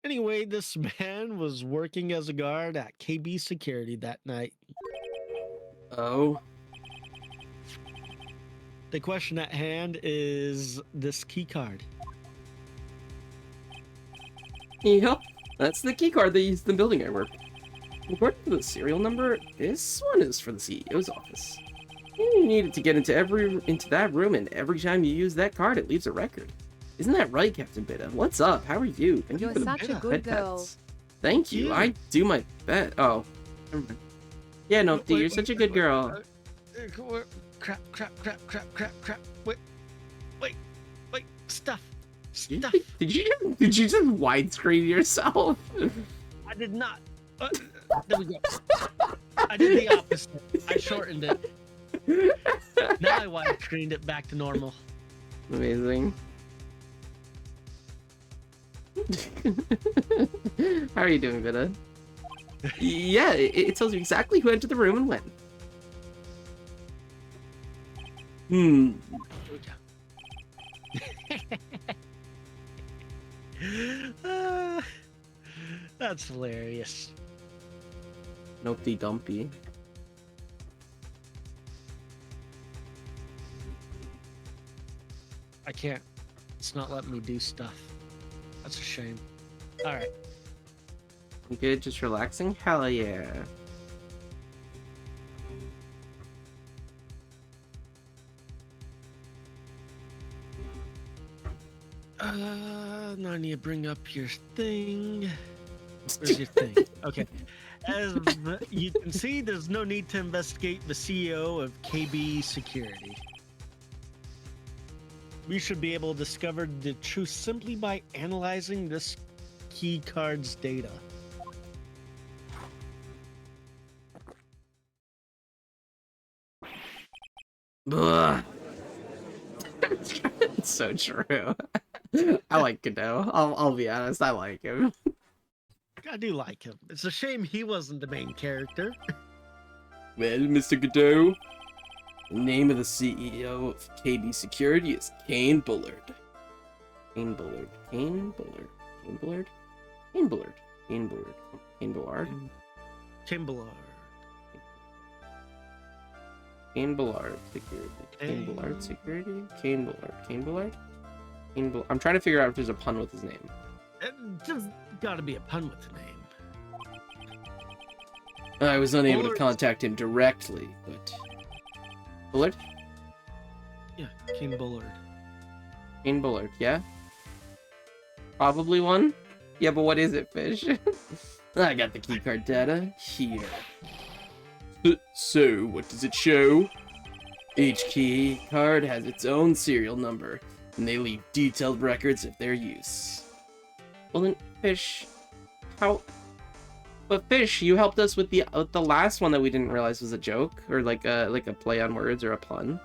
Anyway, this man was working as a guard at KB Security that night. Oh? The question at hand is this key card. Yep, that's the key card they used in the building I work. According to the serial number, this one is for the CEO's office. You need it to get into that room, and every time you use that card, it leaves a record. Isn't that right, Captain Beta? What's up? How are you? Thank you You're for the such a pet good pets. girl. Thank you. Yeah. I do my best. Oh, never mind. Yeah, no, Wait, you're such a good girl. Crap. Wait. Stuff. Did you just widescreen yourself? I did not. There we go. I did the opposite. I shortened it. Now I widescreened it back to normal. Amazing. How are you doing, Vita? Yeah, it tells you exactly who entered the room and when. That's hilarious. Nopey Dumpy. I can't. It's not letting me do stuff. That's a shame. Alright. You good? Just relaxing? Hell yeah. Now I need to bring up your thing. Where's your thing? Okay. As you can see, there's no need to investigate the CEO of KB Security. We should be able to discover the truth simply by analyzing this key card's data. Ugh. It's so true. I like Godot. I'll be honest, I like him. I do like him. It's a shame he wasn't the main character. Well, Mr. Godot, the name of the CEO of KB Security is Kane Bullard. Kane Bullard. Kane Bullard. Kane Bullard? Kane Bullard. Kane Bullard. Kane Bullard. Kimbalard. Kane Bullard Security. Kane Bullard Security? Kane Bullard. Kane Bullard? Kane Bullard. I'm trying to figure out if there's a pun with his name. There's gotta be a pun with the name. I was unable to Bullard. contact him directly, but... Bullard? Yeah, King Bullard. Kane Bullard, yeah? Probably one? Yeah, but what is it, Fish? I got the keycard data here. So, what does it show? Each key card has its own serial number, and they leave detailed records of their use. Well then, Fish, how... But Fish, you helped us with the last one that we didn't realize was a joke, or like a play on words or a pun.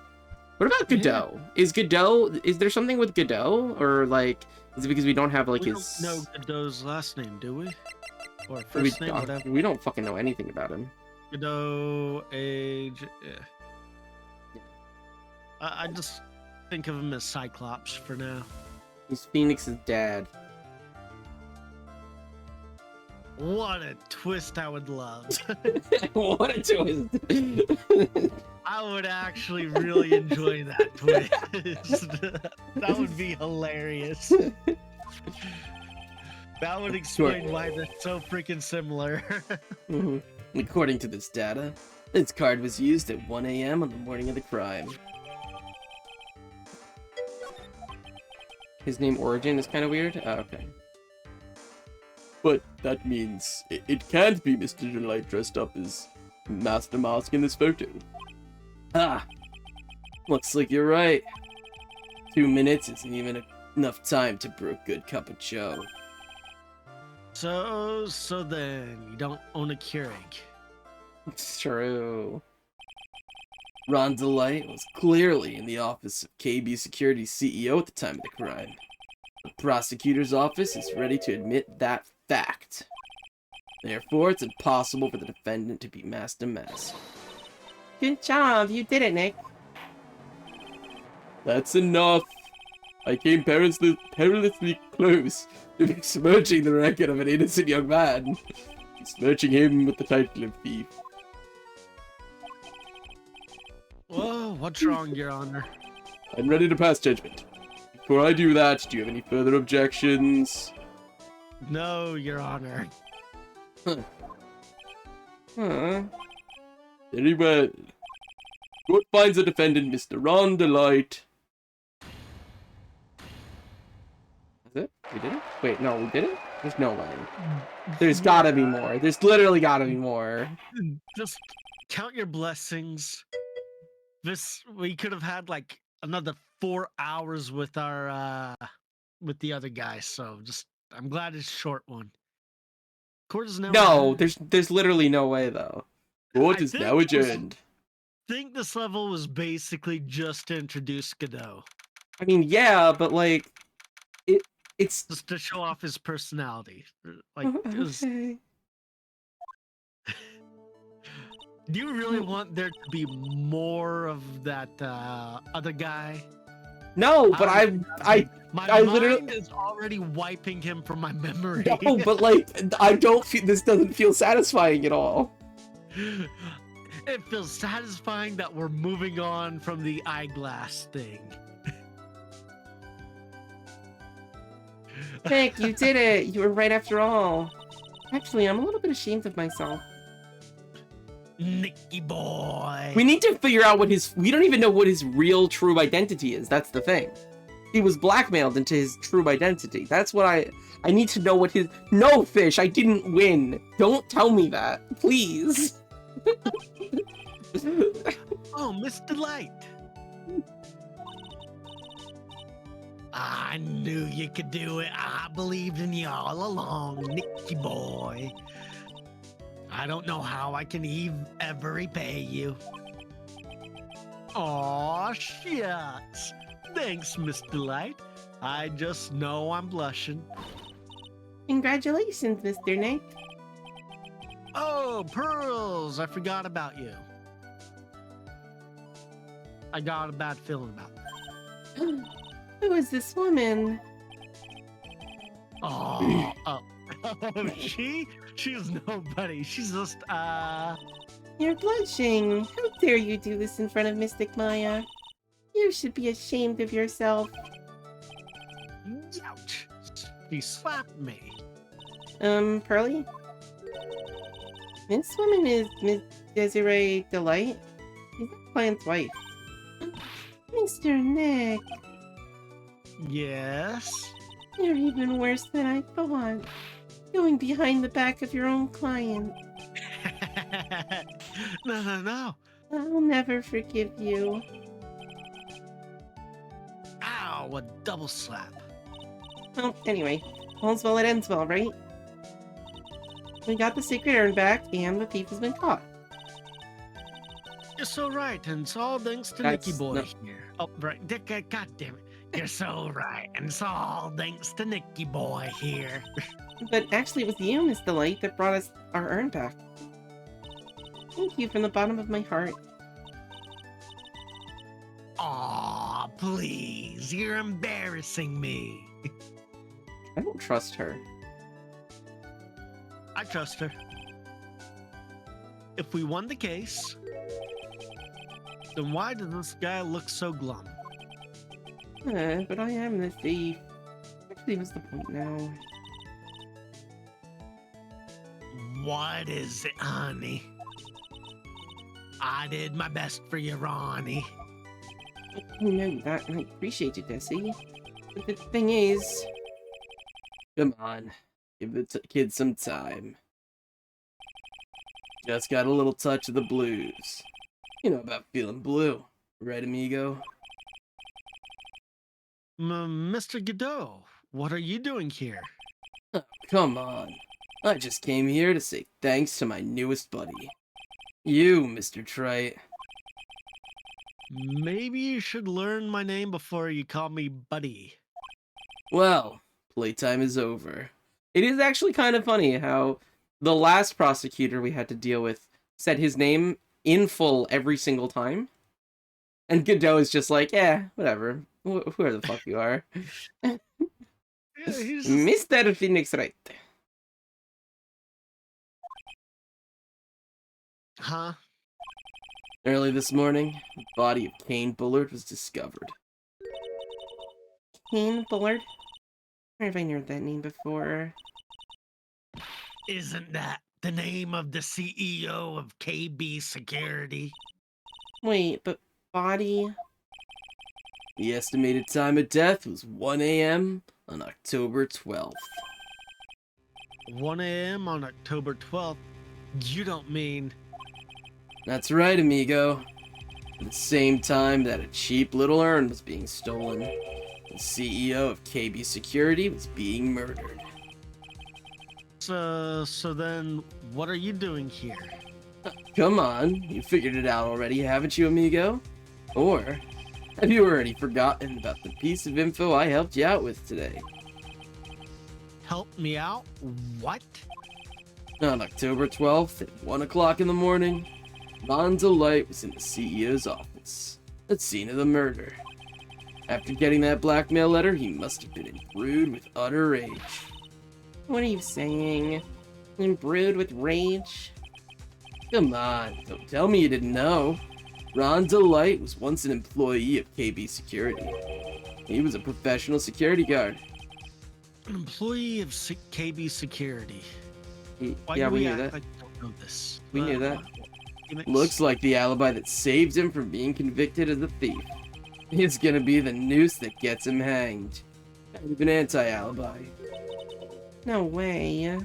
What about Godot? Is there something with Godot, or like, is it because we don't have like We his... don't know Godot's last name, do we? Or we, first name, whatever. we don't fucking know anything about him. Godot, age, yeah. I just think of him as Cyclops for now. He's Phoenix's dad. What a twist I would love. What a twist! I would actually really enjoy that twist. That would be hilarious. That would explain why they're so freaking similar. Mhm. According to this data, this card was used at 1 a.m. on the morning of the crime. His name Origin is kind of weird. Oh, okay. But that means it can't be Mr. Delight dressed up as Master Mask in this photo. Ah! Looks like you're right. 2 minutes isn't even Enough time to brew a good cup of joe. So then you don't own a Keurig. It's true. Ron DeLite was clearly in the office of KB Security's CEO at the time of the crime. The prosecutor's office is ready to admit that fact. Therefore, it's impossible for the defendant to be masked to mask. Good job, you did it, Nick. That's enough. I came perilously close to besmirching the record of an innocent young man, besmirching him with the title of thief. Whoa, what's wrong, Your Honor? I'm ready to pass judgment. Before I do that, do you have any further objections? No, Your Honor. Huh. Very well. Court finds the defendant, Mr. Ron DeLite. Is it? We did it? Wait, no, we did it? There's no way. There's gotta be more. There's literally gotta be more. Just count your blessings. We could have had like another 4 hours with our with the other guy, so I'm glad it's a short one. Court is now No, there's literally no way though. Court I is think now this- adjourned. I think this level was basically just to introduce Godot, I mean, yeah, but like, it's just to show off his personality. Like, it was, okay. do you really want there to be more of that other guy? No, but I My I mind literally- is already wiping him from my memory. no, but like, I don't feel this doesn't feel satisfying at all. It feels satisfying that we're moving on from the eyeglass thing. Nick, you did it. You were right after all. Actually, I'm a little bit ashamed of myself. Nicky boy. We need to figure out we don't even know what his real true identity is. That's the thing. He was blackmailed into his true identity. That's what I need to know what his... No, Fish, I didn't win. Don't tell me that. Please. Oh, Mr. Light. I knew you could do it. I believed in you all along, Nicky boy. I don't know how I can ever repay you. Aw, shucks. Thanks, Mr. Light. I just know I'm blushing. Congratulations, Mr. Nick. Oh, Pearls, I forgot about you. I got a bad feeling about that. Who is this woman? Oh, she's nobody. She's just, You're blushing. How dare you do this in front of Mystic Maya? You should be ashamed of yourself. ouch. She slapped me. Pearly? This woman is Miss Desiree Delight. She's my client's wife. Mr. Nick, Yes? you're even worse than I thought. Going behind the back of your own client. No. I'll never forgive you. Ow, a double slap. Well, anyway, all's well that ends well, right? We got the secret urn back, and the thief has been caught. You're so right, and it's all thanks to That's Nicky Boy no- here. Oh, right. God damn it. You're so right, and it's all thanks to Nicky Boy here. But actually, it was you, Miss Delight, that brought us our urn back. Thank you from the bottom of my heart. Aw, please, you're embarrassing me. I don't trust her. I trust her. If we won the case, then why does this guy look so glum? But I am the thief. Actually, what's the point now? What is it, honey? I did my best for you, Ronnie. I know that, and I appreciate you, Desi. But the thing is... Come on. Give the kid some time. Just got a little touch of the blues. You know about feeling blue, right, amigo? Mr. Godot, what are you doing here? Come on. I just came here to say thanks to my newest buddy. You, Mr. Trite. Maybe you should learn my name before you call me Buddy. Well, playtime is over. It is actually kind of funny how the last prosecutor we had to deal with said his name in full every single time. And Godot is just like, yeah, whatever. Whoever the fuck you are. Yeah, he's just- Mr. Phoenix Wright. Huh? Early this morning, the body of Kane Bullard was discovered. Kane Bullard? Where have I heard that name before? Isn't that the name of the CEO of KB Security? Wait, but body? The estimated time of death was 1 a.m. on October 12th. 1 a.m. on October 12th? You don't mean... That's right, amigo. At the same time that a cheap little urn was being stolen, the CEO of KB Security was being murdered. So then, what are you doing here? Come on, you figured it out already, haven't you, amigo? Or have you already forgotten about the piece of info I helped you out with today? Help me out? What? On October 12th at 1 o'clock in the morning, Ron DeLight was in the CEO's office, at the scene of the murder. After getting that blackmail letter, he must have been imbrued with utter rage. What are you saying? Imbrued with rage? Come on, don't tell me you didn't know. Ron DeLight was once an employee of KB Security. He was a professional security guard. An employee of KB Security. Why Yeah, do we knew act that. like we don't know this? We knew that. Looks like the alibi that saved him from being convicted as a thief. It's gonna be the noose that gets him hanged. Kind of an anti-alibi. No way.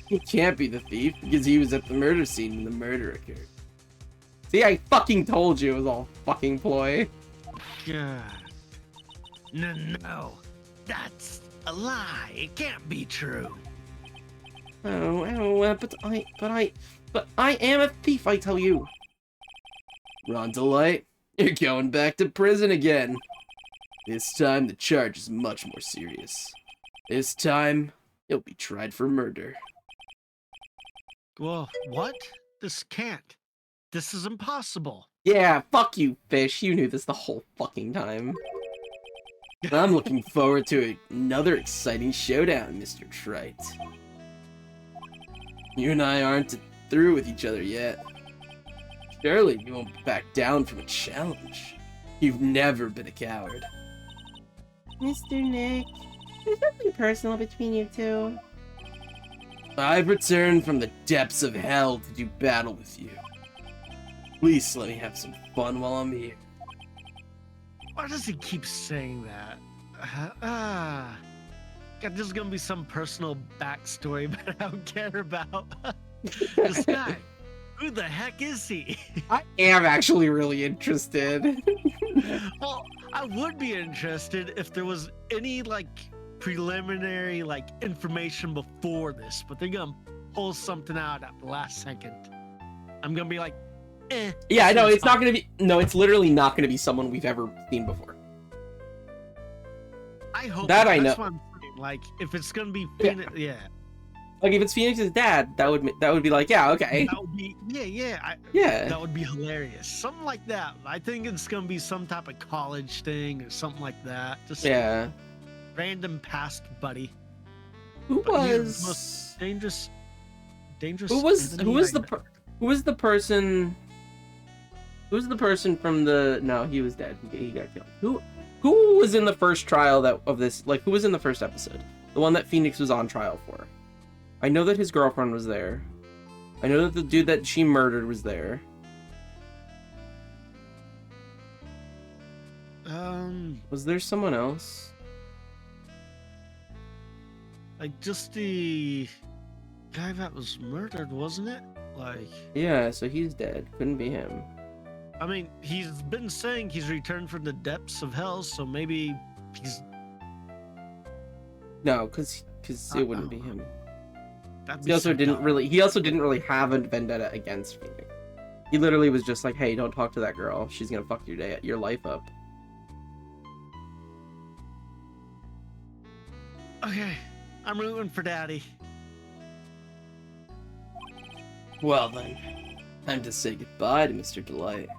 He can't be the thief because he was at the murder scene when the murder occurred. See, I fucking told you it was all fucking ploy. God. No. That's a lie. It can't be true. But I am a thief, I tell you. Ron DeLight, you're going back to prison again. This time the charge is much more serious. This time, you'll be tried for murder. Well, what? This can't. This is impossible. Yeah, fuck you, fish. You knew this the whole fucking time. I'm looking forward to another exciting showdown, Mr. Trite. You and I aren't through with each other yet. Surely you won't back down from a challenge. You've never been a coward. Mr. Nick, there's nothing personal between you two. I've returned from the depths of hell to do battle with you. Please let me have some fun while I'm here. Why does he keep saying that? God, there's gonna be some personal backstory, but I don't care about this guy. Who the heck is he? I am actually really interested. Well, I would be interested if there was any preliminary information before this, but they're gonna pull something out at the last second. I'm gonna be like, Yeah, I know, seems it's not fine. gonna be... No, it's literally not gonna be someone we've ever seen before. I hope That not. I That's know. what I'm saying. If it's gonna be Yeah. Phoenix, yeah. Like, if it's Phoenix's dad, that would be like, yeah, okay. That would be Yeah. that would be hilarious. Something like that. I think it's gonna be some type of college thing or something like that. Just Yeah. random past buddy. Who But he's the was... most dangerous. Who was enemy who was I the person? Who was the person from the? No, he was dead. He got killed. Who was in the first trial of this? Like, who was in the first episode? The one that Phoenix was on trial for. I know that his girlfriend was there. I know that the dude that she murdered was there. Was there someone else? just the guy that was murdered, wasn't it? Yeah, so he's dead. Couldn't be him. I mean, he's been saying he's returned from the depths of hell, so maybe He's No, because it wouldn't be him. that'd He be also so didn't dumb. really. He also didn't really have a vendetta against Phoenix. He literally was just like, "Hey, don't talk to that girl. She's gonna fuck your life up." Okay, I'm rooting for Daddy. Well then, time to say goodbye to Mr. Delight.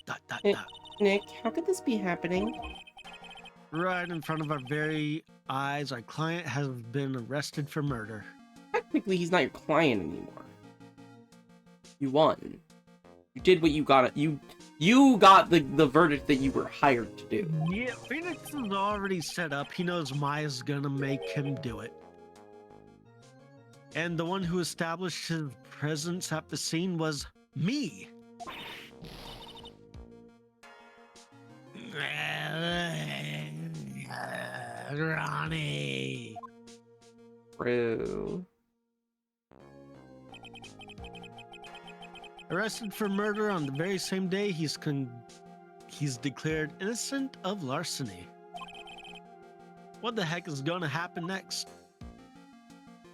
Dot, dot, Eh. dot. Nick, how could this be happening? Right in front of our very eyes, our client has been arrested for murder. Technically, he's not your client anymore. You won. You did what you got. You got the verdict that you were hired to do. Yeah, Phoenix is already set up. He knows Maya's gonna make him do it. And the one who established his presence at the scene was me. Ronnie. True. Arrested for murder on the very same day he's declared innocent of larceny. What the heck is gonna happen next?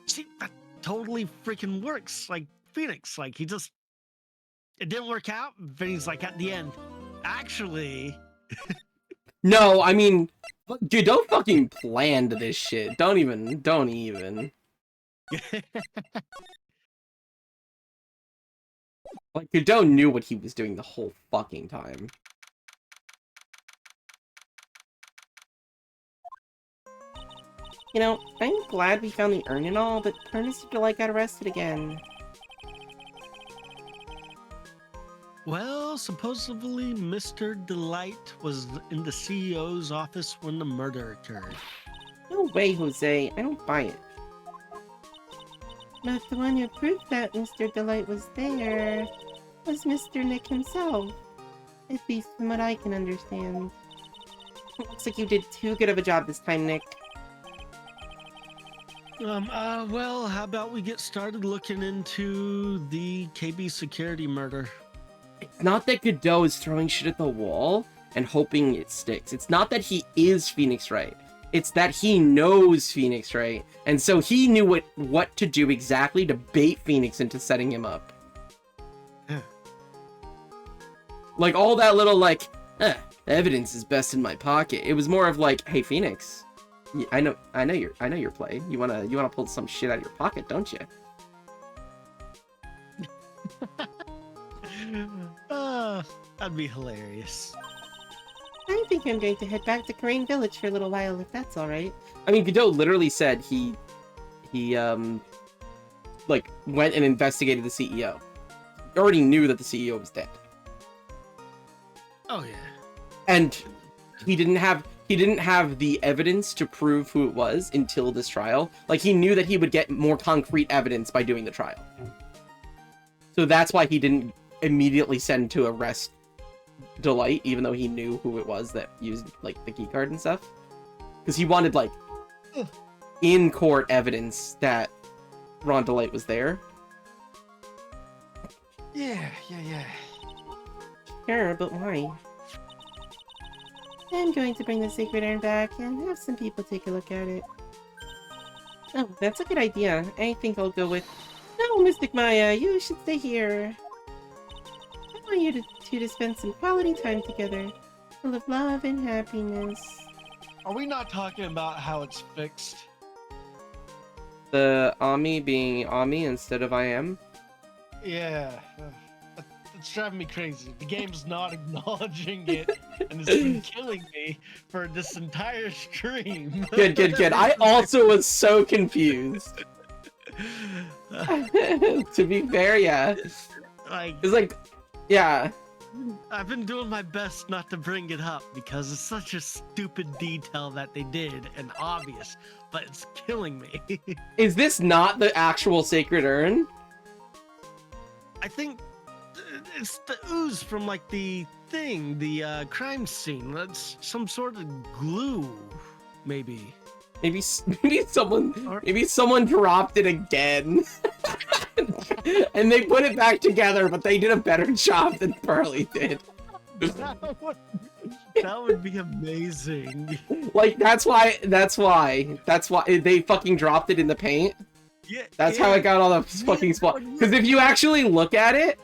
See, that totally freaking works. Like Phoenix, like it didn't work out, but he's like at the end. Actually, No, I mean, dude, don't fucking plan to this shit. Don't even. Like, Godot knew what he was doing the whole fucking time. You know, I'm glad we found the urn and all, but poor Mr. Delight got arrested again. well, supposedly Mr. Delight was in the CEO's office when the murder occurred. No way, Jose. I don't buy it. But the one who proved that Mr. Delight was there was Mr. Nick himself. At least from what I can understand. Looks like you did too good of a job this time, Nick. Well, how about we get started looking into the KB security murder? It's not that Godot is throwing shit at the wall and hoping it sticks. It's not that he is Phoenix Wright. It's that he knows Phoenix Wright, and so he knew what to do exactly to bait Phoenix into setting him up. Yeah. Like all that little like, evidence is best in my pocket. It was more of like, hey Phoenix, I know your play. You wanna pull some shit out of your pocket, don't you? That'd be hilarious. I think I'm going to head back to Crane Village for a little while, if that's all right. I mean, Godot literally said he like went and investigated the CEO. He already knew that the CEO was dead, Oh yeah. and he didn't have the evidence to prove who it was until this trial. Like, he knew that he would get more concrete evidence by doing the trial. So that's why he didn't immediately send to arrest Delight, even though he knew who it was that used like the key card and stuff, because he wanted like in court evidence that Ron Delight was there. Yeah. Sure, but why? I'm going to bring the sacred urn back and have some people take a look at it. Oh, that's a good idea. I think I'll go with... No, Mystic Maya, you should stay here. I want you two to spend some quality time together, full of love and happiness. Are we not talking about how it's fixed? The Ami being Ami instead of I am? Yeah. It's driving me crazy. The game's not acknowledging it, and it's been killing me for this entire stream. Good. I also was so confused. To be fair, yeah. Like, It's like, yeah. I've been doing my best not to bring it up because it's such a stupid detail that they did and obvious, but it's killing me. Is this not the actual sacred urn? I think it's the ooze from like the thing, the crime scene. That's some sort of glue, maybe. Maybe someone dropped it again. And they put it back together, but they did a better job than Pearly did. That would be amazing. Like that's why they fucking dropped it in the paint. Yeah, That's how I got all the fucking spots. Because if you actually look at it,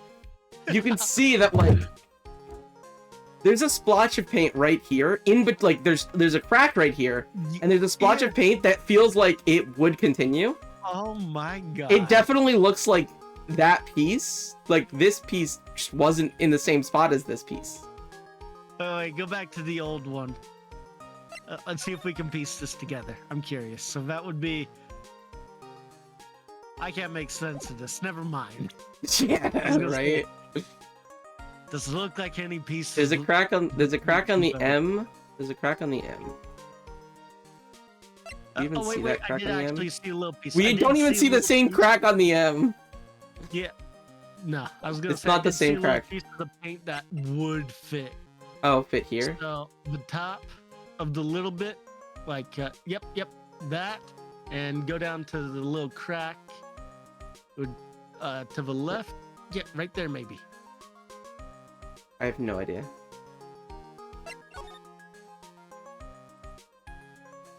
you can see that like there's a splotch of paint right here. But like there's a crack right here, and there's a splotch of paint that feels like it would continue. Oh my god. It definitely looks like that piece. Like this piece just wasn't in the same spot as this piece. Oh, wait, go back to the old one. Let's see if we can piece this together. I'm curious. So that would be. I can't make sense of this. Never mind. Yeah, right. Does it look like any pieces? There's a crack on the M. There's a crack on the M. You even see that crack on the M? I did actually see a little piece. We don't even see the same crack on the M. Yeah. No, I was gonna It's say not I the did see same a little crack. piece of the paint that would fit. Oh, fit here. So the top of the little bit, like yep, that, and go down to the little crack. Would to the left, yeah, right there maybe. I have no idea.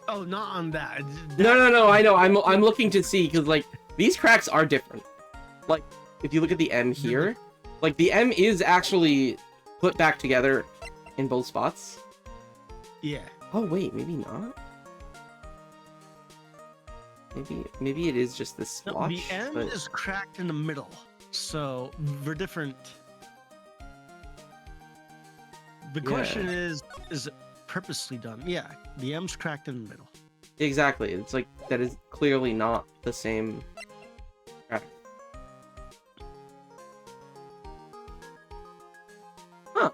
Oh, not on that. No. I know. I'm looking to see because like these cracks are different. Like if you look at the M here, like the M is actually put back together in both spots. Yeah. Oh wait, maybe not. Maybe it is just this No, splotch. the end but... is cracked in the middle, so they're different. The question is it purposely done? Yeah, the M's cracked in the middle. Exactly. It's like that is clearly not the same crack. Huh.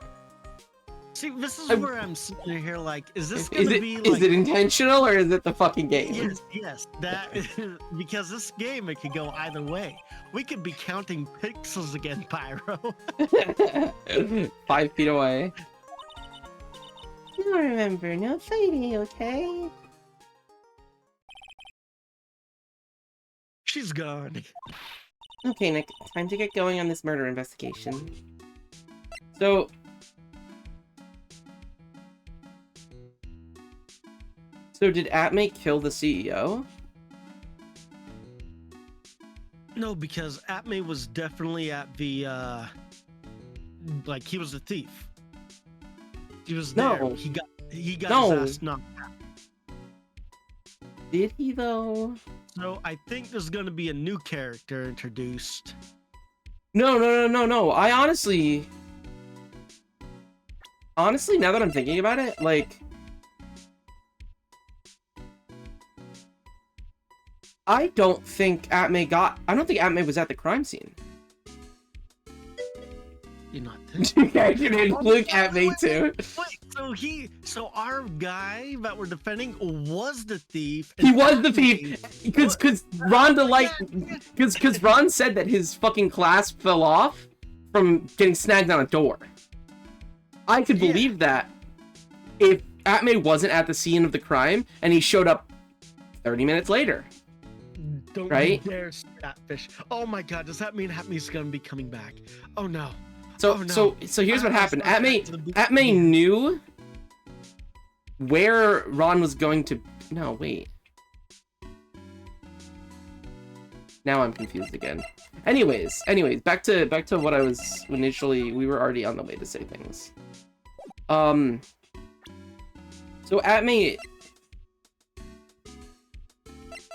See, this is where I'm sitting here like, is this Is gonna it be is like... it intentional or is it the fucking game? Yes, that because this game it could go either way. We could be counting pixels again, Pyro. 5 feet away. No, remember, no fighting, okay? She's gone. Okay, Nick, time to get going on this murder investigation. So did Atmate kill the CEO? No, because Atme was definitely at the like he was a thief. He was there. No. He got No. his ass knocked out. Did he though? So I think there's gonna be a new character introduced. No. I honestly, now that I'm thinking about it, like, I don't think Atme was at the crime scene. You're not thinking. I can include Atme too. Wait, so our guy that we're defending was the thief. He and was the Atme- thief because Ron said that his fucking clasp fell off from getting snagged on a door. I could Yeah. believe that if Atme wasn't at the scene of the crime and he showed up 30 minutes later. Don't Right? you dare catfish. Oh my god, does that mean Atme's gonna be coming back? Oh no. So Oh, no. so here's what I happened. thought that was the Atme knew where Ron was going to. No, wait. Now I'm confused again. Anyways, back to what I was initially. We were already on the way to say things. So Atme,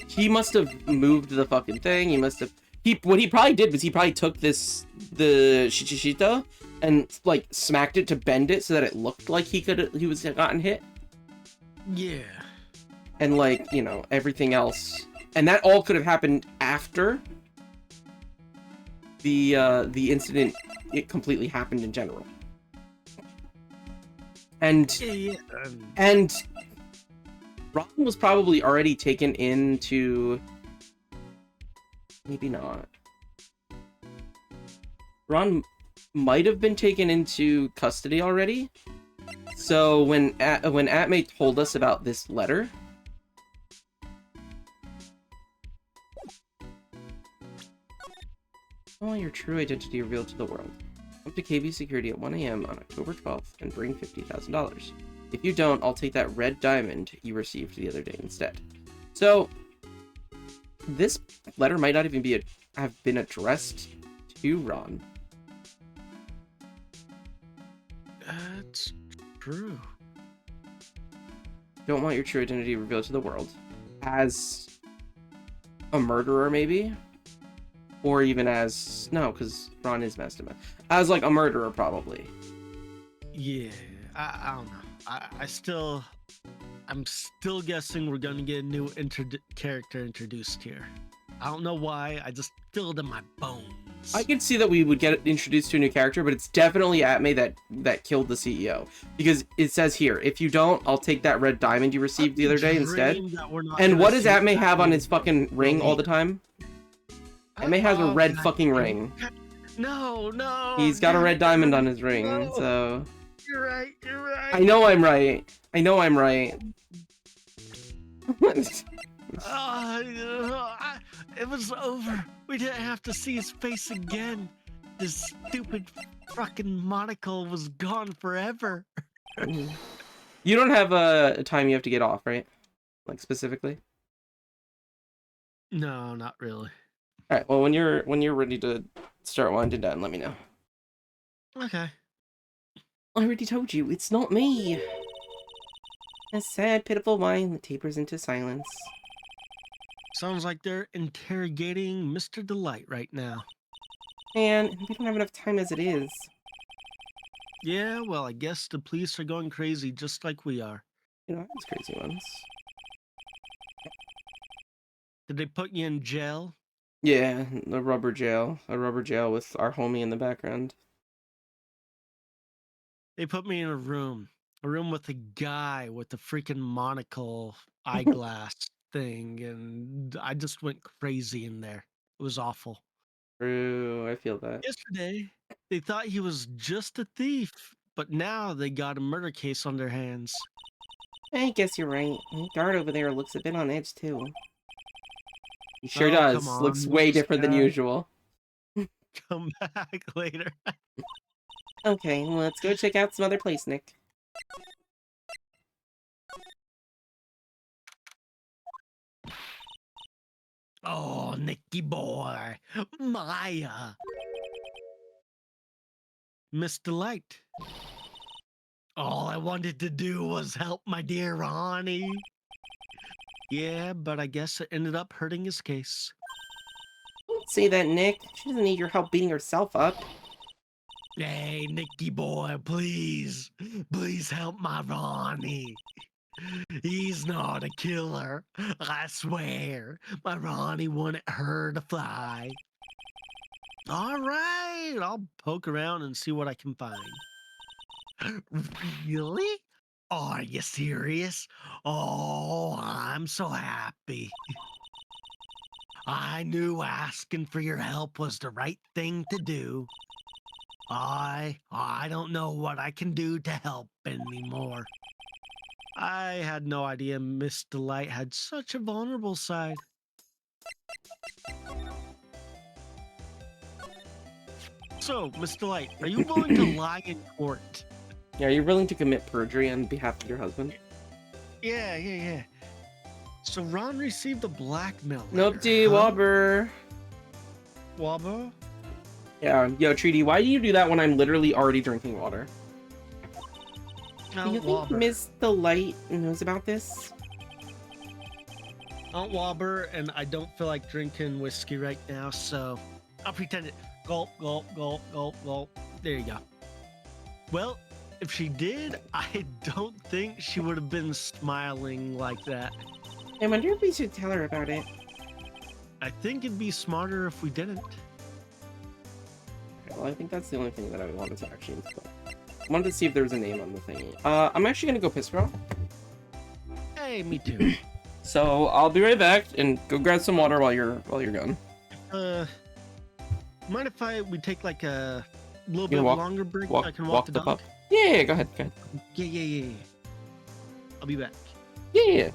he must have moved the fucking thing. He must have. What he probably did was he probably took the Shichishita and like smacked it to bend it so that it looked like he was gotten hit. Yeah. And like, you know, everything else. And that all could have happened after the incident it completely happened in general. And Yeah. and Ron was probably already taken into. Maybe not. Ron might have been taken into custody already. So when Atme told us about this letter, oh, your true identity revealed to the world. Come to KB Security at 1 a.m. on October 12th and bring $50,000. If you don't, I'll take that red diamond you received the other day instead. So, this letter might not even have been addressed to Ron. That's true. Don't want your true identity revealed to the world. As a murderer, maybe? Or even as... No, because Ron is mastermind. As, like, a murderer, probably. Yeah, I don't know. I'm still guessing we're gonna get a new character introduced here. I don't know why. I just feel it in my bones. I could see that we would get introduced to a new character, but it's definitely Atme that killed the CEO. Because it says here, if you don't, I'll take that red diamond you received the other day instead. And what does Atme have on his fucking ring all the time? Atme has a red fucking ring. No. He's got a red diamond on his ring, so... You're right. I know I'm right. It was over. We didn't have to see his face again. This stupid fucking monocle was gone forever. You don't have a time you have to get off, right? Like, specifically? No, not really. Alright, well, when you're ready to start winding down, let me know. Okay. I already told you, it's not me. A sad, pitiful whine that tapers into silence. Sounds like they're interrogating Mr. Delight right now. Man, we don't have enough time as it is. Yeah, well, I guess the police are going crazy just like we are. You know, those crazy ones. Did they put you in jail? Yeah, a rubber jail. A rubber jail with our homie in the background. They put me in a room with a guy with the freaking monocle eyeglass thing, and I just went crazy in there. It was awful. True, I feel that. Yesterday, they thought he was just a thief, but now they got a murder case on their hands. I guess you're right. The guard over there looks a bit on edge, too. He sure Oh, does. come on, Looks way this different than guy. usual. Come back later. Okay, well, let's go check out some other place, Nick. Oh, Nicky boy. Maya. Miss Delight. All I wanted to do was help my dear Ronnie. Yeah, but I guess it ended up hurting his case. Don't say that, Nick. She doesn't need your help beating herself up. Hey, Nicky boy, please. Please help my Ronnie. He's not a killer. I swear. My Ronnie wanted her to fly. All right, I'll poke around and see what I can find. Really? Are you serious? Oh, I'm so happy. I knew asking for your help was the right thing to do. I don't know what I can do to help anymore. I had no idea Miss Delight had such a vulnerable side. So, Miss Delight, are you willing to lie in court? Yeah, are you willing to commit perjury on behalf of your husband? Yeah. So Ron received a blackmail letter. Nope, D. Wobber. Wobber? Yeah, yo, Treaty, why do you do that when I'm literally already drinking water? No, Do you think Wobber. Miss Delight knows about this? Aunt Wobber, and I don't feel like drinking whiskey right now, so I'll pretend it. Gulp, gulp, gulp, gulp, gulp. There you go. Well, if she did, I don't think she would have been smiling like that. I wonder if we should tell her about it. I think it'd be smarter if we didn't. Okay, well, I think that's the only thing that I wanted to actually input. I wanted to see if there was a name on the thingy. I'm actually gonna go piss, bro. Hey, me too. So I'll be right back and go grab some water while you're gone. Mind if we take like a little You bit can walk- longer break? Walk, I can walk the dog. pup. Yeah, go ahead. Yeah. I'll be back. Yeah.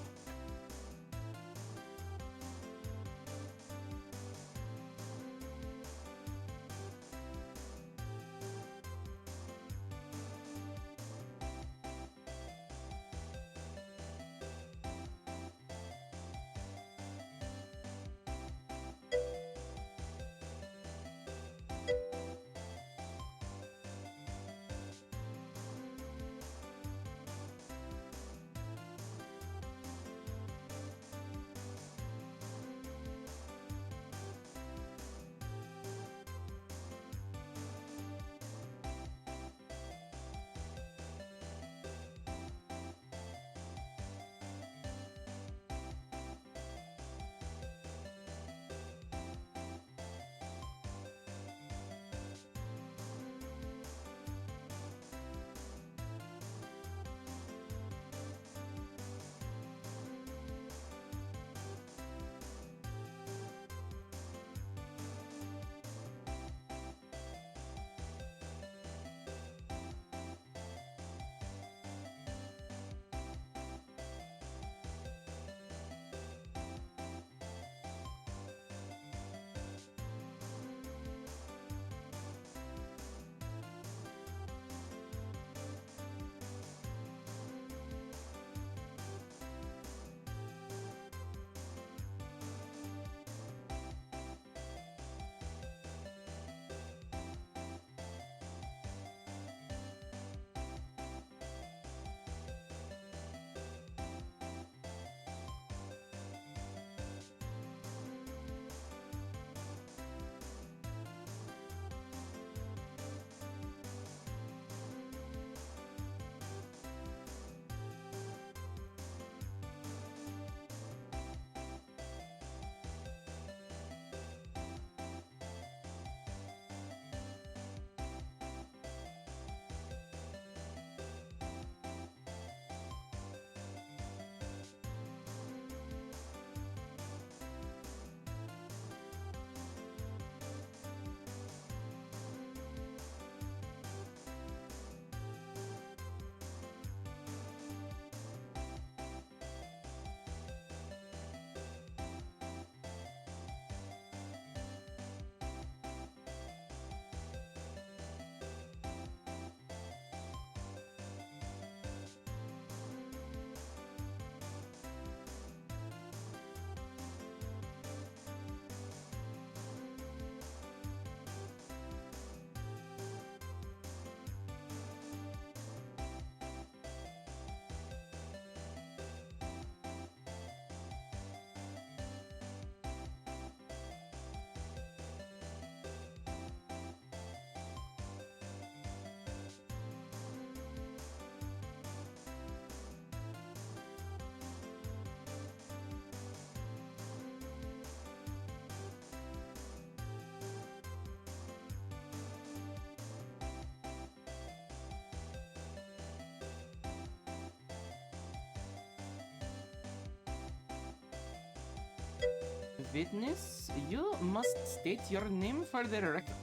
Witness, you must state your name for the record.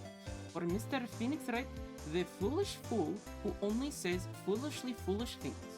For Mr. Phoenix Wright, the foolish fool who only says foolishly foolish things.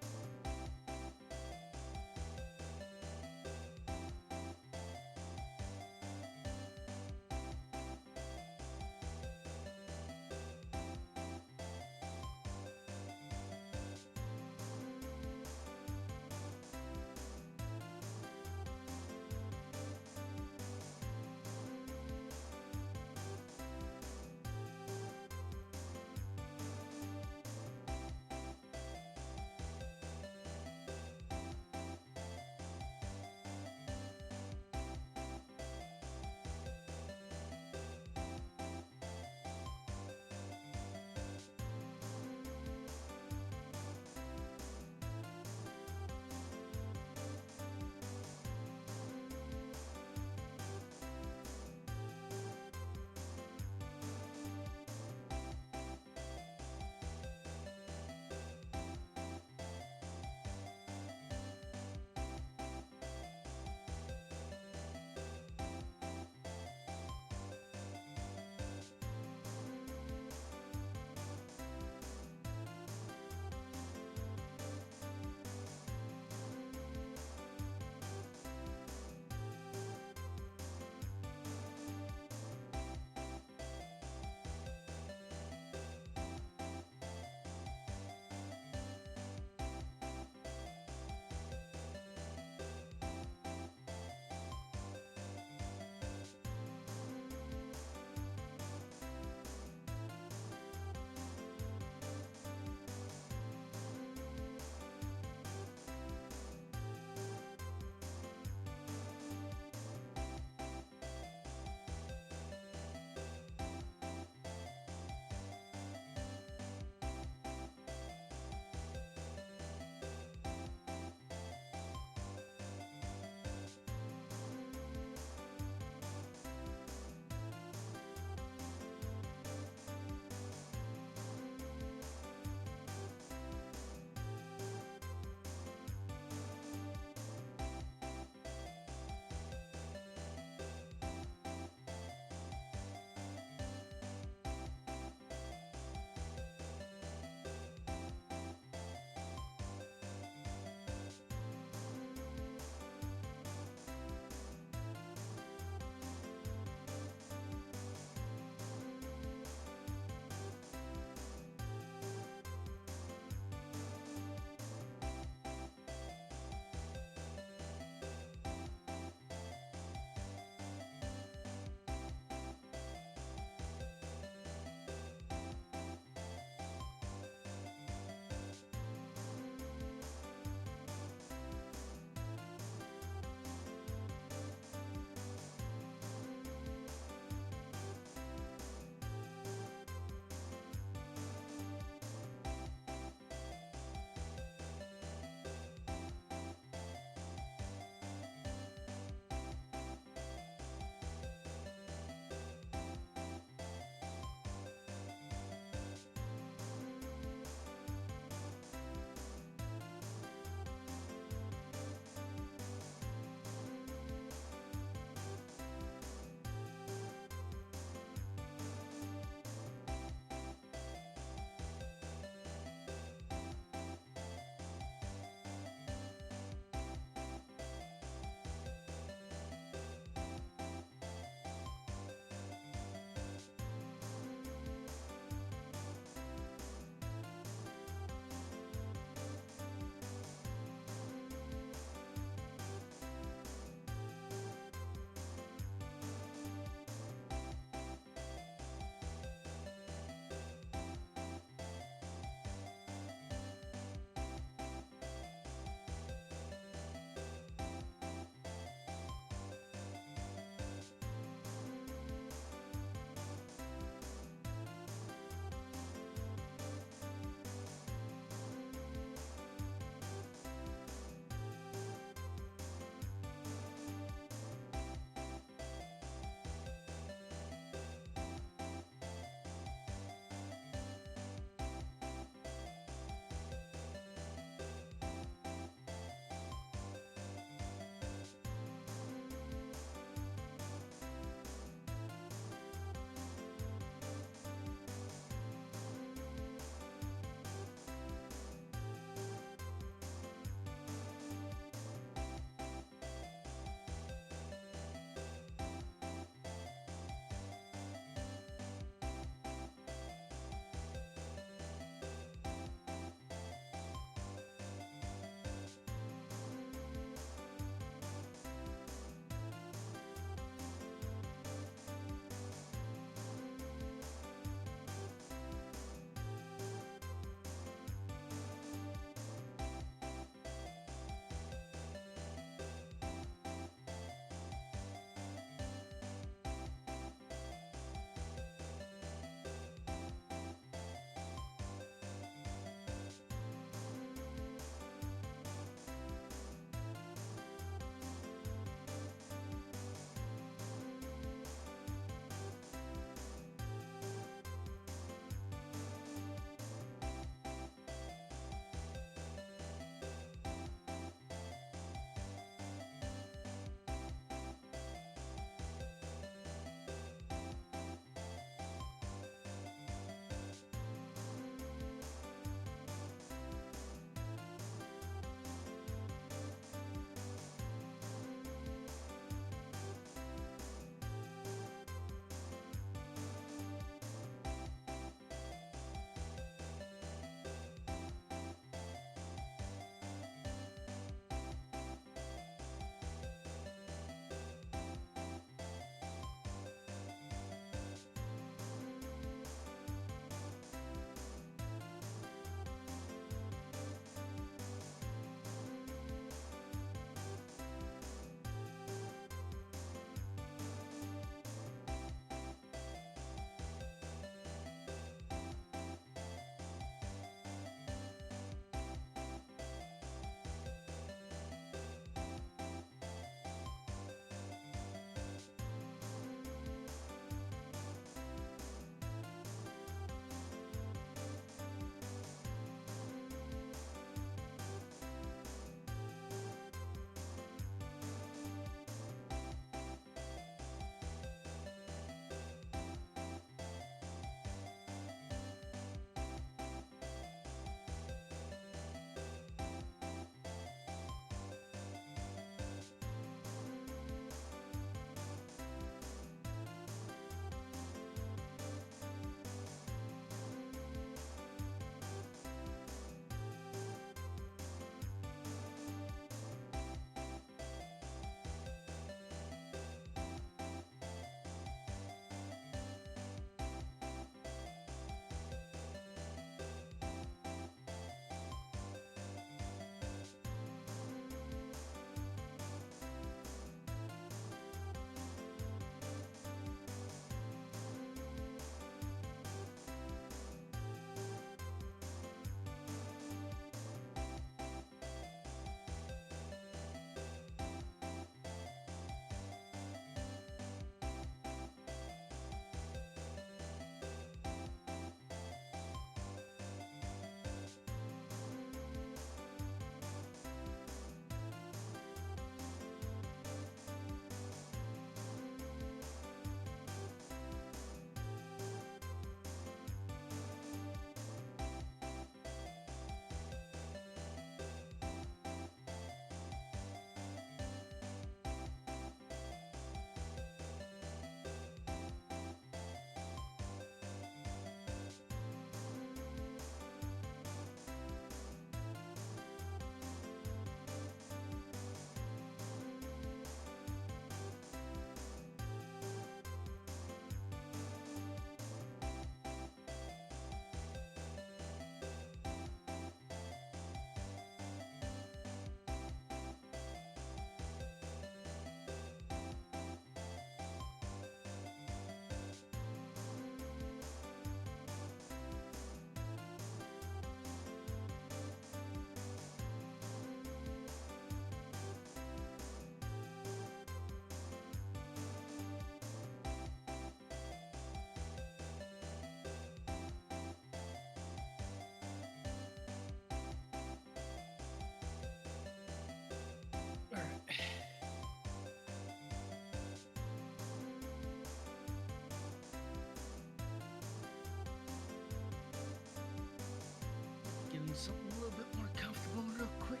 comfortable real quick?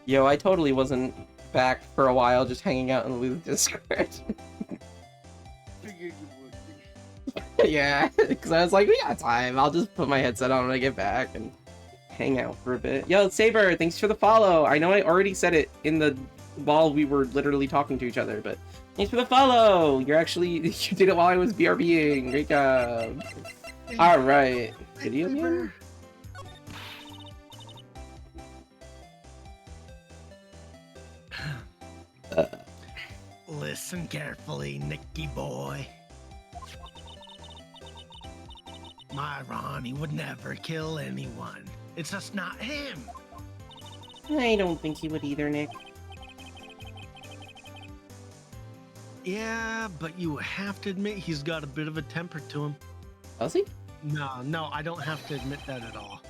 Yo, I totally wasn't back for a while, just hanging out in Lou's Discord. Figured you would be. Yeah, because I was like, we got time. I'll just put my headset on when I get back and hang out for a bit. Yo, Saber, thanks for the follow. I know I already said it in the while we were literally talking to each other, but thanks for the follow. You did it while I was BRBing. Great job. All right, video game. Listen carefully, Nicky boy. My Ronnie would never kill anyone. It's just not him. I don't think he would either, Nick. Yeah, but you have to admit he's got a bit of a temper to him. Does he? No, I don't have to admit that at all.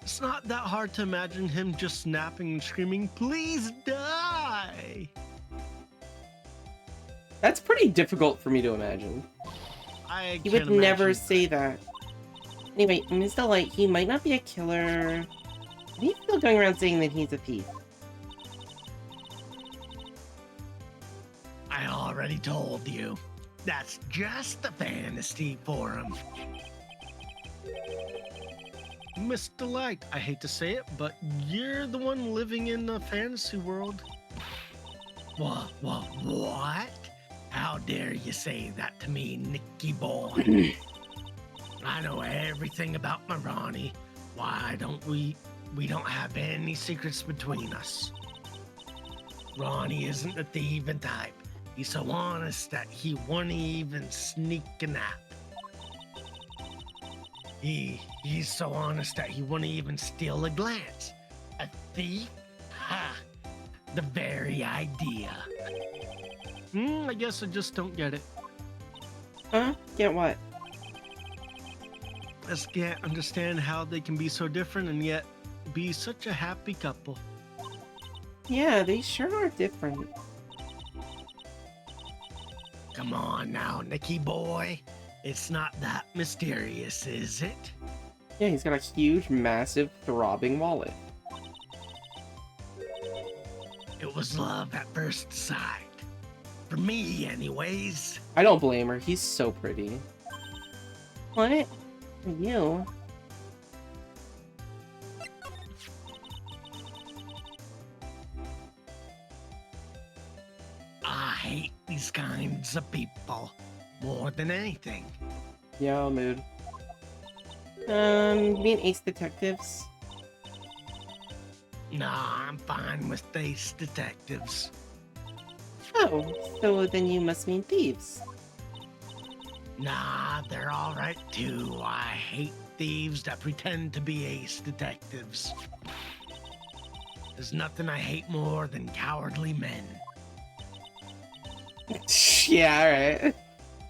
It's not that hard to imagine him just snapping and screaming, "Please die!" That's pretty difficult for me to imagine. I He can't would never imagine. say that. Anyway, Mr. Light, he might not be a killer. He's still going around saying that he's a thief. I already told you. That's just a fantasy for him. Mr. Light, I hate to say it, but you're the one living in the fantasy world. What? How dare you say that to me, Nicky boy? I know everything about my Ronnie. Why don't we don't have any secrets between us. Ronnie isn't the thieving type. He's so honest that he won't even sneak a nap. He's so honest that he wouldn't even steal a glance. A thief? Ha! The very idea. I guess I just don't get it. Huh? Get what? I just can't understand how they can be so different and yet be such a happy couple. Yeah, they sure are different. Come on now, Nicky boy. It's not that mysterious, is it? Yeah, he's got a huge, massive, throbbing wallet. It was love at first sight. For me, anyways. I don't blame her. He's so pretty. What? For you? I hate these kinds of people more than anything. Yo, mood. You mean Ace Detectives? Nah, I'm fine with these detectives. Oh, so then you must mean thieves. Nah, they're alright too. I hate thieves that pretend to be ace detectives. There's nothing I hate more than cowardly men. Yeah,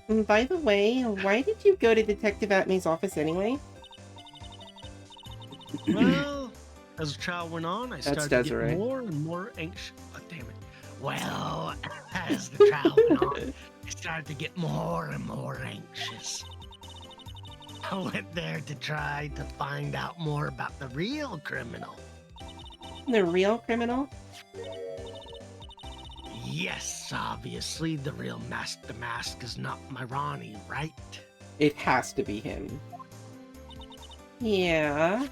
alright. By the way, why did you go to Detective Atmay's office anyway? Well, as the trial went on, I started to Desiree. get more and more anxious. Oh, damn it. Well, as the trial went on, I started to get more and more anxious. I went there to try to find out more about the real criminal. The real criminal? Yes, obviously, the real Master Mask is not my Ronnie, right? It has to be him. Yeah.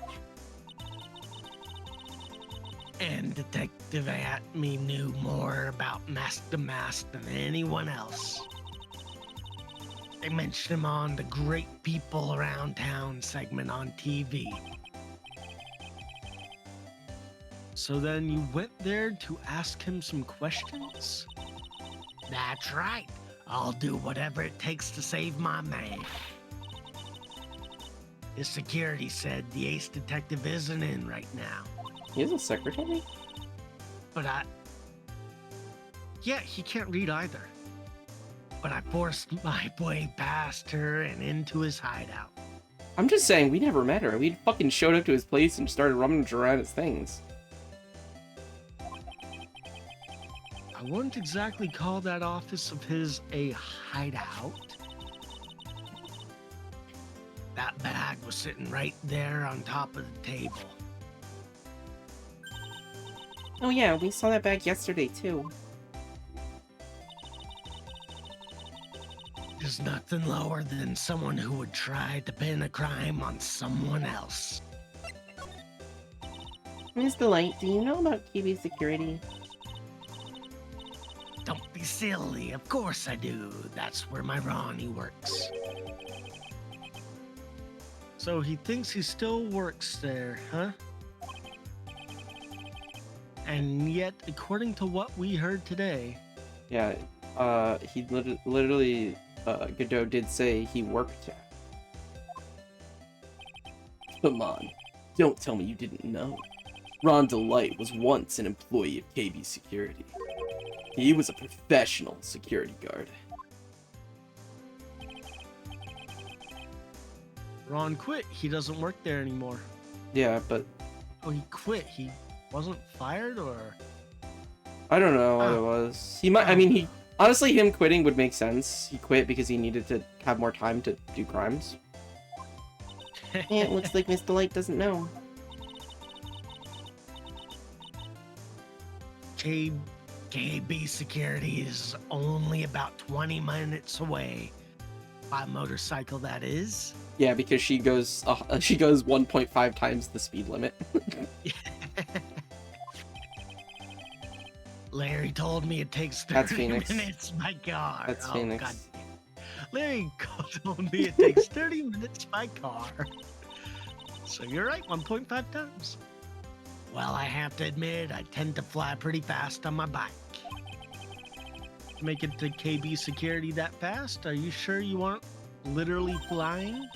And Detective Atme knew more about Master Mask than anyone else. They mentioned him on the Great People Around Town segment on TV. So then you went there to ask him some questions? That's right. I'll do whatever it takes to save my man. His security said the ace detective isn't in right now. He has a secretary? But yeah, he can't read either. But I forced my way past her and into his hideout. I'm just saying, we never met her. We fucking showed up to his place and started rummaging around his things. I wouldn't exactly call that office of his a hideout. That bag was sitting right there on top of the table. Oh yeah, we saw that bag yesterday too. There's nothing lower than someone who would try to pin a crime on someone else. Miss Delight, do you know about KB security? Don't be silly. Of course I do. That's where my Ronnie works. So he thinks he still works there, huh? And yet, according to what we heard today, Yeah, he literally, Godot did say he worked there. Come on, don't tell me you didn't know. Ron Delight was once an employee of KB Security. He was a professional security guard. Ron quit. He doesn't work there anymore. Yeah, but Oh, he quit. He wasn't fired, or? I don't know what it Oh. was. He might. I mean, he honestly, him quitting would make sense. He quit because he needed to have more time to do crimes. Yeah, it looks like Miss Delight doesn't know. KB Security is only about 20 minutes away. By motorcycle, that is. Yeah, because she goes 1.5 times the speed limit. Larry told me it takes 30 That's Phoenix. minutes by car. That's Oh, Phoenix. God. Larry told me it takes 30 minutes by car. So you're right, 1.5 times. Well, I have to admit, I tend to fly pretty fast on my bike. Make it to KB Security that fast? Are you sure you aren't literally flying?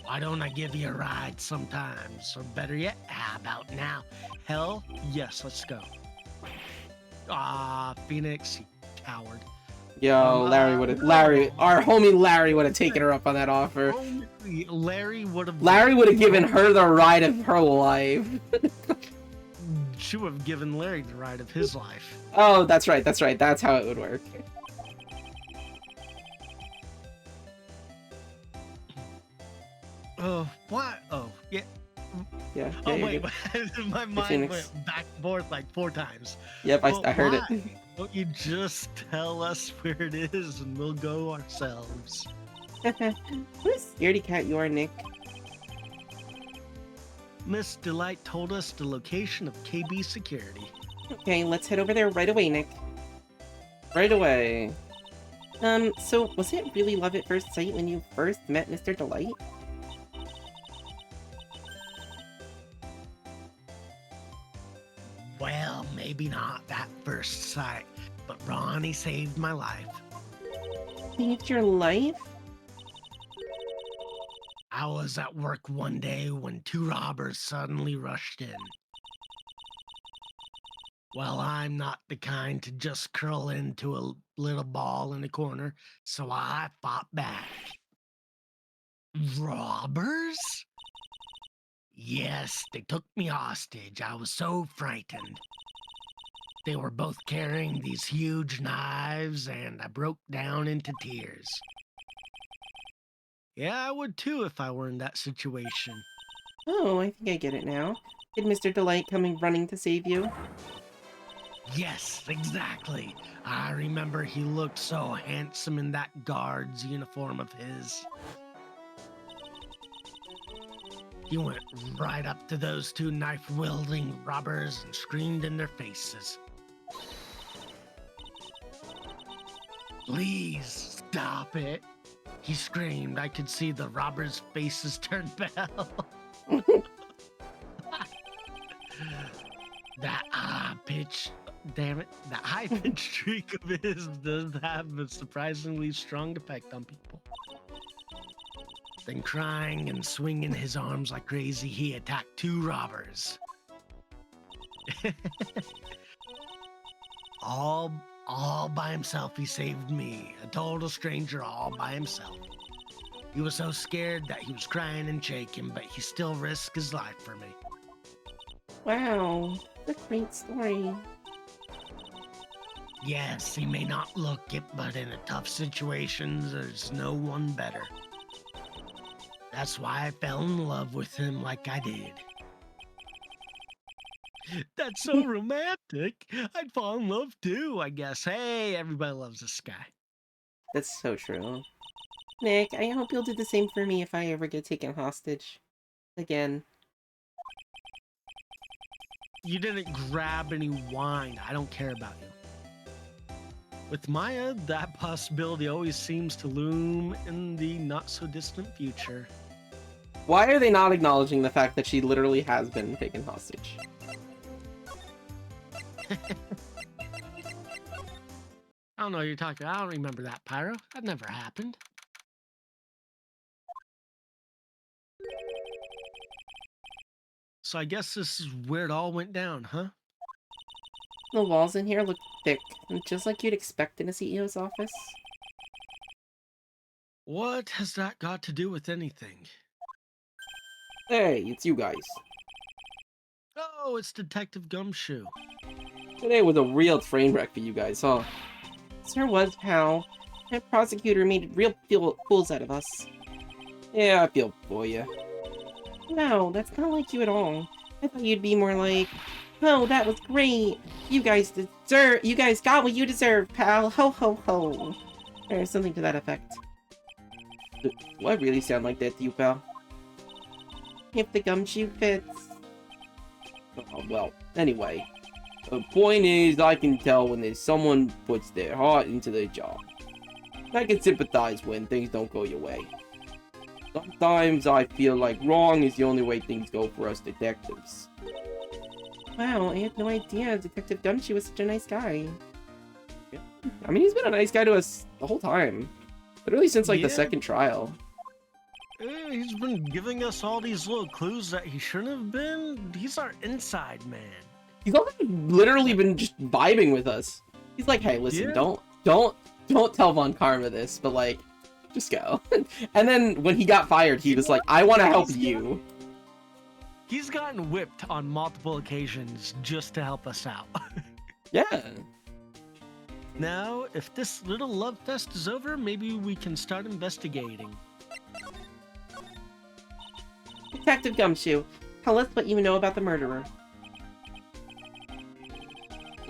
Why don't I give you a ride sometimes? Or better yet, how about now? Hell, yes, let's go. Ah, Phoenix, you coward. Yo, our homie Larry would have taken her up on that offer. Larry would have. Larry would have given her the ride of her life. She would have given Larry the ride of his life. Oh, that's right. That's how it would work. Oh, what? Oh, yeah. Yeah. Oh, you're wait. good. My mind Phoenix. went back and forth like 4 times. Yep, Well, I heard it. why? Don't you just tell us where it is and we'll go ourselves? What a scaredy cat you are, Nick. Miss Delight told us the location of KB Security. Okay, let's head over there right away, Nick. Right away. So was it really love at first sight when you first met Mr. Delight? Well, maybe not that first sight, but Ronnie saved my life. Saved your life? I was at work one day when 2 robbers suddenly rushed in. Well, I'm not the kind to just curl into a little ball in a corner, so I fought back. Robbers? Yes, they took me hostage. I was so frightened. They were both carrying these huge knives, and I broke down into tears. Yeah, I would too if I were in that situation. Oh, I think I get it now. Did Mr. Delight come running to save you? Yes, exactly. I remember he looked so handsome in that guard's uniform of his. He went right up to those 2 knife-wielding robbers and screamed in their faces. Please stop it. He screamed. I could see the robbers' faces turn pale. That high-pitched shriek of his does have a surprisingly strong effect on people. Then crying and swinging his arms like crazy, he attacked 2 robbers. all by himself, he saved me, a total stranger all by himself. He was so scared that he was crying and shaking, but he still risked his life for me. Wow, what a great story. Yes, he may not look it, but in a tough situation, there's no one better. That's why I fell in love with him like I did. That's so romantic. I'd fall in love too, I guess. Hey, everybody loves this guy. That's so true. Nick, I hope you'll do the same for me if I ever get taken hostage. Again. You didn't grab any wine. I don't care about you. With Maya, that possibility always seems to loom in the not-so-distant future. Why are they not acknowledging the fact that she literally has been taken hostage? I don't know what you're talking about. I don't remember that, Pyro. That never happened. So I guess this is where it all went down, huh? The walls in here look thick, just like you'd expect in a CEO's office. What has that got to do with anything? Hey, it's you guys. Oh, it's Detective Gumshoe. Today was a real train wreck for you guys, huh? Sure was, pal. That prosecutor made real fools out of us. Yeah, I feel for you. No, that's not like you at all. I thought you'd be more like, oh, that was great. You guys got what you deserve, pal. Ho, ho, ho. Or something to that effect. Do I really sound like that to you, pal? If the gumshoe fits. Oh, well, anyway. The point is, I can tell when there's someone puts their heart into their job. I can sympathize when things don't go your way. Sometimes I feel like wrong is the only way things go for us detectives. Wow, I had no idea Detective Gumshoe was such a nice guy. Yeah. I mean, he's been a nice guy to us the whole time. Literally since, like, the second trial. He's been giving us all these little clues that he shouldn't have been. He's our inside man. He's also literally been just vibing with us. He's like, hey, listen, Yeah. don't tell Von Karma this, but, like, just go. And then when he got fired, he was like, I want to help you. He's gotten whipped on multiple occasions just to help us out. Yeah. Now, if this little love fest is over, maybe we can start investigating. Detective Gumshoe, tell us what you know about the murderer.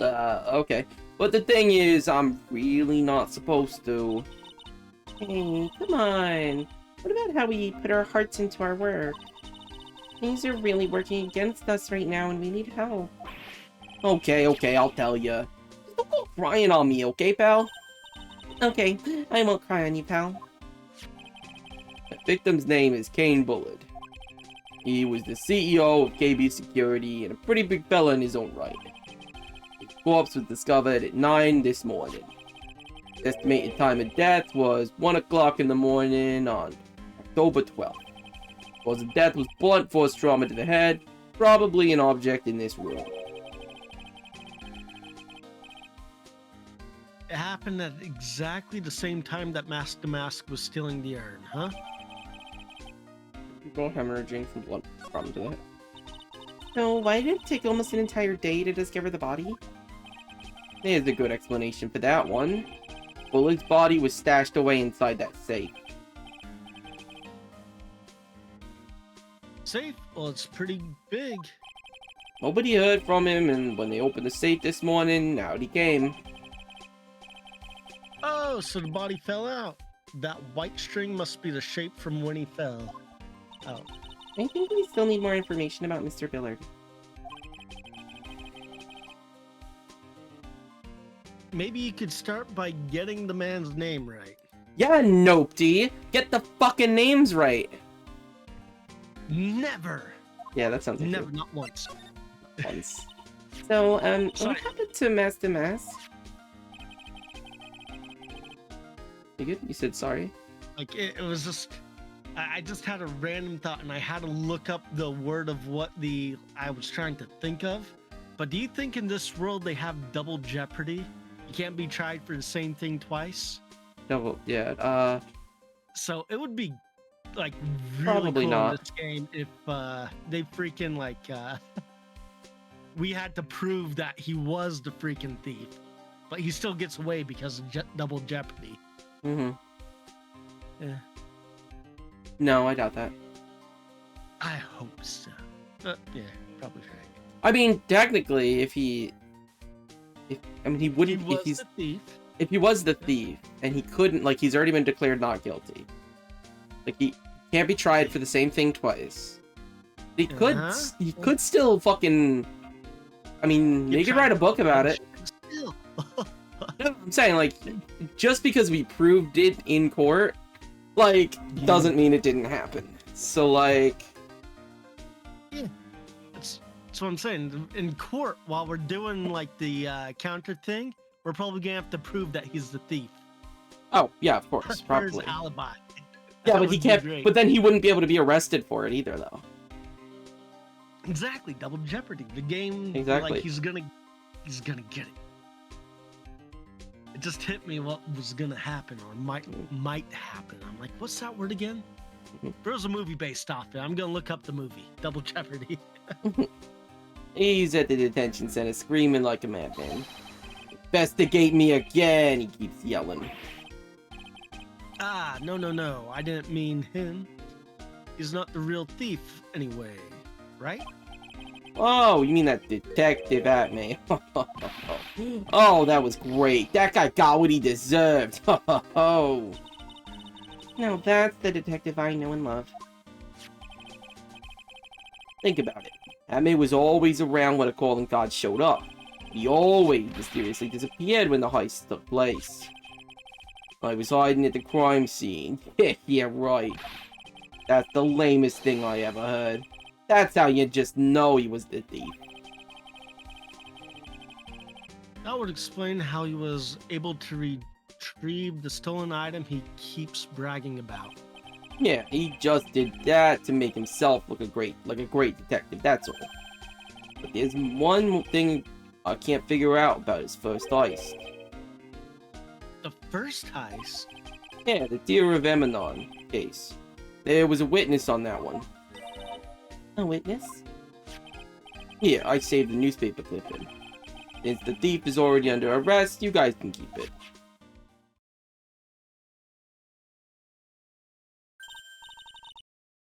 Okay. But the thing is, I'm really not supposed to. Hey, come on. What about how we put our hearts into our work? Things are really working against us right now and we need help. Okay, I'll tell ya. Just don't go crying on me, okay, pal? Okay, I won't cry on you, pal. The victim's name is Kane Bullard. He was the CEO of KB Security and a pretty big fella in his own right. His corpse was discovered at 9 this morning. The estimated time of death was 1 o'clock in the morning on October 12th. Cause of death was blunt force trauma to the head, probably an object in this room. It happened at exactly the same time that Mask to Mask was stealing the urn, huh? People hemorrhaging from blunt trauma to the head. So why did it take almost an entire day to discover the body? There's a good explanation for that one. Bullard's body was stashed away inside that safe. Safe? Well, it's pretty big. Nobody heard from him, and when they opened the safe this morning, out he came. Oh, so the body fell out. That white string must be the shape from when he fell. Oh. I think we still need more information about Mr. Bullard. Maybe you could start by getting the man's name right. Yeah, Nopety! Get the fucking names right! Never! Yeah, that sounds like Never, not once. once. So, Sorry. what happened to Master Mask? You good? You said sorry? Like, it was just... I just had a random thought, and I had to look up the word of what I was trying to think of. But do you think in this world they have double jeopardy? You can't be tried for the same thing twice? Double, yeah, So it would be, like, really Probably cool not. in this game if they freaking, like, we had to prove that he was the freaking thief. But he still gets away because of double jeopardy. mm-hmm. Yeah. No, I doubt that. I hope so. Yeah, probably right. I mean, technically, if he wouldn't. He was If he's the thief. if he was the thief and he couldn't, like, he's already been declared not guilty. Like, he can't be tried for the same thing twice. He could still fucking. I mean, you could write a book about it. Still. I'm saying, like, just because we proved it in court, like, doesn't mean it didn't happen. So, like, That's what I'm saying. In court, while we're doing like the counter thing, we're probably gonna have to prove that he's the thief. oh yeah, of course, For his probably. alibi. Yeah, That but he would be can't. great. But then he wouldn't be able to be arrested for it either, though. Exactly, double jeopardy. The game, Exactly. like he's gonna get it. It just hit me what was gonna happen or might happen. I'm like, what's that word again? Mhm. There was a movie based off it. I'm gonna look up the movie, Double Jeopardy. He's at the detention center screaming like a madman. Investigate me again, he keeps yelling. Ah, no. I didn't mean him. He's not the real thief anyway, right? Oh, you mean that detective at me? Oh, that was great. That guy got what he deserved. Oh. Now that's the detective I know and love. Think about it. Atme was always around when a calling card showed up. He always mysteriously disappeared when the heist took place. I was hiding at the crime scene. Yeah, right. That's the lamest thing I ever heard. That's how you just know he was the thief. That would explain how he was able to retrieve the stolen item he keeps bragging about. Yeah, he just did that to make himself look like a great detective, that's all. But there's one thing I can't figure out about his first heist. The first heist? Yeah, the Deer of Emanon case. There was a witness on that one. A witness? Here, I saved the newspaper clipping. Since the thief is already under arrest, you guys can keep it.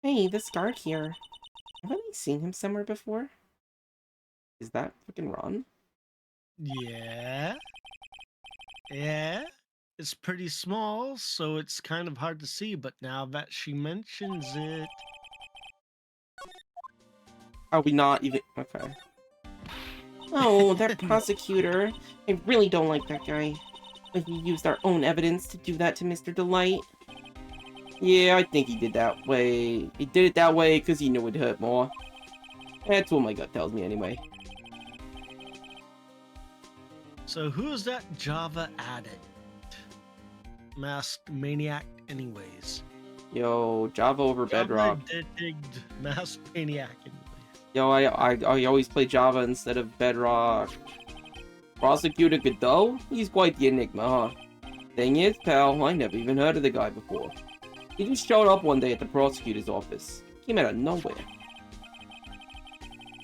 Hey, this guard here. Haven't I seen him somewhere before? Is that fucking Ron? Yeah. Yeah. It's pretty small, so it's kind of hard to see, but now that she mentions it. Are we not even... Okay. Oh, that prosecutor. I really don't like that guy. But he used our own evidence to do that to Mr. Delight. Yeah, I think he did that way. He did it that way because he knew it'd hurt more. That's what my gut tells me anyway. So who's that Java addict? Masked maniac anyways. Yo, Java over Bedrock. Java digged masked maniac anyways. Yo, I always play Java instead of Bedrock. Prosecutor Godot? He's quite the enigma, huh? Thing is, pal, I never even heard of the guy before. He just showed up one day at the prosecutor's office. Came out of nowhere.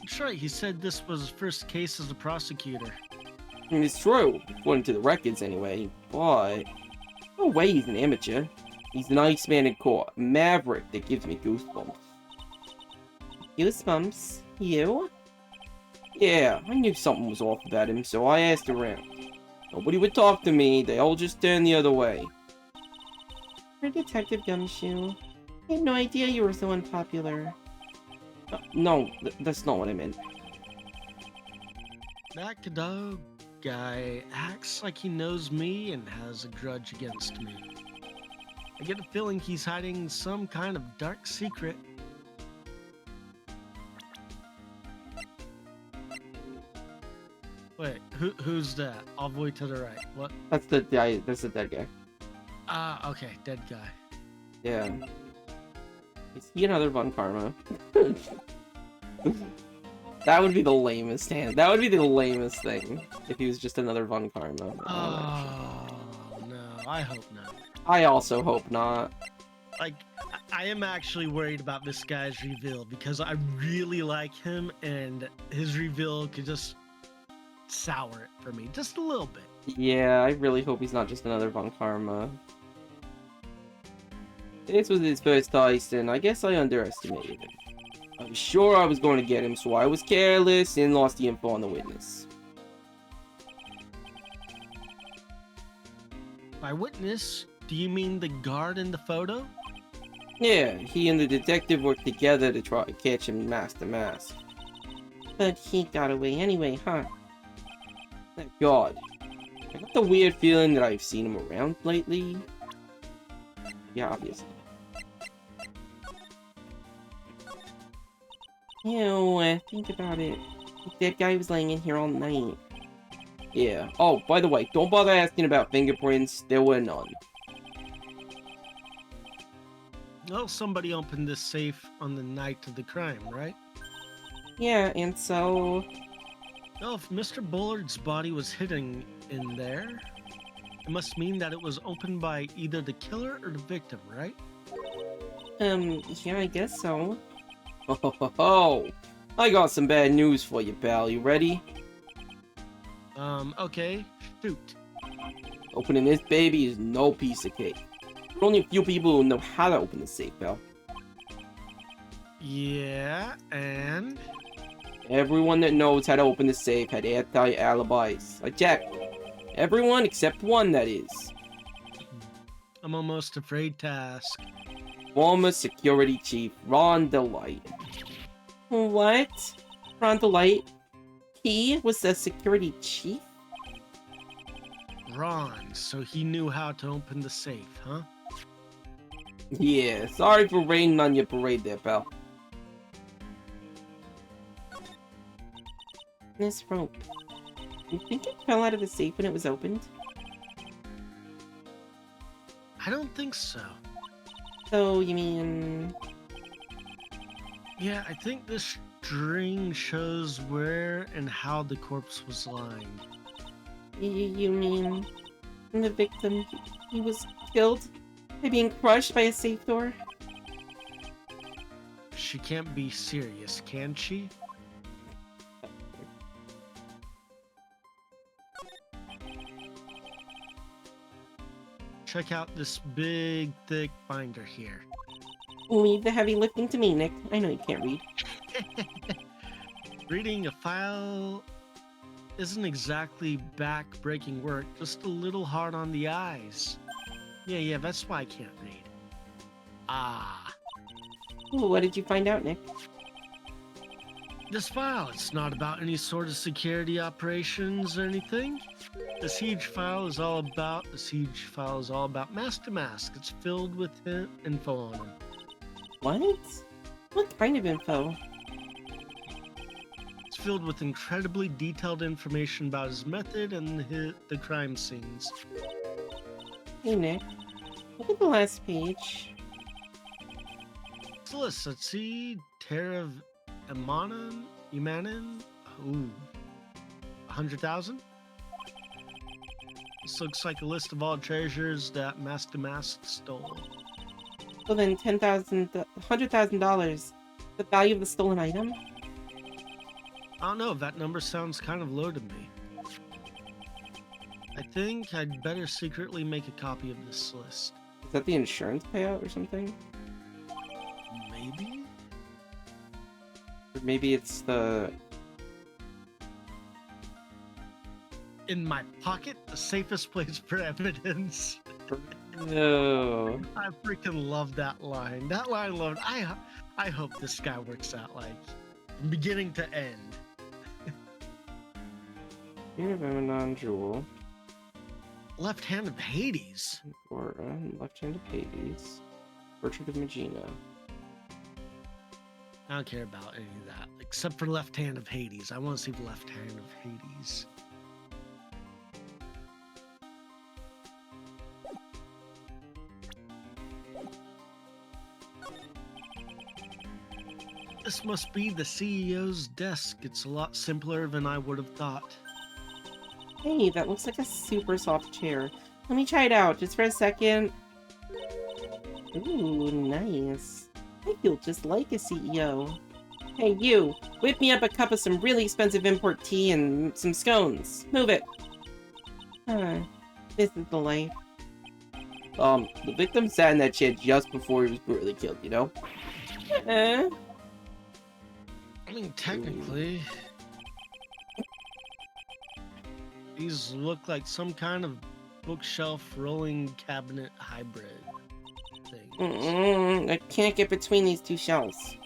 That's right, he said this was his first case as a prosecutor. I mean, it's true, according to the records anyway, but... No way he's an amateur. He's an Iceman in court, a maverick that gives me goosebumps. Goosebumps? You? Yeah, I knew something was off about him, so I asked around. Nobody would talk to me, they all just turned the other way. You're Detective Gumshoe. I had no idea you were so unpopular. No, that's not what I meant. That Godot guy acts like he knows me and has a grudge against me. I get a feeling he's hiding some kind of dark secret. Wait, who's that? All the way to the right. What? That's the guy, that's the dead guy. Ah, okay, dead guy. Yeah. Is he another Von Karma? That would be the lamest hand. That would be the lamest thing if he was just another Von Karma. Oh, no, I hope not. I also hope not. Like, I am actually worried about this guy's reveal because I really like him and his reveal could just sour it for me just a little bit. Yeah, I really hope he's not just another Von Karma. This was his first heist, and I guess I underestimated him. I was sure I was going to get him, so I was careless and lost the info on the witness. By witness, do you mean the guard in the photo? Yeah, he and the detective worked together to try to catch him mask to mask. But he got away anyway, huh? Thank God. I got the weird feeling that I've seen him around lately. Yeah, obviously. Ew, think about it. That guy was laying in here all night. Yeah. Oh, by the way, don't bother asking about fingerprints. There were none. Well, somebody opened this safe on the night of the crime, right? Yeah, and so... Well, if Mr. Bullard's body was hidden in there, it must mean that it was opened by either the killer or the victim, right? Yeah, I guess so. Oh, I got some bad news for you, pal. You ready? Okay, shoot. Opening this baby is no piece of cake. There are only a few people who know how to open the safe, pal. Yeah, and? Everyone that knows how to open the safe had anti-alibis. I checked. Everyone except one, that is. I'm almost afraid to ask. Former security chief Ron DeLite. What? Ron DeLite? He was the security chief? Ron, so he knew how to open the safe, huh? Yeah, sorry for raining on your parade there, pal. This rope. You think it fell out of the safe when it was opened? I don't think so. So, you mean... Yeah, I think this string shows where and how the corpse was lying. You mean... the victim, he was killed by being crushed by a safe door? She can't be serious, can she? Check out this big, thick binder here. Leave the heavy lifting to me, Nick. I know you can't read. Reading a file isn't exactly back-breaking work, just a little hard on the eyes. Yeah, that's why I can't read. Ah. Ooh, what did you find out, Nick? This file, it's not about any sort of security operations or anything. The siege file is all about mask to mask. It's filled with info on him. What? What kind of info? It's filled with incredibly detailed information about his method and the crime scenes. Hey, Nick. Look at the last page. So let's see. Tara Imanin? Ooh. 100,000? This looks like a list of all treasures that Mask to Mask stole. Well then, $100,000. The value of the stolen item? I don't know, that number sounds kind of low to me. I think I'd better secretly make a copy of this list. Is that the insurance payout or something? Maybe? Or maybe it's the... In my pocket, the safest place for evidence. No. I freaking love that line. That line alone, I hope this guy works out like from beginning to end. Here of Emanon Jewel. Left hand of Hades. Or left hand of Hades. Portrait of Magina. I don't care about any of that, except for left hand of Hades. I want to see the left hand of Hades. This must be the CEO's desk. It's a lot simpler than I would have thought. Hey, that looks like a super soft chair. Let me try it out, just for a second. Ooh, nice. I feel just like a CEO. Hey, you! Whip me up a cup of some really expensive import tea and some scones. Move it! Huh. This is the life. The victim sat in that chair just before he was brutally killed, you know? I mean, technically, these look like some kind of bookshelf rolling cabinet hybrid thing. I can't get between these two shelves.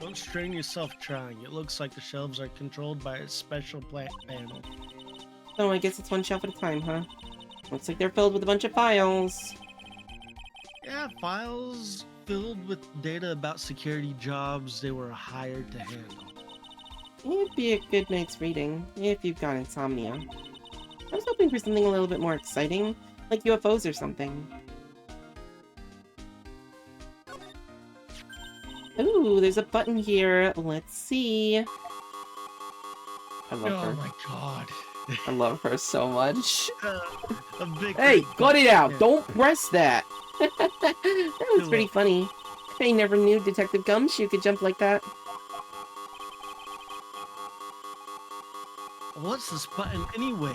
Don't strain yourself trying. It looks like the shelves are controlled by a special plant panel. So I guess it's one shelf at a time, huh? Looks like they're filled with a bunch of files. Yeah, files filled with data about security jobs they were hired to handle. It'd be a good night's reading, if you've got insomnia. I was hoping for something a little bit more exciting, like UFOs or something. Ooh, there's a button here. Let's see. I love her. Oh my god. I love her so much. A big Hey, cut it out! Yeah. Don't press that! That was pretty funny. I never knew Detective Gumshoe could jump like that. What's this button anyway?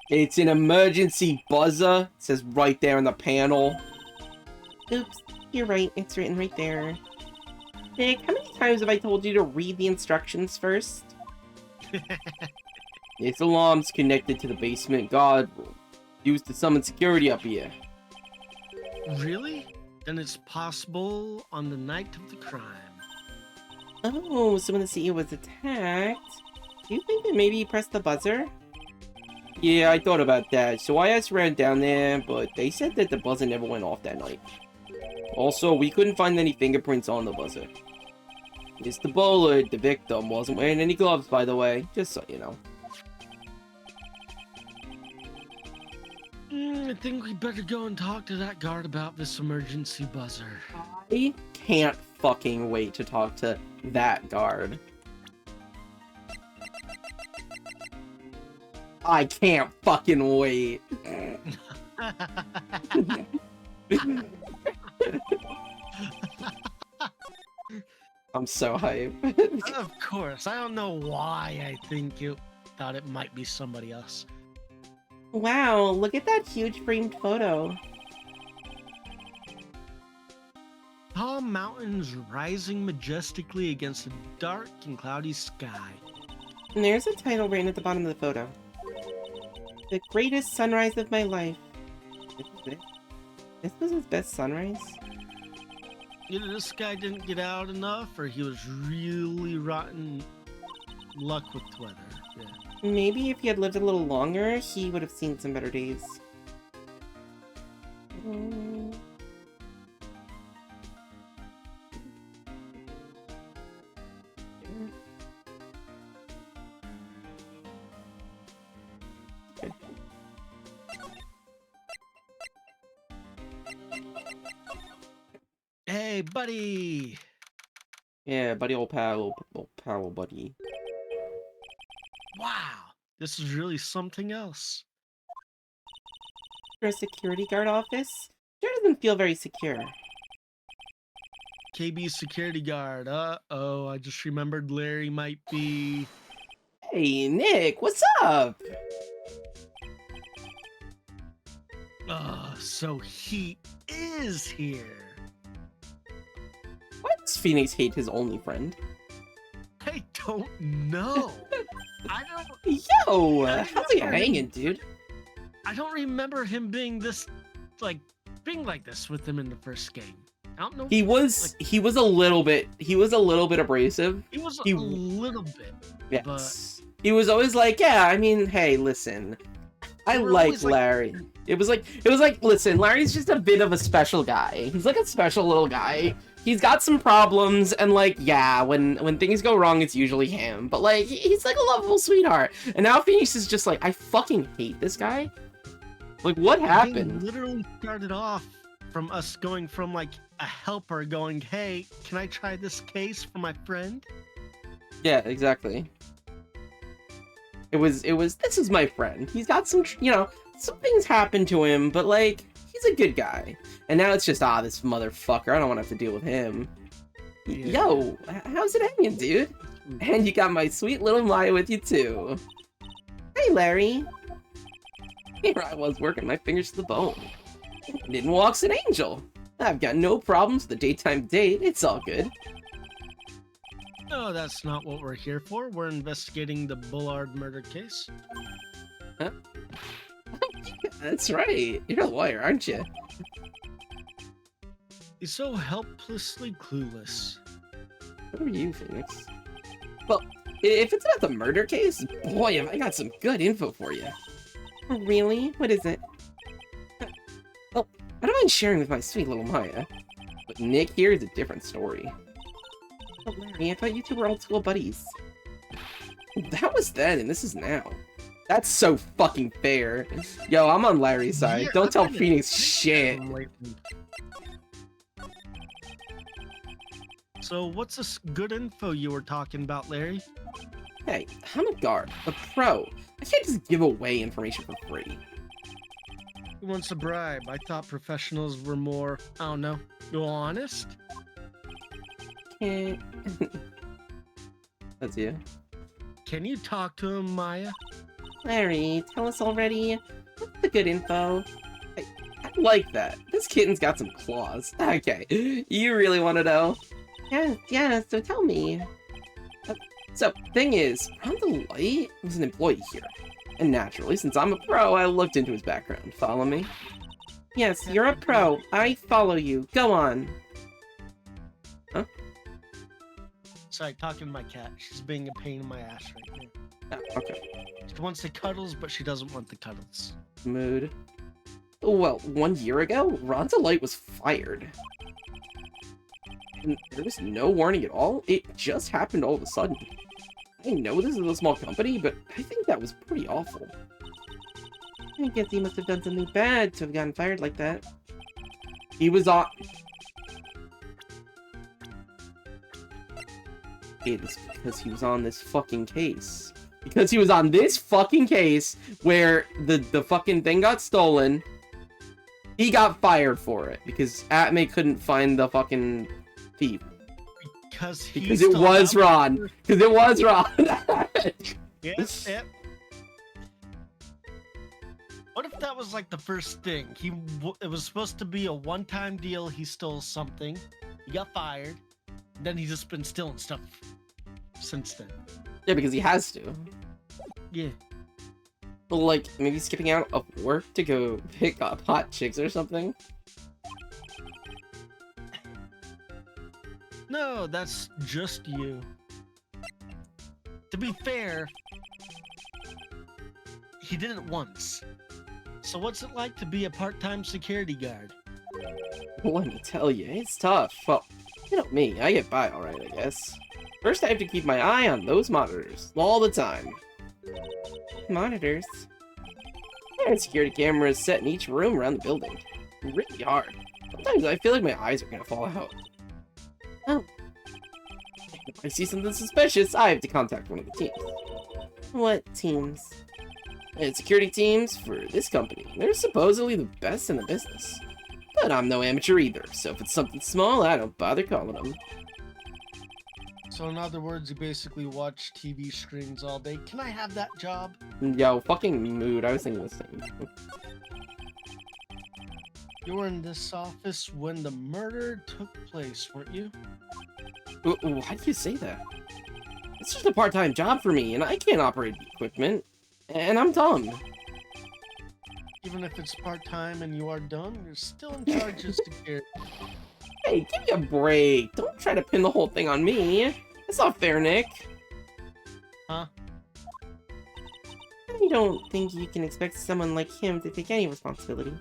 It's an emergency buzzer. It says right there in the panel. Oops, you're right. It's written right there. Nick, how many times have I told you to read the instructions first? This alarm's connected to the basement guard room, used to summon security up here. Really? Then it's possible on the night of the crime. Oh, so when the CEO was attacked, do you think that maybe he pressed the buzzer? Yeah, I thought about that, so I asked around down there, but they said that the buzzer never went off that night. Also, we couldn't find any fingerprints on the buzzer. Mr. Bullard, the victim, wasn't wearing any gloves, by the way, just so you know. I think we better go and talk to that guard about this emergency buzzer. I can't fucking wait to talk to that guard. I can't fucking wait. I'm so hyped. Of course. I don't know why I think you thought it might be somebody else. Wow, look at that huge framed photo. Tall mountains rising majestically against a dark and cloudy sky. And there's a title written at the bottom of the photo. The greatest sunrise of my life. This is it? This was his best sunrise? Either this guy didn't get out enough, or he was really rotten luck with weather. Yeah. Maybe if he had lived a little longer, he would have seen some better days. Hey, buddy! Yeah, buddy, old pal, buddy. Wow, this is really something else. For a security guard office? Sure doesn't feel very secure. KB security guard. Uh-oh, I just remembered Larry might be... Hey, Nick, what's up? So he is here. Why does Phoenix hate his only friend? I don't know. I don't Yo, I how's he remember hanging, dude? I don't remember him being this, like this with him in the first game. I don't know. He was a little bit abrasive. He was he- a little bit. Yes. He was always like, yeah, I mean, hey, listen. I They were like always like- Larry. It was like, listen, Larry's just a bit of a special guy. He's like a special little guy. He's got some problems, and like, yeah, when things go wrong, it's usually him. But like, he's like a lovable sweetheart. And now Phoenix is just like, I fucking hate this guy. Like, what They happened? literally started off from us going from like a helper going, hey, can I try this case for my friend? Yeah, exactly. It was, this is my friend. He's got some, some things happened to him, but like, he's a good guy. And now it's just, this motherfucker, I don't want to have to deal with him. Yeah. Yo, how's it hanging, dude? And you got my sweet little Maya with you too. Hey, Larry. Here I was working my fingers to the bone. And in walks an angel. I've got no problems with the daytime date. It's all good. No, that's not what we're here for. We're investigating the Bullard murder case. Huh? That's right. You're a lawyer, aren't you? He's so helplessly clueless. What are you, Phoenix? Well, if it's about the murder case, boy, have I got some good info for you. Oh, really? What is it? Well, I don't mind sharing with my sweet little Maya, but Nick here is a different story. Oh, Larry, I thought you two were old school buddies. That was then, and this is now. That's so fucking fair. Yo, I'm on Larry's side. Yeah, Don't I've tell been Phoenix thinking shit. lately. So, what's this good info you were talking about, Larry? Hey, I'm a guard, a pro. I can't just give away information for free. Who wants a bribe? I thought professionals were more, I don't know, honest? Eh. That's you. Can you talk to him, Maya? Larry, tell us already. What's the good info? I like that. This kitten's got some claws. Okay, you really want to know? Yeah, so tell me. So, thing is, Ron Light was an employee here. And naturally, since I'm a pro, I looked into his background. Follow me? Yes, you're a pro. I follow you. Go on. Huh? Sorry, talking to my cat. She's being a pain in my ass right now. Oh, okay. She wants the cuddles, but she doesn't want the cuddles. Mood. Well, 1 year ago, Ronda Light was fired. And there was no warning at all. It just happened all of a sudden. I know this is a small company, but I think that was pretty awful. I guess he must have done something bad to have gotten fired like that. He was on... It's because he was on this fucking case. Because he was on this fucking case where the fucking thing got stolen. He got fired for it because Atme couldn't find the fucking thief. Because it was Ron. Because it was Ron. Yep. What if that was like the first thing? It was supposed to be a one-time deal. He stole something. He got fired. Then he's just been stealing stuff since then. Yeah, because he has to. Yeah. But like, maybe skipping out of work to go pick up hot chicks or something? No, that's just you. To be fair, he did it once. So what's it like to be a part-time security guard? Let me tell you, it's tough. Well, you know me, I get by alright, I guess. First, I have to keep my eye on those monitors, all the time. Monitors? There are security cameras set in each room around the building. Really hard. Sometimes I feel like my eyes are gonna fall out. Oh. If I see something suspicious, I have to contact one of the teams. What teams? Security teams for this company. They're supposedly the best in the business. But I'm no amateur either, so if it's something small, I don't bother calling them. So in other words, you basically watch TV screens all day. Can I have that job? Yo, fucking mood. I was thinking the same. You were in this office when the murder took place, weren't you? Why do you say that? It's just a part-time job for me, and I can't operate the equipment. And I'm dumb. Even if it's part-time and you are dumb, you're still in charge of security. Hey, give me a break. Don't try to pin the whole thing on me. That's not fair, Nick. Huh? I don't think you can expect someone like him to take any responsibility.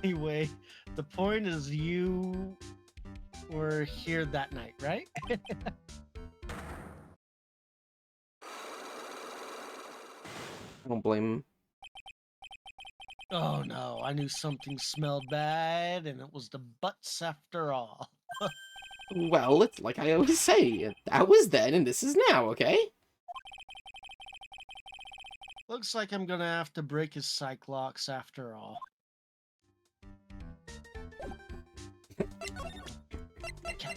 Anyway, the point is you were here that night, right? I don't blame him. Oh no, I knew something smelled bad and it was the butts after all. Well, it's like I always say, that was then and this is now, okay? Looks like I'm gonna have to break his psych locks after all. Okay.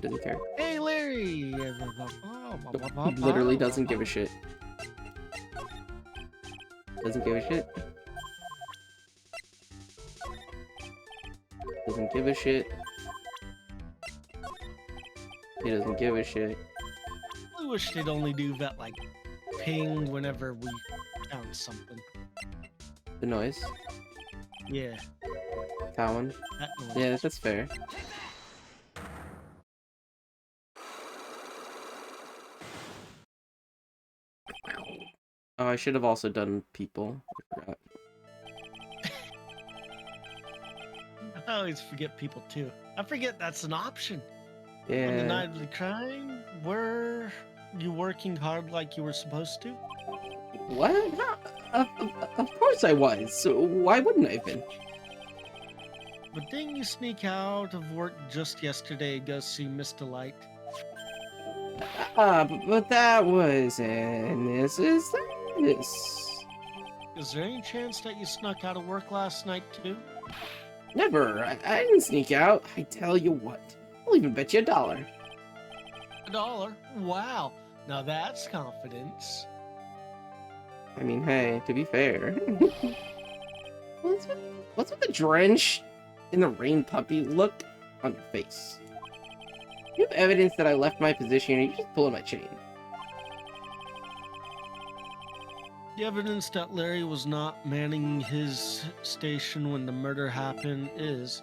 he doesn't care. Hey, Larry! He literally doesn't give a shit. Doesn't give a shit. Doesn't give a shit. He doesn't give a shit. I wish they'd only do that, like, ping whenever we found something. The noise. Yeah, That one. that noise. Yeah, that's fair. Oh, I should have also done people. I forgot. I always forget people, too. I forget that's an option. On the Yeah. night of the crime, were you working hard like you were supposed to? What? Of course I was. So why wouldn't I have been? But didn't you sneak out of work just yesterday to go see Mr. Light? But that was this. Is there any chance that you snuck out of work last night, too? Never. I didn't sneak out. I tell you what. I'll even bet you $1. $1? Wow. Now that's confidence. I mean, hey, to be fair. what's with the drench in the rain puppy look on your face? You have evidence that I left my position and you're just pulling my chain. The evidence that Larry was not manning his station when the murder happened is...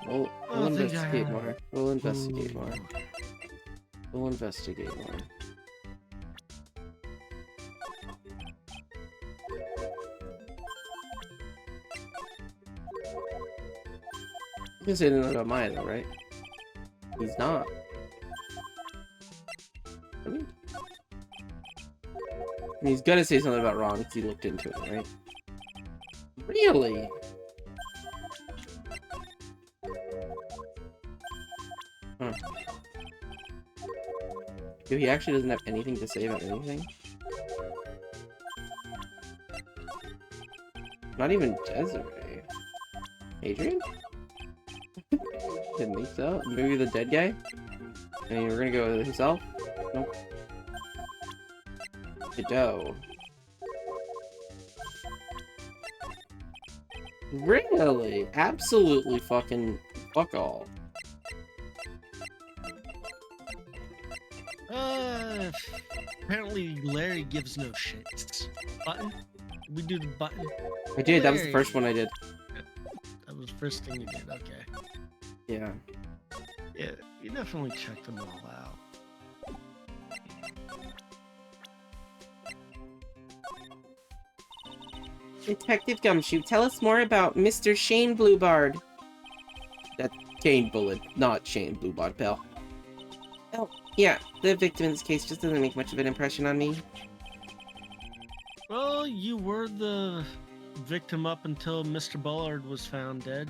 We'll I think I investigate have- more. We'll investigate more. Ooh. We'll investigate more. You can say nothing about Maya though, right? He's not. I mean, he's gonna say something about Ron because he looked into it, right? Really? Huh. Dude, he actually doesn't have anything to say about anything? Not even Desiree. Adrian? Didn't think so. Maybe the dead guy? I mean, we're gonna go with himself? Nope. Hideo. Really? Absolutely fucking fuck all. Apparently Larry gives no shits. Button? We do the button? I did, that was the Larry. first one I did. That was the first thing you did, okay. Yeah. Yeah, you definitely checked them all out. Detective Gumshoe, tell us more about Mr. Shane Bluebard. That's Kane Bullet, not Shane Bluebard, pal. Oh, yeah, the victim in this case just doesn't make much of an impression on me. Well, you were the victim up until Mr. Bullard was found dead.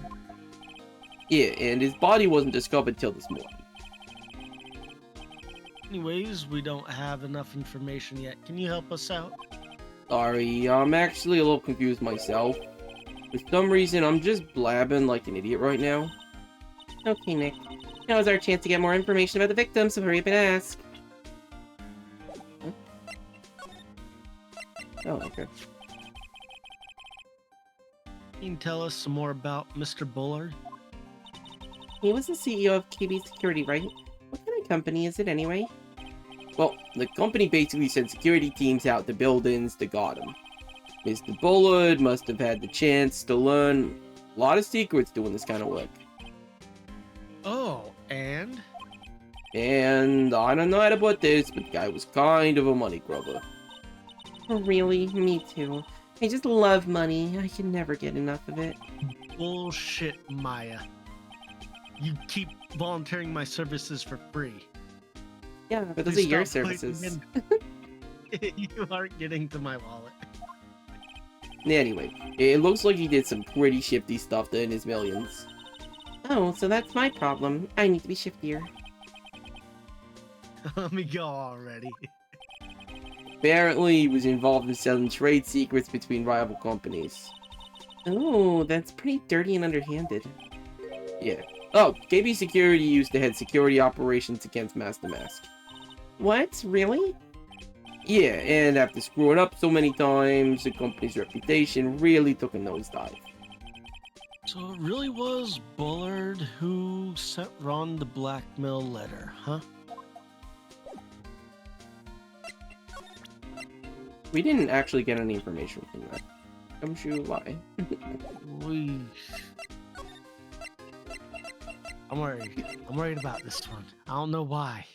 Yeah, and his body wasn't discovered till this morning. Anyways, we don't have enough information yet. Can you help us out? Sorry, I'm actually a little confused myself. For some reason, I'm just blabbing like an idiot right now. Okay, Nick. Now's our chance to get more information about the victim, so hurry up and ask. Huh? Oh, okay. Can you tell us some more about Mr. Bullard? He was the CEO of KB Security, right? What kind of company is it anyway? Well, the company basically sent security teams out to buildings to guard him. Mr. Bullard must have had the chance to learn a lot of secrets doing this kind of work. Oh, and? And I don't know how to put this, but the guy was kind of a money grubber. Oh, really? Me too. I just love money. I can never get enough of it. Bullshit, Maya. You keep volunteering my services for free. Yeah, but those Please are your stop services. putting You aren't getting to my wallet. Anyway, it looks like he did some pretty shifty stuff to earn his millions. Oh, so that's my problem. I need to be shiftier. Let me go already. Apparently, he was involved in selling trade secrets between rival companies. Oh, that's pretty dirty and underhanded. Yeah. Oh, KB Security used to head security operations against Master Mask. What? Really? Yeah, and after screwing up so many times, the company's reputation really took a nosedive. So it really was Bullard who sent Ron the blackmail letter, huh? We didn't actually get any information from that. I'm sure why. We... I'm worried. I'm worried about this one. I don't know why.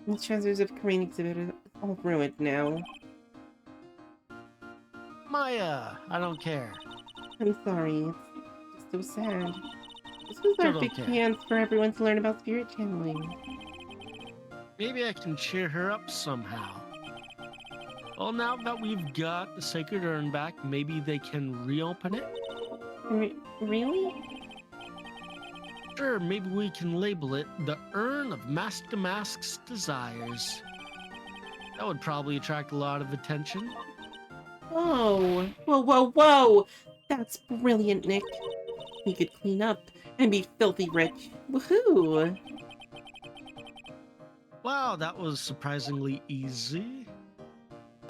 The treasures of Crane exhibit are all ruined now. Maya, I don't care. I'm sorry, it's just so sad. This was our Still big don't care. chance for everyone to learn about spirit channeling. Maybe I can cheer her up somehow. Well, now that we've got the sacred urn back, maybe they can reopen it? Really? Sure, maybe we can label it the Urn of Master Mask's Desires. That would probably attract a lot of attention. Whoa! Whoa, whoa, whoa! That's brilliant, Nick. We could clean up and be filthy rich. Woohoo! Wow, that was surprisingly easy.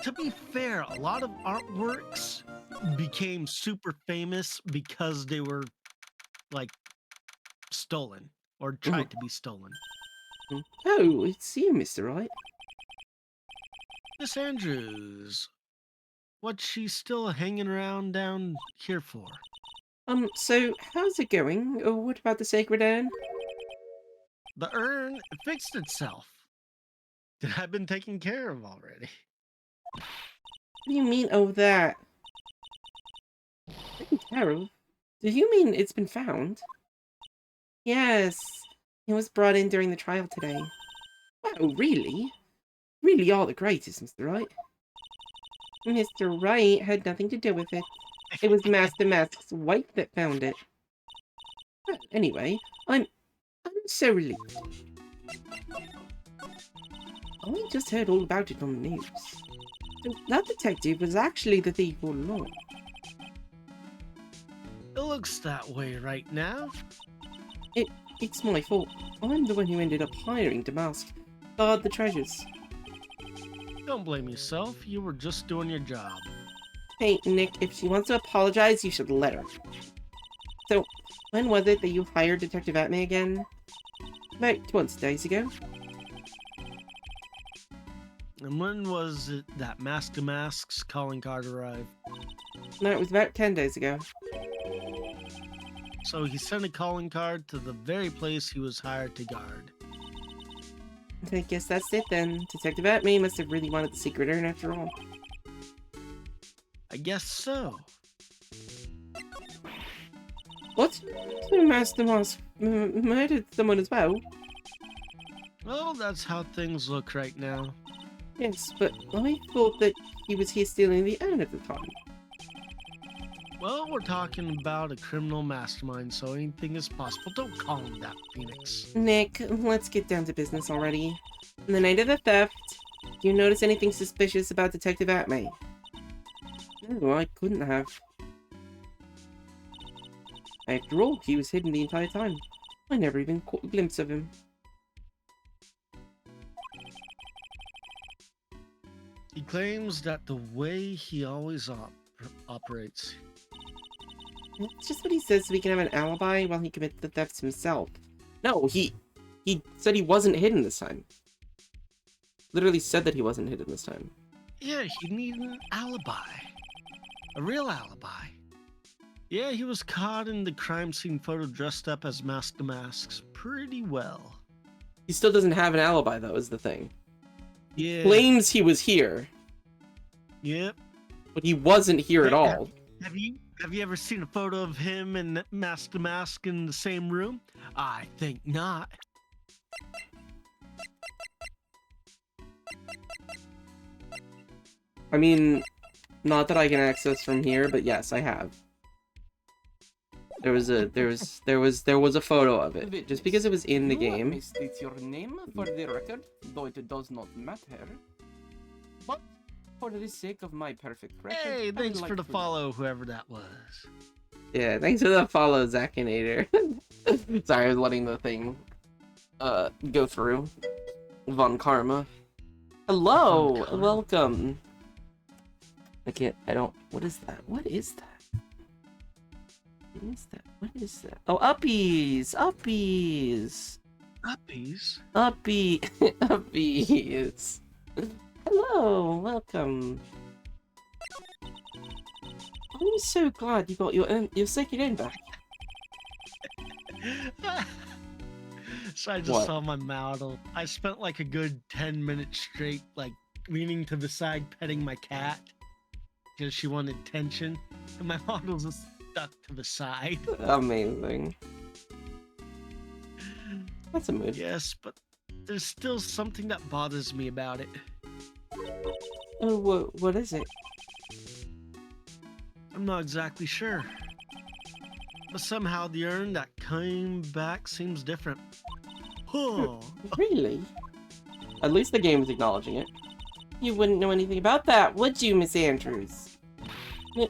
To be fair, a lot of artworks became super famous because they were, like, stolen or tried to be stolen. Oh, it's you, Mr. Wright. Miss Andrews, what's she still hanging around down here for? So, how's it going? What about the Sacred Urn? The urn it fixed itself. It had been taken care of already. What do you mean, oh, that? Taken care of? Do you mean it's been found? Yes, it was brought in during the trial today. Wow, really? Really are the greatest, Mr. Wright. Mr. Wright had nothing to do with it. It was Master Mask's wife that found it. But anyway, I'm so relieved. I just heard all about it on the news. So that detective was actually the thief all along. It looks that way right now. It's my fault. I'm the one who ended up hiring Damask to guard the treasures. Don't blame yourself. You were just doing your job. Hey, Nick, if she wants to apologize, you should let her. So, when was it that you hired Detective Atme again? About 20 days ago. And when was it that Master Mask's calling card arrived? No, it was about 10 days ago. So he sent a calling card to the very place he was hired to guard. I guess that's it then. Detective Atme must have really wanted the secret urn after all. I guess so. What? So Master Mask murdered someone as well? Well, that's how things look right now. Yes, but I thought that he was here stealing the urn at the time. Well, we're talking about a criminal mastermind, so anything is possible. Don't call him that, Phoenix. Nick, let's get down to business already. On the night of the theft, do you notice anything suspicious about Detective Atme? No, I couldn't have. After all, he was hidden the entire time. I never even caught a glimpse of him. He claims that the way he always operates. It's just what he says so he can have an alibi while he commits the thefts himself. No, he said he wasn't hidden this time. Literally said that he wasn't hidden this time. Yeah, he needed an alibi. A real alibi. Yeah, he was caught in the crime scene photo dressed up as Master Masks pretty well. He still doesn't have an alibi, though, is the thing. Yeah. Claims he was here, Yep. but he wasn't here at all. Have you ever seen a photo of him and Master Mask in the same room? I think not. I mean, not that I can access from here, but yes, I have. There was a photo of it. Just because it was in the game. State your name for the record, though it does not matter. But for the sake of my perfect record, Hey, I would thanks like for the to- follow, whoever that was. Yeah, thanks for the follow, Zakinator. Sorry, I was letting the thing go through. Von Karma. Hello, Von Karma. welcome. What is that? What is that? What is that? What is that? Oh, uppies! Uppies! Puppies? Uppies! Hello, welcome. I'm so glad you got your second end back. So I just What? saw my model. I spent like a good 10 minutes straight, like leaning to the side, petting my cat because she wanted attention, and my model's just stuck to the side. Amazing. That's a mood. Yes, but there's still something that bothers me about it. Oh, what is it? I'm not exactly sure. But somehow the urn that came back seems different. Huh. Really? At least the game is acknowledging it. You wouldn't know anything about that, would you, Miss Andrews?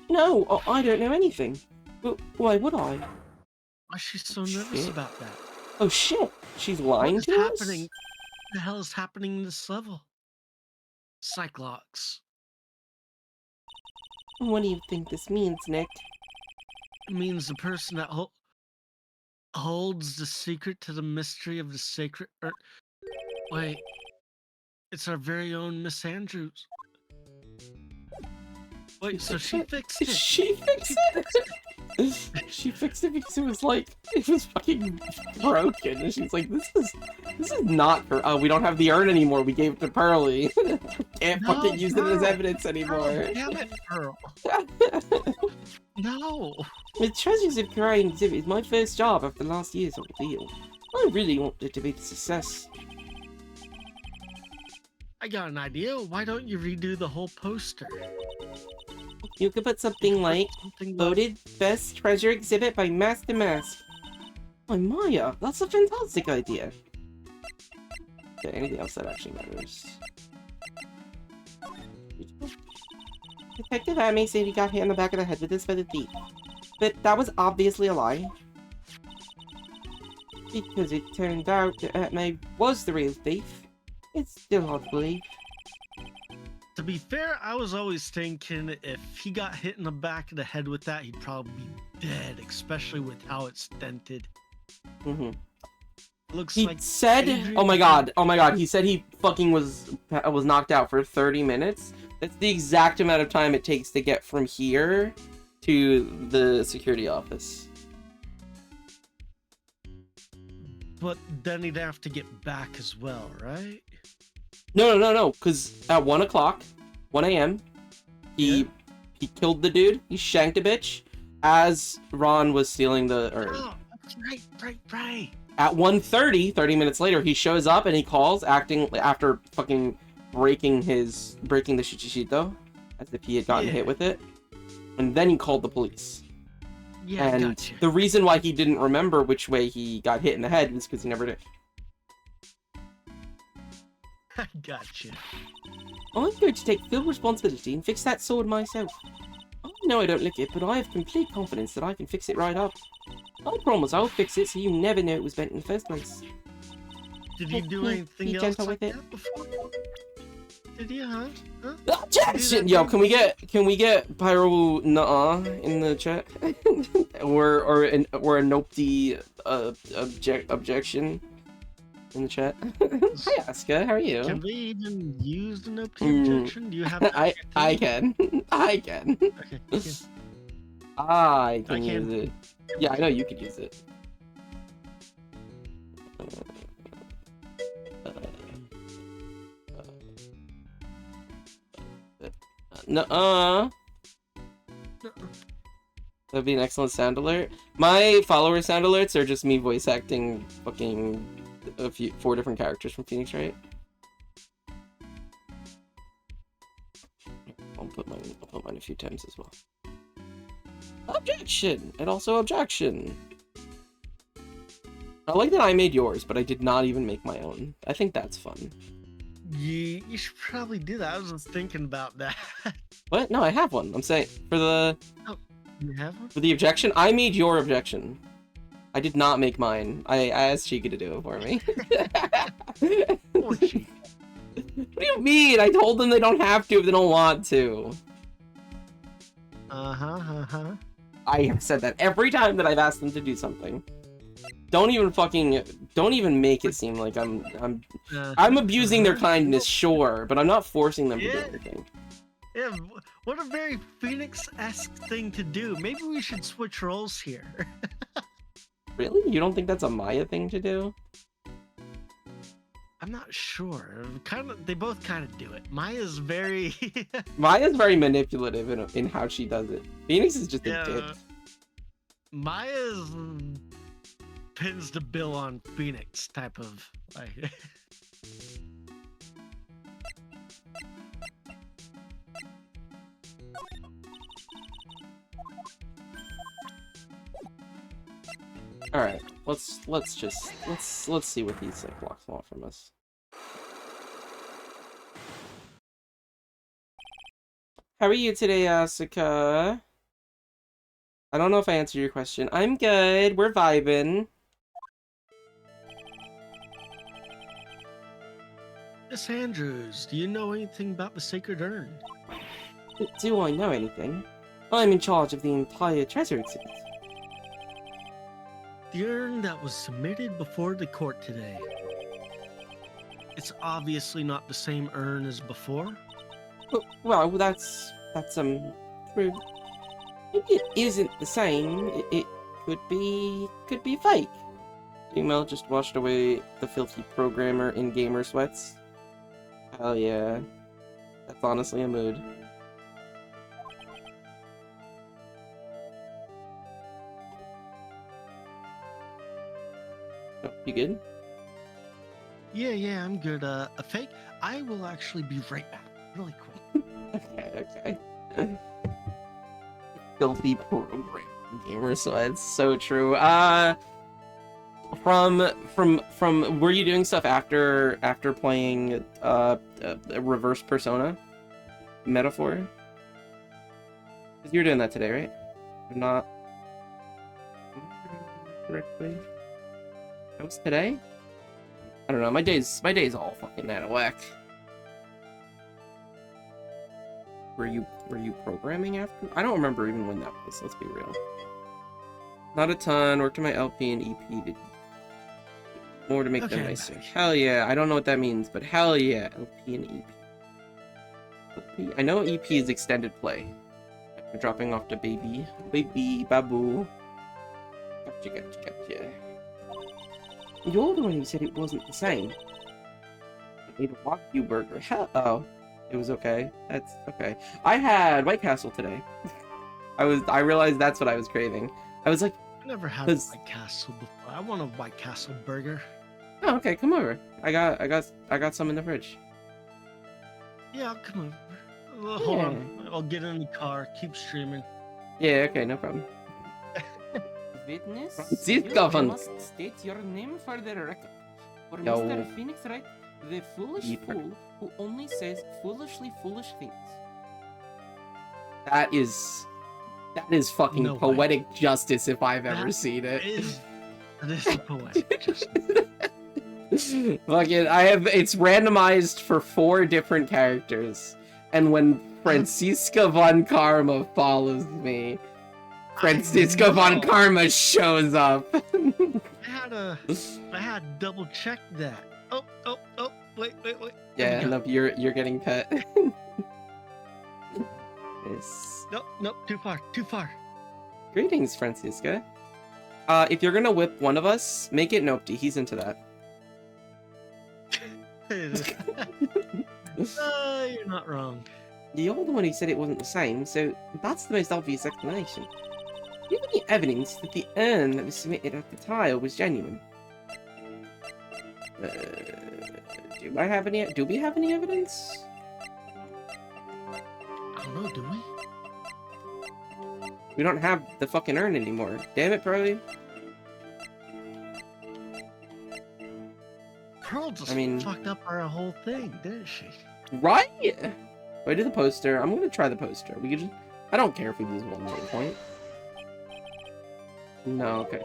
No, I don't know anything. Why would I? Why is she so nervous Shit. about that? Oh shit! She's lying What is to happening? us? What the hell is happening in this level? Cyclops. What do you think this means, Nick? It means the person that holds the secret to the mystery of the sacred urn. Wait, it's our very own Miss Andrews. Wait, so she fixed it. She fixed it? She fixed it because it was fucking broken, and she's like, this is not her. Oh, we don't have the urn anymore. We gave it to Pearly. Can't No, fucking use it as Pearl. evidence Pearl, anymore. damn it, Pearl. No. With Treasures of Crime exhibit is my first job after last year's ordeal. I really want it to be a success. I got an idea. Why don't you redo the whole poster? You could put something like, Something like voted best treasure exhibit by Master Mask. Oh, Maya, that's a fantastic idea. Okay, anything else that actually matters? Detective Amy said he got hit on the back of the head with this by the thief. But that was obviously a lie. Because it turned out that Atme was the real thief. It's still hard to believe. To be fair, I was always thinking if he got hit in the back of the head with that, he'd probably be dead, especially with how it's dented. Mm-hmm. Looks He like said, Adrian- oh my god, he said he fucking was knocked out for 30 minutes. That's the exact amount of time it takes to get from here to the security office. But then he'd have to get back as well, right? No, because at 1 o'clock, 1 a.m., he killed the dude, he shanked a bitch, as Ron was stealing the urn. Oh, that's right. At 1:30, 30 minutes later, he shows up and he calls, acting after fucking breaking the Shichishito, as if he had gotten Yeah. hit with it. And then he called the police. Yeah, I And gotcha. the reason why he didn't remember which way he got hit in the head was because he never did. I gotcha. I'm going to take full responsibility and fix that sword myself. I know I don't look it, but I have complete confidence that I can fix it right up. I promise I'll fix it so you never know it was bent in the first place. Did you do Be anything else gentle like with it. that before? Did you, huh? Objection! Yo, can we get Pyro Nuh-uh in the chat? or a Nopty objection in the chat? Hi Asuka, how are you? Can we even use the no Mm. objection? Do you have that? I can. I can. Okay. Yeah. I can I use can. it. Yeah, I know you could use it. Nuh-uh. That'd be an excellent sound alert. My follower sound alerts are just me voice acting fucking 4 different characters from Phoenix Wright. I'll put mine a few times as well. Objection! And also objection. I like that I made yours, but I did not even make my own. I think that's fun. You should probably do that. I was just thinking about that. What? No, I have one. I'm saying, for the You have one? objection, I made your objection. I did not make mine. I asked Chica to do it for me. Poor Chica. What do you mean? I told them they don't have to if they don't want to. I have said that every time that I've asked them to do something. Don't even make it seem like I'm abusing their kindness, sure, but I'm not forcing them to do anything. Yeah, what a very Phoenix-esque thing to do. Maybe we should switch roles here. Really? You don't think that's a Maya thing to do? I'm not sure. They both kind of do it. Maya's very. Maya's very manipulative in how she does it. Phoenix is just a dick. Maya's pins the bill on Phoenix type of like. All right, let's see what these blocks want from us. How are you today, Asuka? I don't know if I answered your question. I'm good. We're vibing. Miss Andrews, do you know anything about the Sacred Urn? Do I know anything? I'm in charge of the entire treasure exhibit. The urn that was submitted before the court today. It's obviously not the same urn as before. Well, that's true. Maybe it isn't the same. It could be fake. Email just washed away the filthy programmer in gamer sweats. Hell yeah. That's honestly a mood. Oh, you good? Yeah, I'm good. A fake? I will actually be right back. Really quick. Okay. Filthy program gamer sweats. So true. Were you doing stuff after playing Reverse Persona Metaphor? 'Cause you were doing that today, right? If not correctly. That was today? I don't know, my day's all fucking out of whack. Were you programming after? I don't remember even when that was, let's be real. Not a ton, worked on my LP and EP, did more to make them nicer. Hell yeah, I don't know what that means, but hell yeah, LP and EP. LP, I know EP is extended play. We're dropping off to baby babu. Gotcha. You're the one who said it wasn't the same. I ate a Wagyu burger. Oh, it was okay. That's okay. I had White Castle today. I realized that's what I was craving. I was like, I never had a White Castle before. I want a White Castle burger. Oh, okay, come over. I got some in the fridge. Yeah, I'll come over. Hold on. I'll get in the car. Keep streaming. Yeah, okay, no problem. Witness, you must state your name for the record. For Mr. Phoenix Wright, the foolish fool who only says foolish things. That is fucking poetic justice if I've ever seen it. That is poetic justice. Fucking, it's randomized for 4 different characters, and when Franziska von Karma follows me, Franziska von Karma shows up. I had to double check that. Oh, wait. Yeah, no, you're getting pet. Yes. Nope, too far. Greetings, Franziska. If you're gonna whip one of us, make it Nopty. He's into that. You're not wrong. You're the one who said it wasn't the same, so that's the most obvious explanation. Do you have any evidence that the urn that was submitted at the tile was genuine? Do we have any evidence? I don't know, do we? We don't have the fucking urn anymore. Damn it, Pearly. Pearl just I mean- fucked up our whole thing, didn't she? Right? Do I do the poster? I'm gonna try the poster. We could just... I don't care if we lose one point. No, okay.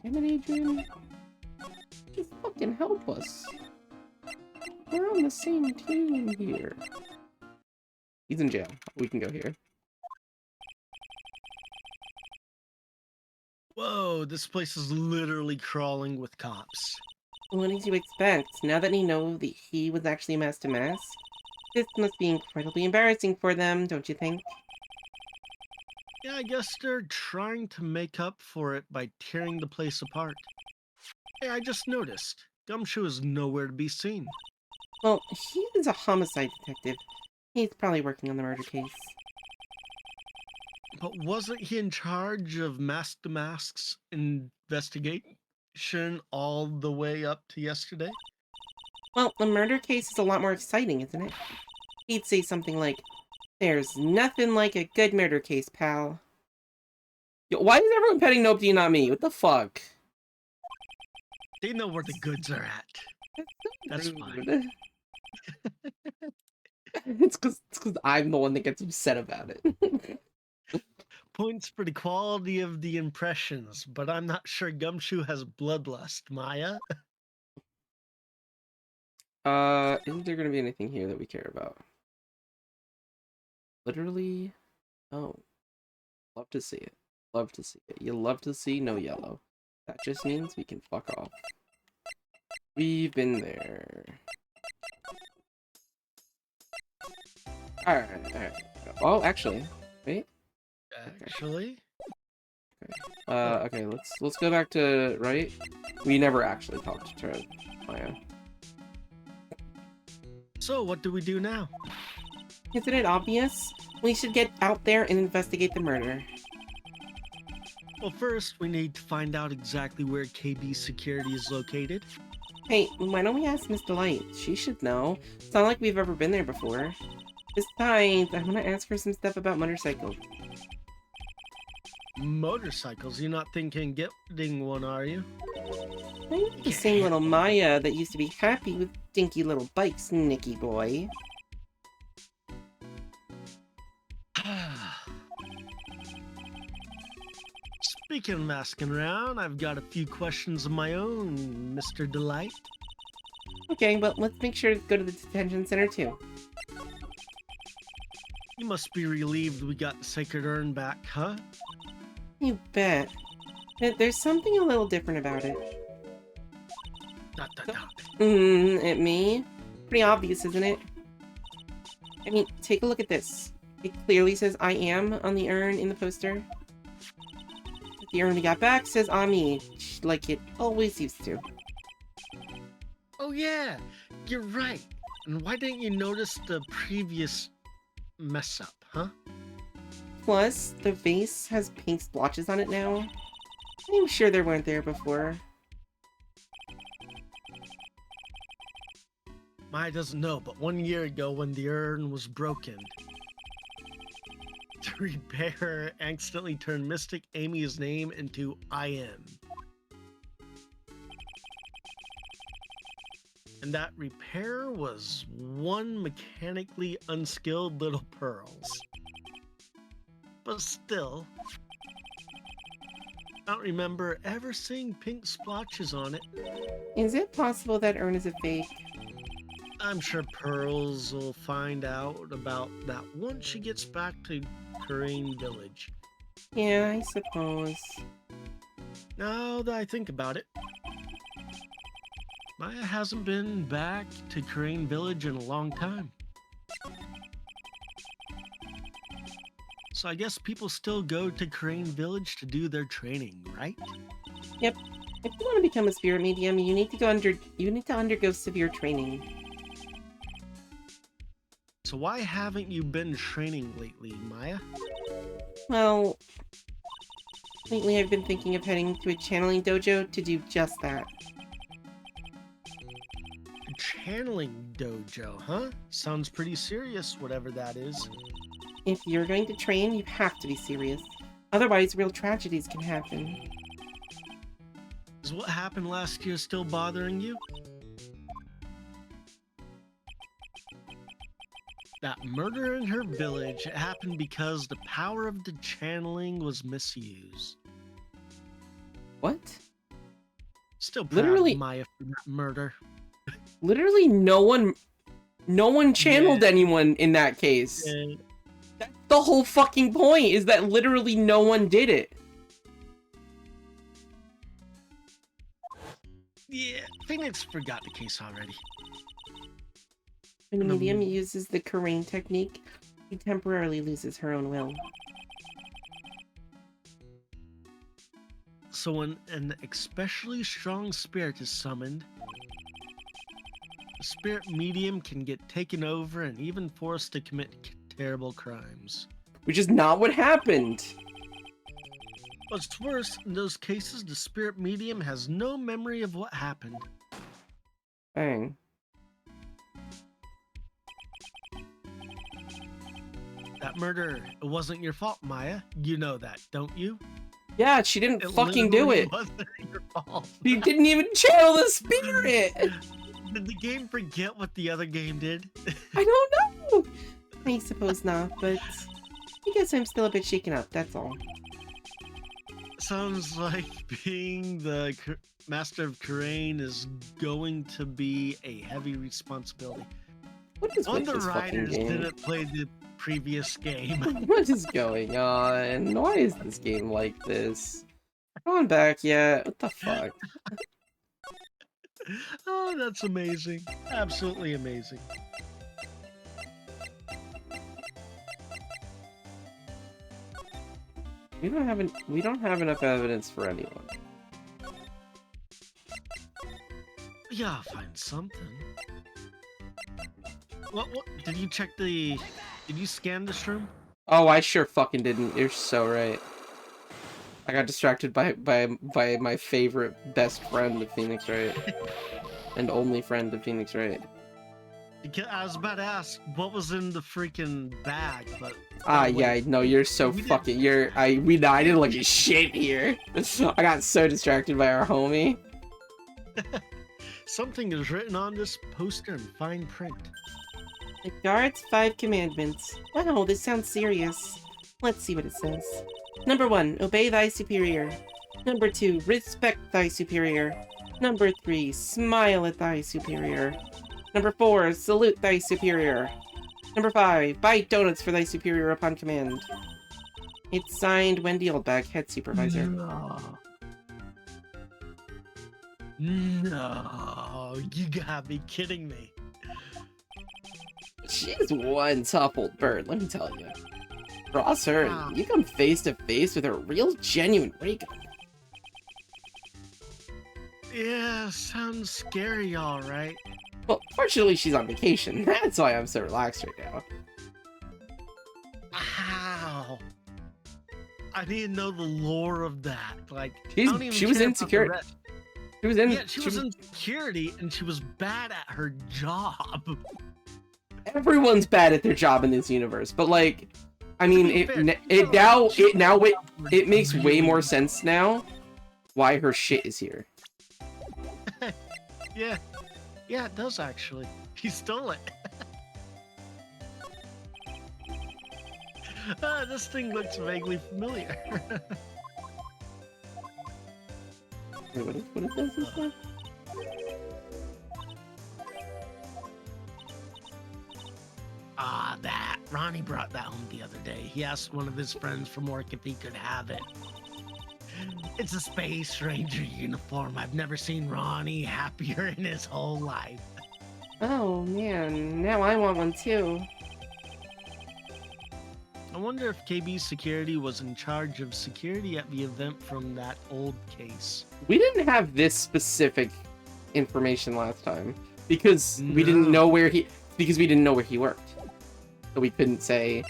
Damn it, Adrian. Just fucking help us. We're on the same team here. He's in jail. We can go here. Whoa, this place is literally crawling with cops. What did you expect? Now that they know that he was actually masked to mask? This must be incredibly embarrassing for them, don't you think? Yeah, I guess they're trying to make up for it by tearing the place apart. Hey, I just noticed. Gumshoe is nowhere to be seen. Well, he is a homicide detective. He's probably working on the murder case. But wasn't he in charge of Mask to Mask's investigation all the way up to yesterday? Well, the murder case is a lot more exciting, isn't it? He'd say something like, "There's nothing like a good murder case, pal." Yo, why is everyone petting Nopey and not me? What the fuck? They know where the goods are at. That's fine. Rude. It's because I'm the one that gets upset about it. Points for the quality of the impressions, but I'm not sure Gumshoe has bloodlust, Maya. Isn't there gonna be anything here that we care about? Literally, oh, love to see it. Love to see it. You love to see no yellow. That just means we can fuck off. We've been there. Alright. Oh, actually, wait. Actually? Okay, let's go back to right. We never actually talked to Maya. So, what do we do now? Isn't it obvious? We should get out there and investigate the murder. Well, first, we need to find out exactly where KB Security is located. Hey, why don't we ask Miss Delight? She should know. It's not like we've ever been there before. Besides, I want to ask her some stuff about motorcycles. Motorcycles? You're not thinking getting one, are you? I'm the same little Maya that used to be happy with dinky little bikes, Nicky boy. Speaking of masking around, I've got a few questions of my own, Mr. Delight. Okay, but let's make sure to go to the detention center too. You must be relieved we got the Sacred Urn back, huh? You bet. But there's something a little different about it. Dot, dot, dot. At me? Pretty obvious, isn't it? I mean, take a look at this. It clearly says I am on the urn in the poster. The urn we got back says Ami, like it always used to. Oh yeah, you're right. And why didn't you notice the previous mess up, huh? Plus, the vase has pink splotches on it now. I'm sure they weren't there before. Maya doesn't know, but 1 year ago when the urn was broken, the repairer accidentally turned Mystic Amy's name into I am. And that repairer was one mechanically unskilled little Pearls. But still, I don't remember ever seeing pink splotches on it. Is it possible that urn is a fake? I'm sure Pearls will find out about that once she gets back to Karain Village. Yeah, I suppose. Now that I think about it, Maya hasn't been back to Karain Village in a long time. So I guess people still go to Karain Village to do their training, right? Yep. If you want to become a spirit medium, you need to undergo severe training. So why haven't you been training lately, Maya? Well, lately I've been thinking of heading to a channeling dojo to do just that. channeling dojo, huh? Sounds pretty serious, whatever that is. If you're going to train, you have to be serious. Otherwise, real tragedies can happen. Is what happened last year still bothering you? That murder in her village happened because the power of the channeling was misused. What? Still proud Literally- of Maya for that murder. Literally, no one channeled anyone in that case. That's the whole fucking point, is that literally no one did it. Yeah, Phoenix forgot the case already. When a medium uses the Karain technique, he temporarily loses her own will. So when an especially strong spirit is summoned, the spirit medium can get taken over and even forced to commit terrible crimes. Which is not what happened. What's worse, in those cases, the spirit medium has no memory of what happened. Dang. That murder, it wasn't your fault, Maya. You know that, don't you? Yeah, she didn't It fucking do literally it. wasn't your fault. She didn't even channel the spirit. Did the game forget what the other game did? I don't know. I suppose not, but I guess I'm still a bit shaken up, that's all. Sounds like being the master of Karain is going to be a heavy responsibility. What is One with of the this fucking riders game? didn't play the previous game. What is going on? Why is this game like this? Come on back yet? What the fuck? Oh, that's amazing. Absolutely amazing. We don't have enough evidence for anyone. Yeah, I'll find something. What did you check the did you scan this room? Oh, I sure fucking didn't. You're so right. I got distracted by my favorite best friend of Phoenix Wright. And only friend of Phoenix Wright. Because I was about to ask what was in the freaking bag, but Yeah, no, you're so We did- fucking I didn't look at shit here. I got so distracted by our homie. something is written on this poster in fine print. The guard's 5 commandments. Wow, this sounds serious. Let's see what it says. Number 1, obey thy superior. Number 2, respect thy superior. Number 3, smile at thy superior. Number 4, salute thy superior. Number 5, buy donuts for thy superior upon command. It's signed Wendy Oldbag, head supervisor. No, you gotta be kidding me. She's one tough old bird, let me tell you. Cross her, Wow. and you come face to face with a real genuine ray gun. Yeah, sounds scary, all right. Well, fortunately she's on vacation. That's why I'm so relaxed right now. Ow. I need to know the lore of that. Like, I She's- don't even she was care in about the security. rest. She was in. Yeah, she was in security and she was bad at her job. Everyone's bad at their job in this universe, but like, I mean, To be it fair, now it makes way more sense now why her shit is here. Yeah, yeah, it does actually. He stole it. This thing looks vaguely familiar. Wait, what is this one? Ah, that. Ronnie brought that home the other day. He asked one of his friends from work if he could have it. It's a Space Ranger uniform. I've never seen Ronnie happier in his whole life. Oh man, now I want one too. I wonder if KB Security was in charge of security at the event from that old case. We didn't have this specific information last time because we didn't No. know where he worked, so we couldn't say,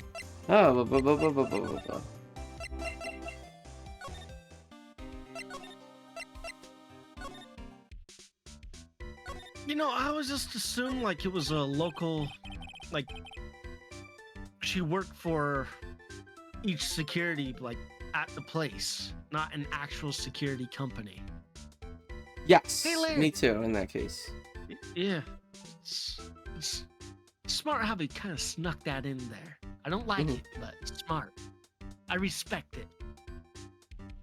oh, blah, blah, blah, blah, blah, blah, blah. You know, I was just assumed like it was a local, like she worked for each security, like at the place, not an actual security company. Yes, Hey, Larry. me too. In that case, Yeah, it's smart how they kind of snuck that in there. I don't like it, but it's smart. I respect it.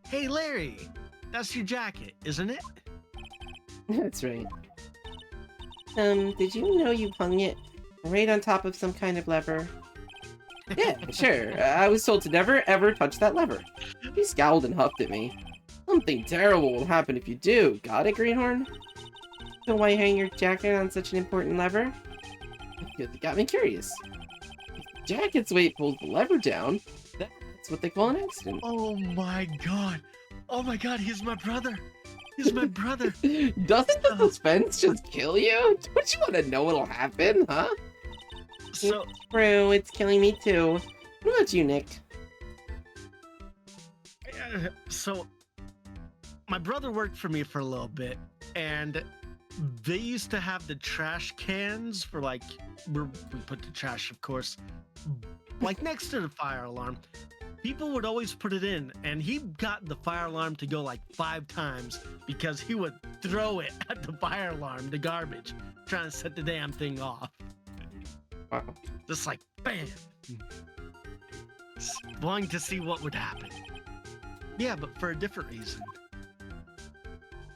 Hey, Larry, that's your jacket, isn't it? that's right. Did you know you hung it right on top of some kind of lever? Yeah, sure. I was told to never ever touch that lever. He scowled and huffed at me. Something terrible will happen if you do. Got it, Greenhorn? So why hang your jacket on such an important lever? Because it got me curious. If the jacket's weight pulls the lever down, that's what they call an accident. Oh my god! Oh my god, he's my brother! He's my brother! Doesn't the suspense just kill you? Don't you want to know what'll happen, huh? So, True, it's killing me too. What about you, Nick? so my brother worked for me for a little bit, and they used to have the trash cans for like where we put the trash, of course, like next to the fire alarm. People would always put it in, and he got the fire alarm to go like 5 times because he would throw it at the fire alarm, the garbage, trying to set the damn thing off. Wow. Just like bam, wanting to see what would happen. Yeah, but for a different reason.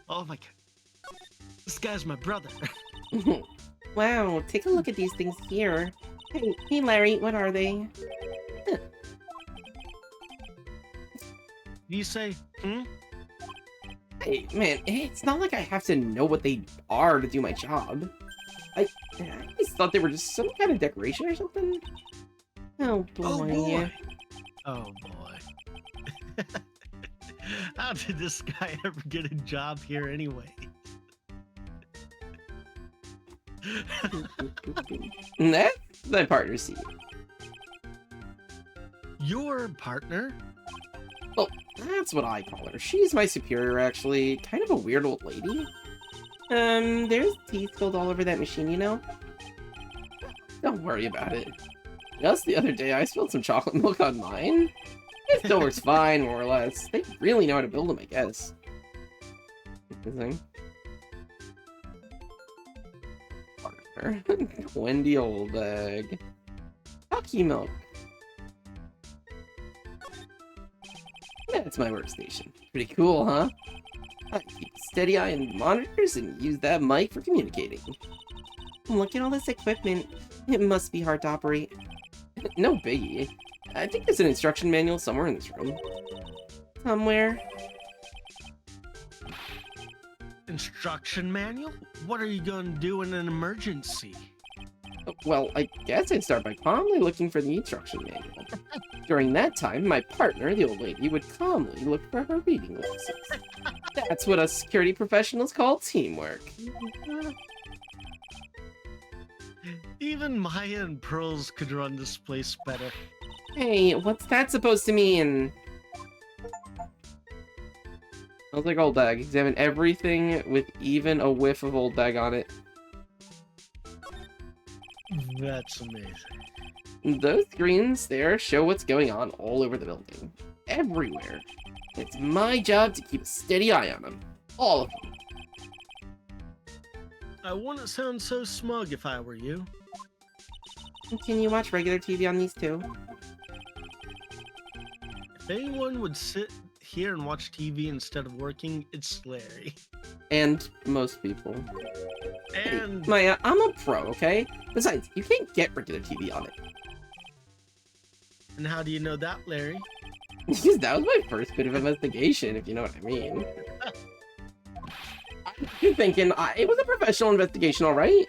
Oh my god, this guy's my brother. Wow, take a look at these things here. Hey, Larry, what are they? You say, Hey, man, it's not like I have to know what they are to do my job. I just thought they were just some kind of decoration or something. Oh boy. Oh boy. Oh boy. How did this guy ever get a job here anyway? That's my partner, seat. Your partner? Well, that's what I call her. She's my superior, actually. Kind of a weird old lady. There's tea spilled all over that machine, you know? Don't worry about it. Just the other day, I spilled some chocolate milk on mine. It still works fine, more or less. They really know how to build them, I guess. Interesting. Partner. Wendy old egg. Hockey milk. That's my workstation. Pretty cool, huh? I keep a steady eye on monitors and use that mic for communicating. Look at all this equipment. It must be hard to operate. No biggie. I think there's an instruction manual somewhere in this room. Somewhere. Instruction manual? What are you going to do in an emergency? Well, I guess I'd start by calmly looking for the instruction manual. During that time, my partner, the old lady, would calmly look for her reading glasses. That's what us security professionals call teamwork. Even Maya and Pearls could run this place better. Hey, what's that supposed to mean? Smells like old bag. Examine everything with even a whiff of old bag on it. That's amazing. Those screens there show what's going on all over the building. Everywhere. It's my job to keep a steady eye on them. All of them. I wouldn't sound so smug if I were you. Can you watch regular TV on these too? If anyone would sit here and watch TV instead of working, it's Larry. And most people. And Hey, Maya, I'm a pro, okay? Besides, you can't get regular TV on it. and how do you know that, Larry? Because that was my first bit of investigation, if you know what I mean. You're thinking, it was a professional investigation, alright?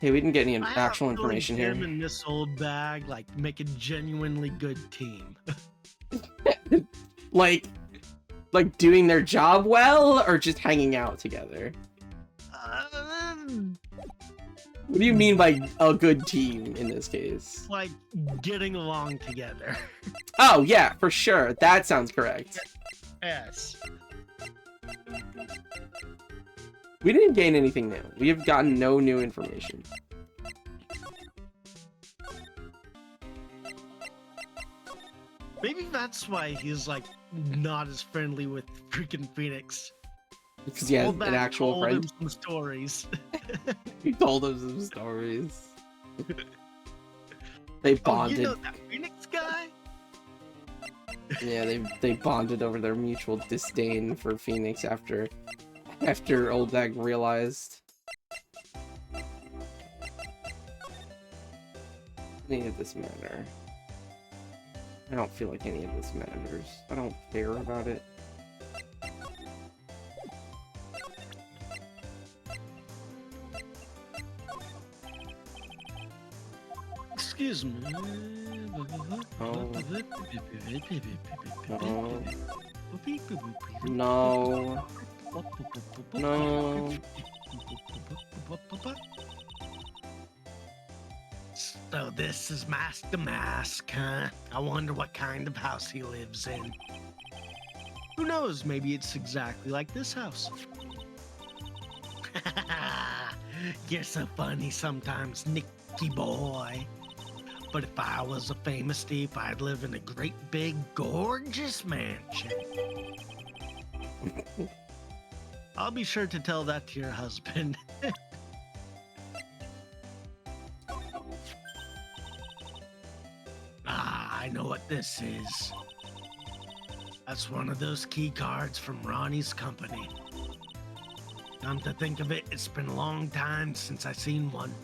Hey, we didn't get any I have actual a feeling information here. him and this old bag like make a genuinely good team. like doing their job well, or just hanging out together? What do you mean by a good team in this case? Like getting along together. Oh, yeah, for sure. That sounds correct. Yes. We didn't gain anything new. We have gotten no new information. Maybe that's why he's like not as friendly with freaking Phoenix. Because he has Old an Mac actual told him friend. some stories. He told him some stories. They Oh, bonded. you know that Phoenix guy? Yeah, they bonded over their mutual disdain for Phoenix after Old Dag realized any of this matter. I don't feel like any of this matters. I don't care about it. Excuse me. Oh. No. No. So this is Master Mask, huh? I wonder what kind of house he lives in. Who knows? Maybe it's exactly like this house. You're so funny sometimes, Nicky boy. But if I was a famous thief, I'd live in a great big gorgeous mansion. I'll be sure to tell that to your husband. I know what this is. That's one of those key cards from Ronnie's company. Come to think of it, it's been a long time since I seen one.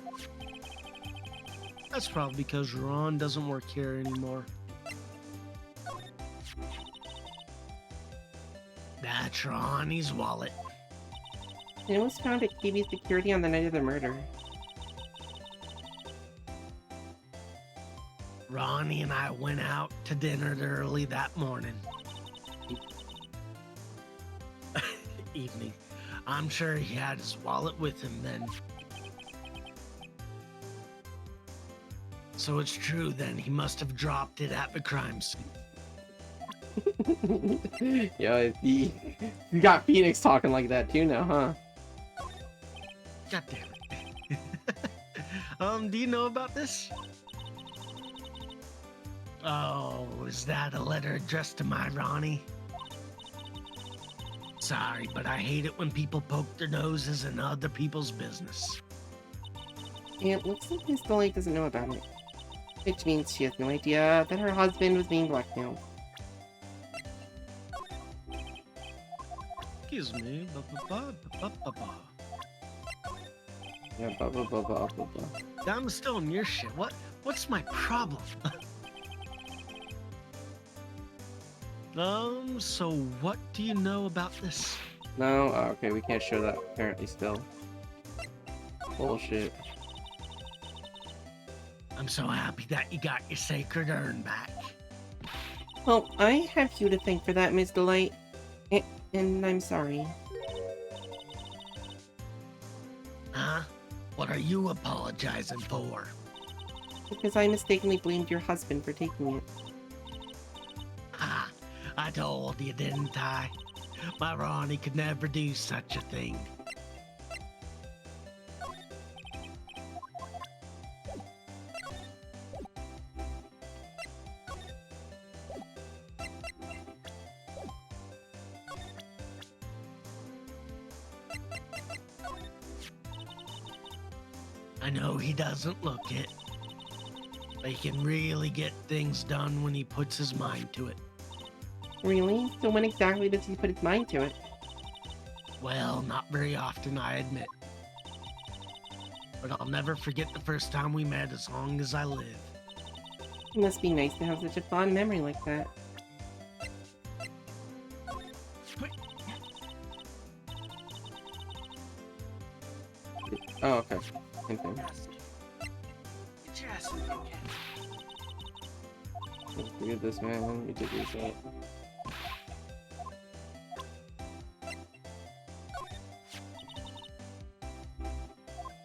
That's probably because Ron doesn't work here anymore. That's Ronnie's wallet. It was found at KB's security on the night of the murder. Ronnie and I went out to dinner early that morning. Evening. I'm sure he had his wallet with him then. So it's true then, he must have dropped it at the crime scene. Yeah, you got Phoenix talking like that too now, huh? God damn it. Do you know about this? Oh, is that a letter addressed to my Ronnie? Sorry, but I hate it when people poke their noses in other people's business. It looks like Miss Dolly doesn't know about it. Which means she has no idea that her husband was being blackmailed. Excuse me. Yeah, blah blah blah blah blah blah. I'm still in your shit. What's my problem? So what do you know about this? No? Oh, okay, we can't show that apparently still. Bullshit. I'm so happy that you got your sacred urn back. Well, I have you to thank for that, Miss Delight. And I'm sorry. Huh? What are you apologizing for? Because I mistakenly blamed your husband for taking it. Ah, I told you, didn't I? My Ronnie could never do such a thing. I know he doesn't look it, but he can really get things done when he puts his mind to it. Really? So when exactly does he put his mind to it? Well, not very often, I admit. But I'll never forget the first time we met as long as I live. It must be nice to have such a fond memory like that. Oh, okay. Same thing. Look at this, man. You did reset.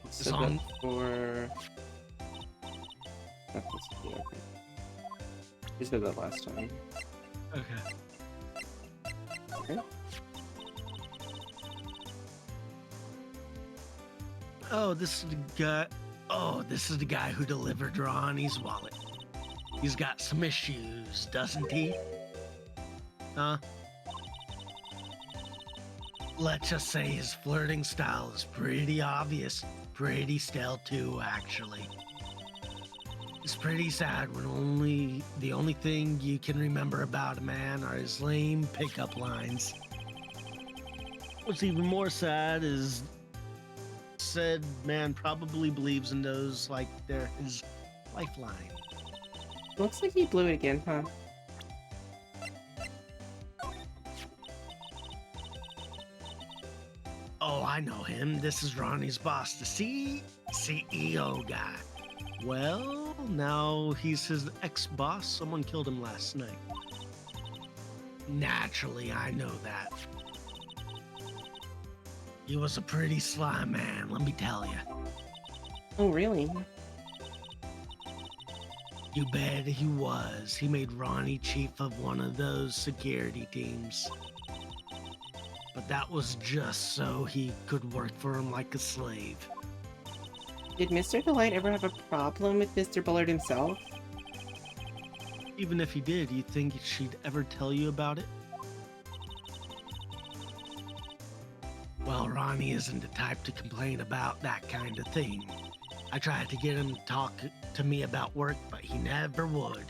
Set that for... Yeah, okay. You said that last time. Okay. Okay. Oh, this is the guy. Oh, this is the guy who delivered Ronnie's wallet. He's got some issues, doesn't he? Huh? Let's just say his flirting style is pretty obvious. Pretty stale too, actually. It's pretty sad when the only thing you can remember about a man are his lame pickup lines. What's even more sad is said man probably believes in those like they're his lifeline. Looks like he blew it again, huh? Oh, I know him. This is Ronnie's boss, the CEO guy. Well, now he's his ex-boss. Someone killed him last night. Naturally, I know that. He was a pretty sly man, let me tell you. Oh, really? You bet he was. He made Ronnie chief of one of those security teams. But that was just so he could work for him like a slave. Did Mr. Delight ever have a problem with Mr. Bullard himself? Even if he did, you think she'd ever tell you about it? Well, Ronnie isn't the type to complain about that kind of thing. I tried to get him to talk to me about work, but he never would.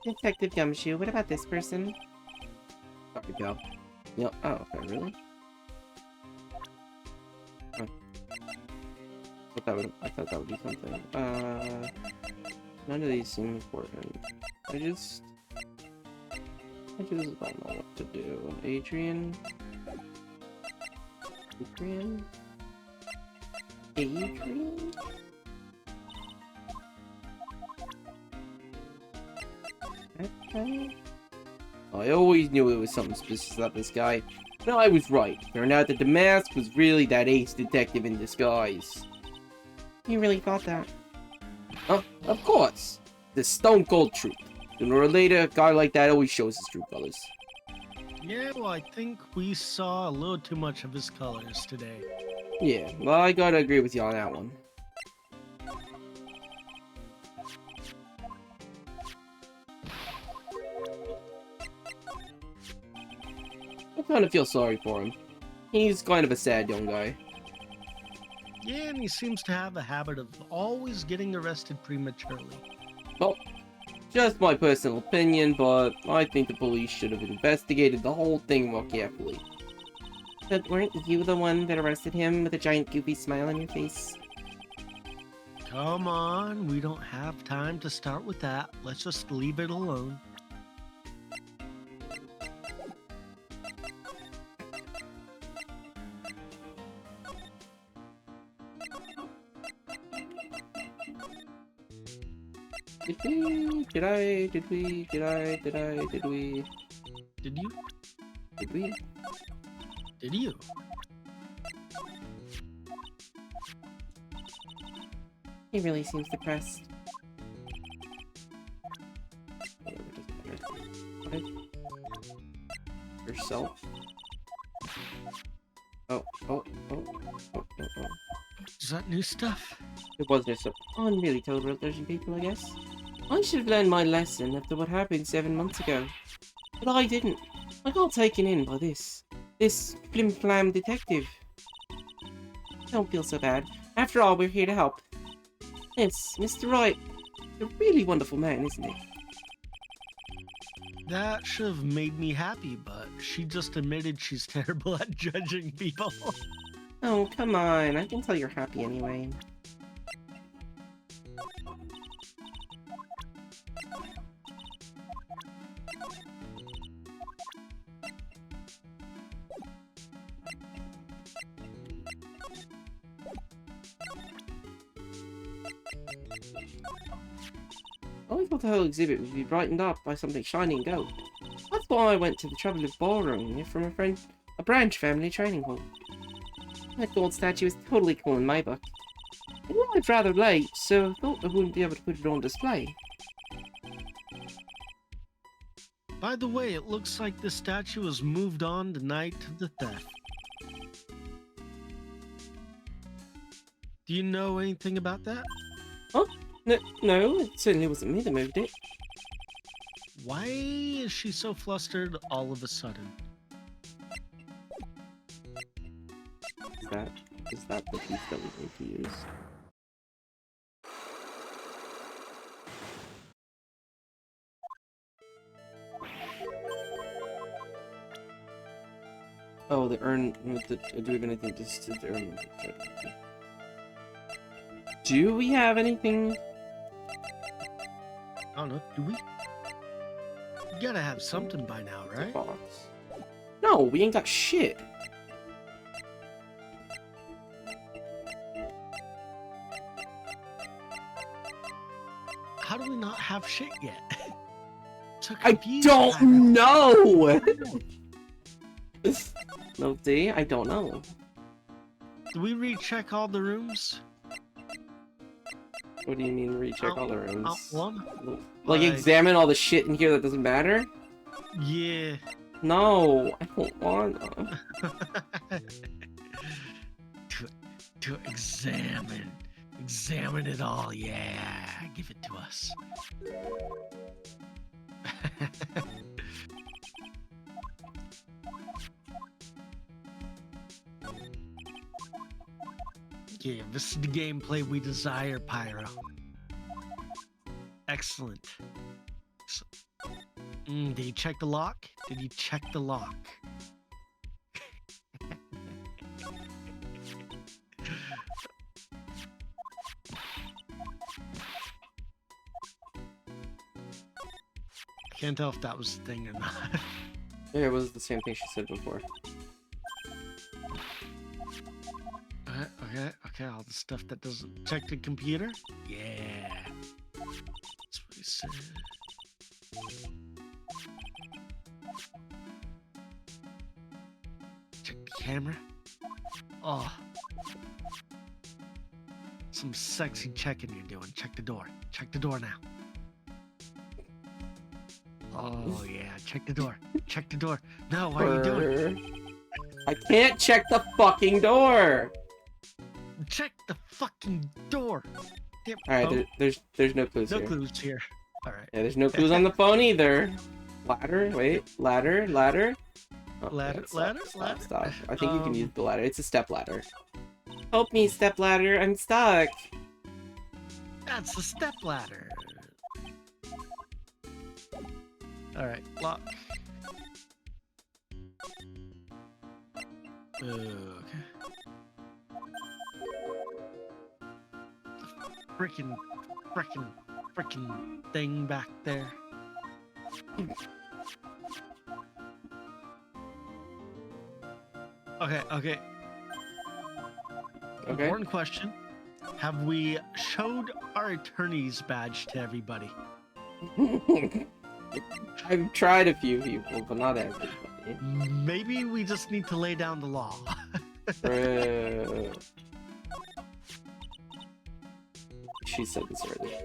Detective Gumshoe, what about this person? Sorry, Gal. Yep. Oh, okay, really? Oh. I thought that would be something. None of these seem important. I just don't know what to do. Adrian? Adrian? Adrian? Okay. I always knew it was something suspicious about this guy. No, I was right. Turned out that the mask was really that ace detective in disguise. You really thought that? Oh, of course. The stone cold truth. Sooner or later, a guy like that always shows his true colors. Yeah, well, I think we saw a little too much of his colors today. Yeah, well, I gotta agree with you on that one. I kind of feel sorry for him. He's kind of a sad young guy. Yeah, and he seems to have a habit of always getting arrested prematurely. Well, just my personal opinion, but I think the police should have investigated the whole thing more carefully. But weren't you the one that arrested him with a giant goofy smile on your face? Come on, we don't have time to start with that. Let's just leave it alone. Did we? Did I? Did we? Did I? Did I? Did we? Did you? Did we? Did you? He really seems depressed. What? Yourself? Oh. Is that new stuff? It was just I'm really told about judging people, I guess. I should have learned my lesson after what happened 7 months ago. But I didn't. I got taken in by this flim-flam detective. Don't feel so bad. After all, we're here to help. Yes, Mr. Wright. A really wonderful man, isn't he? That should have made me happy, but she just admitted she's terrible at judging people. Oh, come on. I can tell you're happy anyway. I thought the whole exhibit would be brightened up by something shiny and gold. That's why I went to the trouble of borrowing it from a branch family training hall. That gold statue is totally cool in my book. Well, it's rather late, so I thought I wouldn't be able to put it on display. By the way, it looks like the statue was moved on the night of the theft. Do you know anything about that? No, it certainly wasn't me that moved it. Why is she so flustered all of a sudden? Is that the piece that we need to use? Oh, the urn. Do we have anything to the urn? Do we have anything? I don't know. Do we? You gotta have something by now, right? Box. No, we ain't got shit. How do we not have shit yet? So I confused, don't Pyro. know. No, D, I don't know. Do we recheck all the rooms? What do you mean recheck all the rooms? One? Like examine all the shit in here that doesn't matter? Yeah. No, I don't want. to examine it all. Yeah, give it to us. Yeah, this is the gameplay we desire, Pyro. Excellent. So, did you check the lock? Did you check the lock? Can't tell if that was the thing or not. Yeah, it was the same thing she said before. Okay, all the stuff that doesn't check the computer? Yeah. That's what he said. Check the camera. Oh. Some sexy checking you're doing. Check the door. Check the door now. Oh yeah, check the door. Check the door. No, why are you doing it? I can't check the fucking door. Check the fucking door. Damn. All right, there's no clues no here. clues here. All right. Yeah, there's no clues on the phone either. Ladder, wait, ladder. Oh, Ladder, yeah, ladder. Stop. I think you can use the ladder. It's a step ladder. Help me, step ladder. I'm stuck. That's the step ladder. All right, lock. Okay. Frickin' thing back there. Okay. Okay. Important question. Have we showed our attorney's badge to everybody? I've tried a few people, but not everybody. Maybe we just need to lay down the law. Bro. She said this earlier.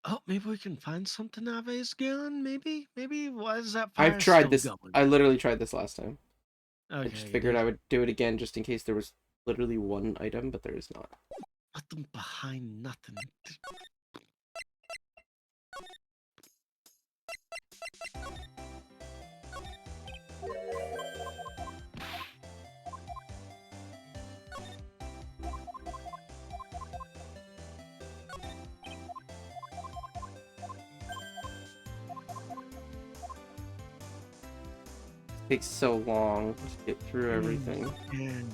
Oh, maybe we can find something Ave's gun. Maybe. Why is that? I've fire tried still this. going? I literally tried this last time. Okay, I just figured I would do it again just in case there was literally one item, but there is not. Put them behind nothing. Takes so long to get through everything. And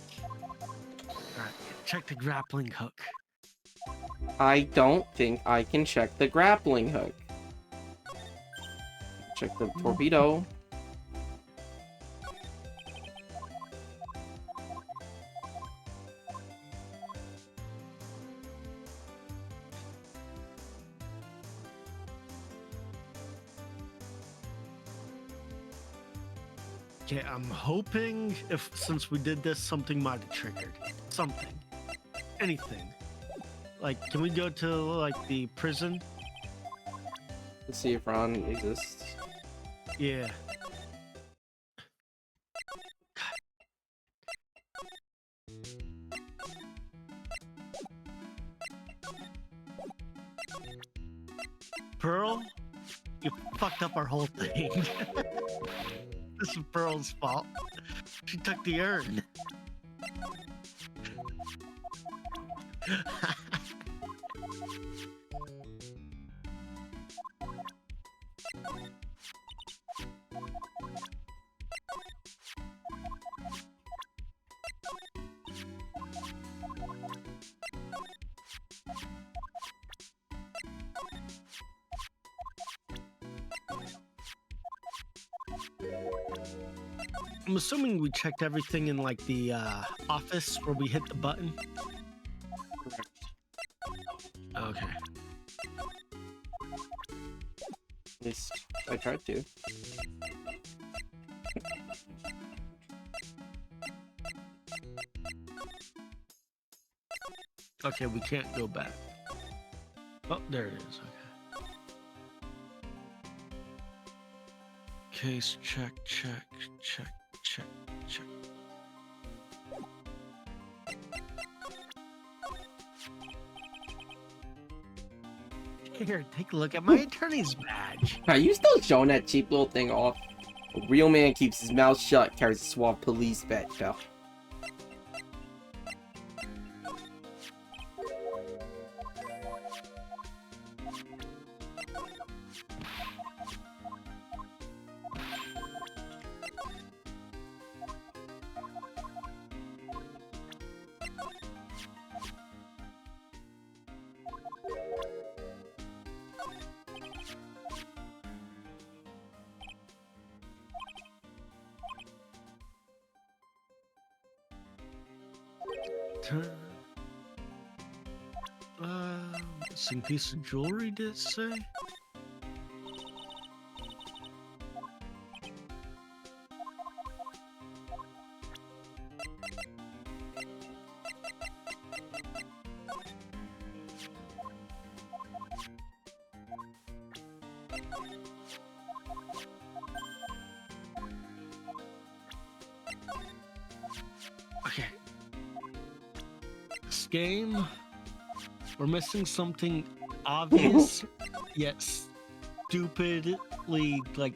alright, check the grappling hook. I don't think I can check the grappling hook. Check the torpedo. Okay, I'm hoping since we did this, something might have triggered. Something. Anything. Like, can we go to, like, the prison? Let's see if Ron exists. Yeah. Pearl, you fucked up our whole thing. This is Pearl's fault. She took the urn. I'm assuming we checked everything in like the office where we hit the button. Correct. Okay. At least I tried to. Okay, we can't go back. Oh, there it is. Okay. Case check, check, check, check, check. Here, take a look at my attorney's badge. Are you still showing that cheap little thing off? A real man keeps his mouth shut, carries a suave police badge, pal. Missing piece of jewelry, did it say? Okay. This game, we're missing something obvious, yet stupidly, like,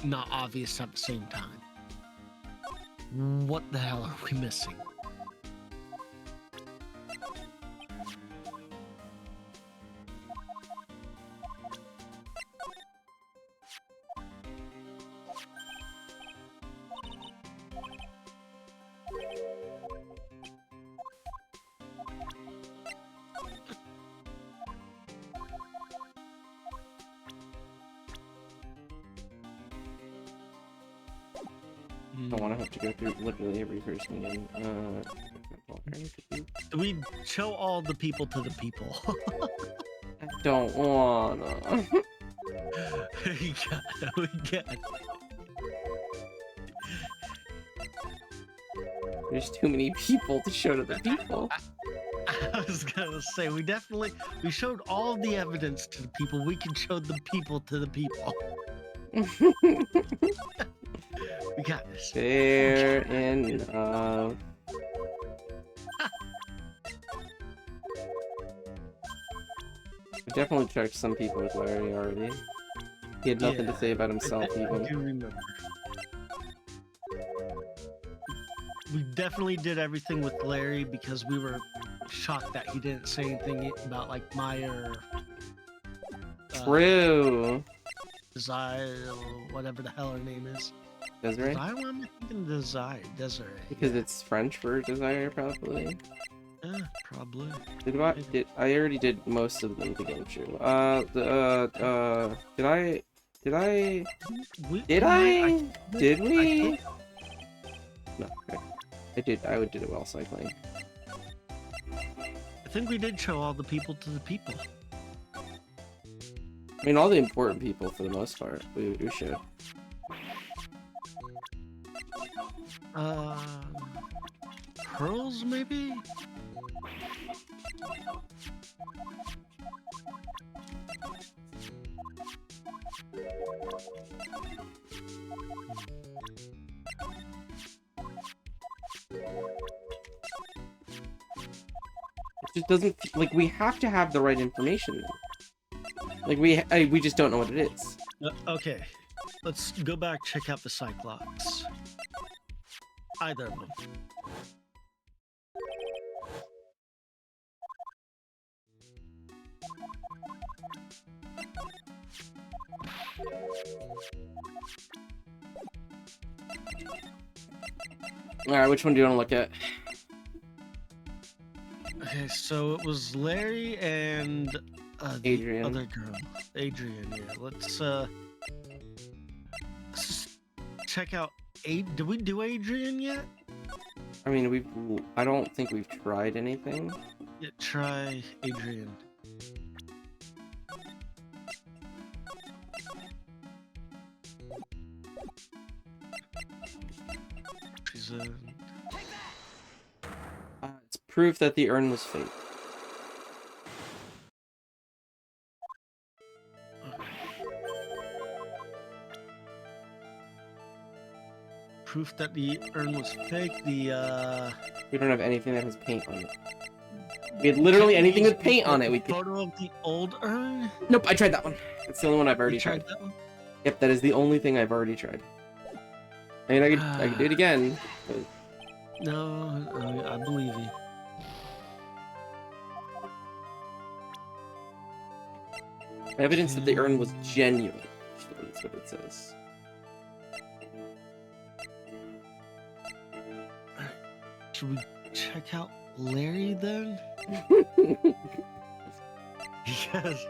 not obvious at the same time. What the hell are we missing? I don't want to have to go through literally every person again. Do we show all the people to the people? I don't wanna. we got it. There's too many people to show to the people. I was gonna say we showed all the evidence to the people. We can show the people to the people. We got this. Fair enough. I definitely checked some people with Larry already. He had nothing to say about himself I even. do remember. We definitely did everything with Larry because we were shocked that he didn't say anything about like Maya or True. Desire, whatever the hell her name is. Desiree? Desire? Why am I thinking Desire? Desiree. Because it's French for desire, probably. Yeah, probably. I already did most of them to go through. Did we? No, okay. I did it while cycling. I think we did show all the people to the people. I mean, all the important people for the most part, we showed. Pearls maybe? It just doesn't like we have to have the right information. Like we just don't know what it is. Okay, let's go back, check out the Cyclops. Either of them. All right, which one do you want to look at? Okay, so it was Larry and the Adrian. other girl, Adrian. Yeah, let's just check out. Did we do Adrian yet? I mean, I don't think we've tried anything. Yeah, try Adrian. Present. It's proof that the urn was fake. Proof that the urn was fake. We don't have anything that has paint on it. We had literally anything with paint on it. We could... Photo of the old urn. Nope, I tried that one. That's the only one I've already You tried. that one? Yep, that is the only thing I've already tried. I mean, I could do it again. But... No, I believe you. Evidence that the urn was genuine. That's what it says. Should we check out Larry then? Because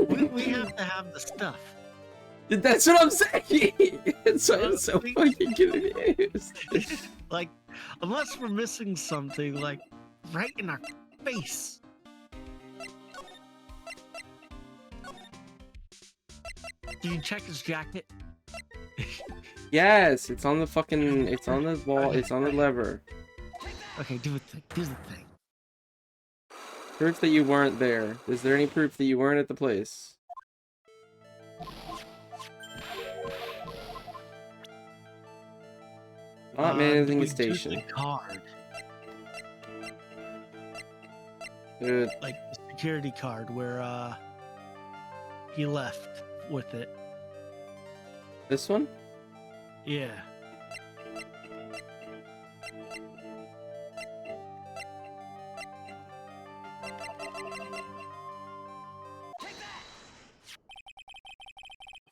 we have to have the stuff. That's what I'm saying! That's why I'm so fucking confused. Like, unless we're missing something, like, right in our face. Did you check his jacket? Yes, it's on the fucking... It's on the wall. It's on the lever. Okay, do the thing. Do the thing. Proof that you weren't there. Is there any proof that you weren't at the place? Not managing we a do station. the card. Dude, Like the security card where he left with it. this one? Yeah.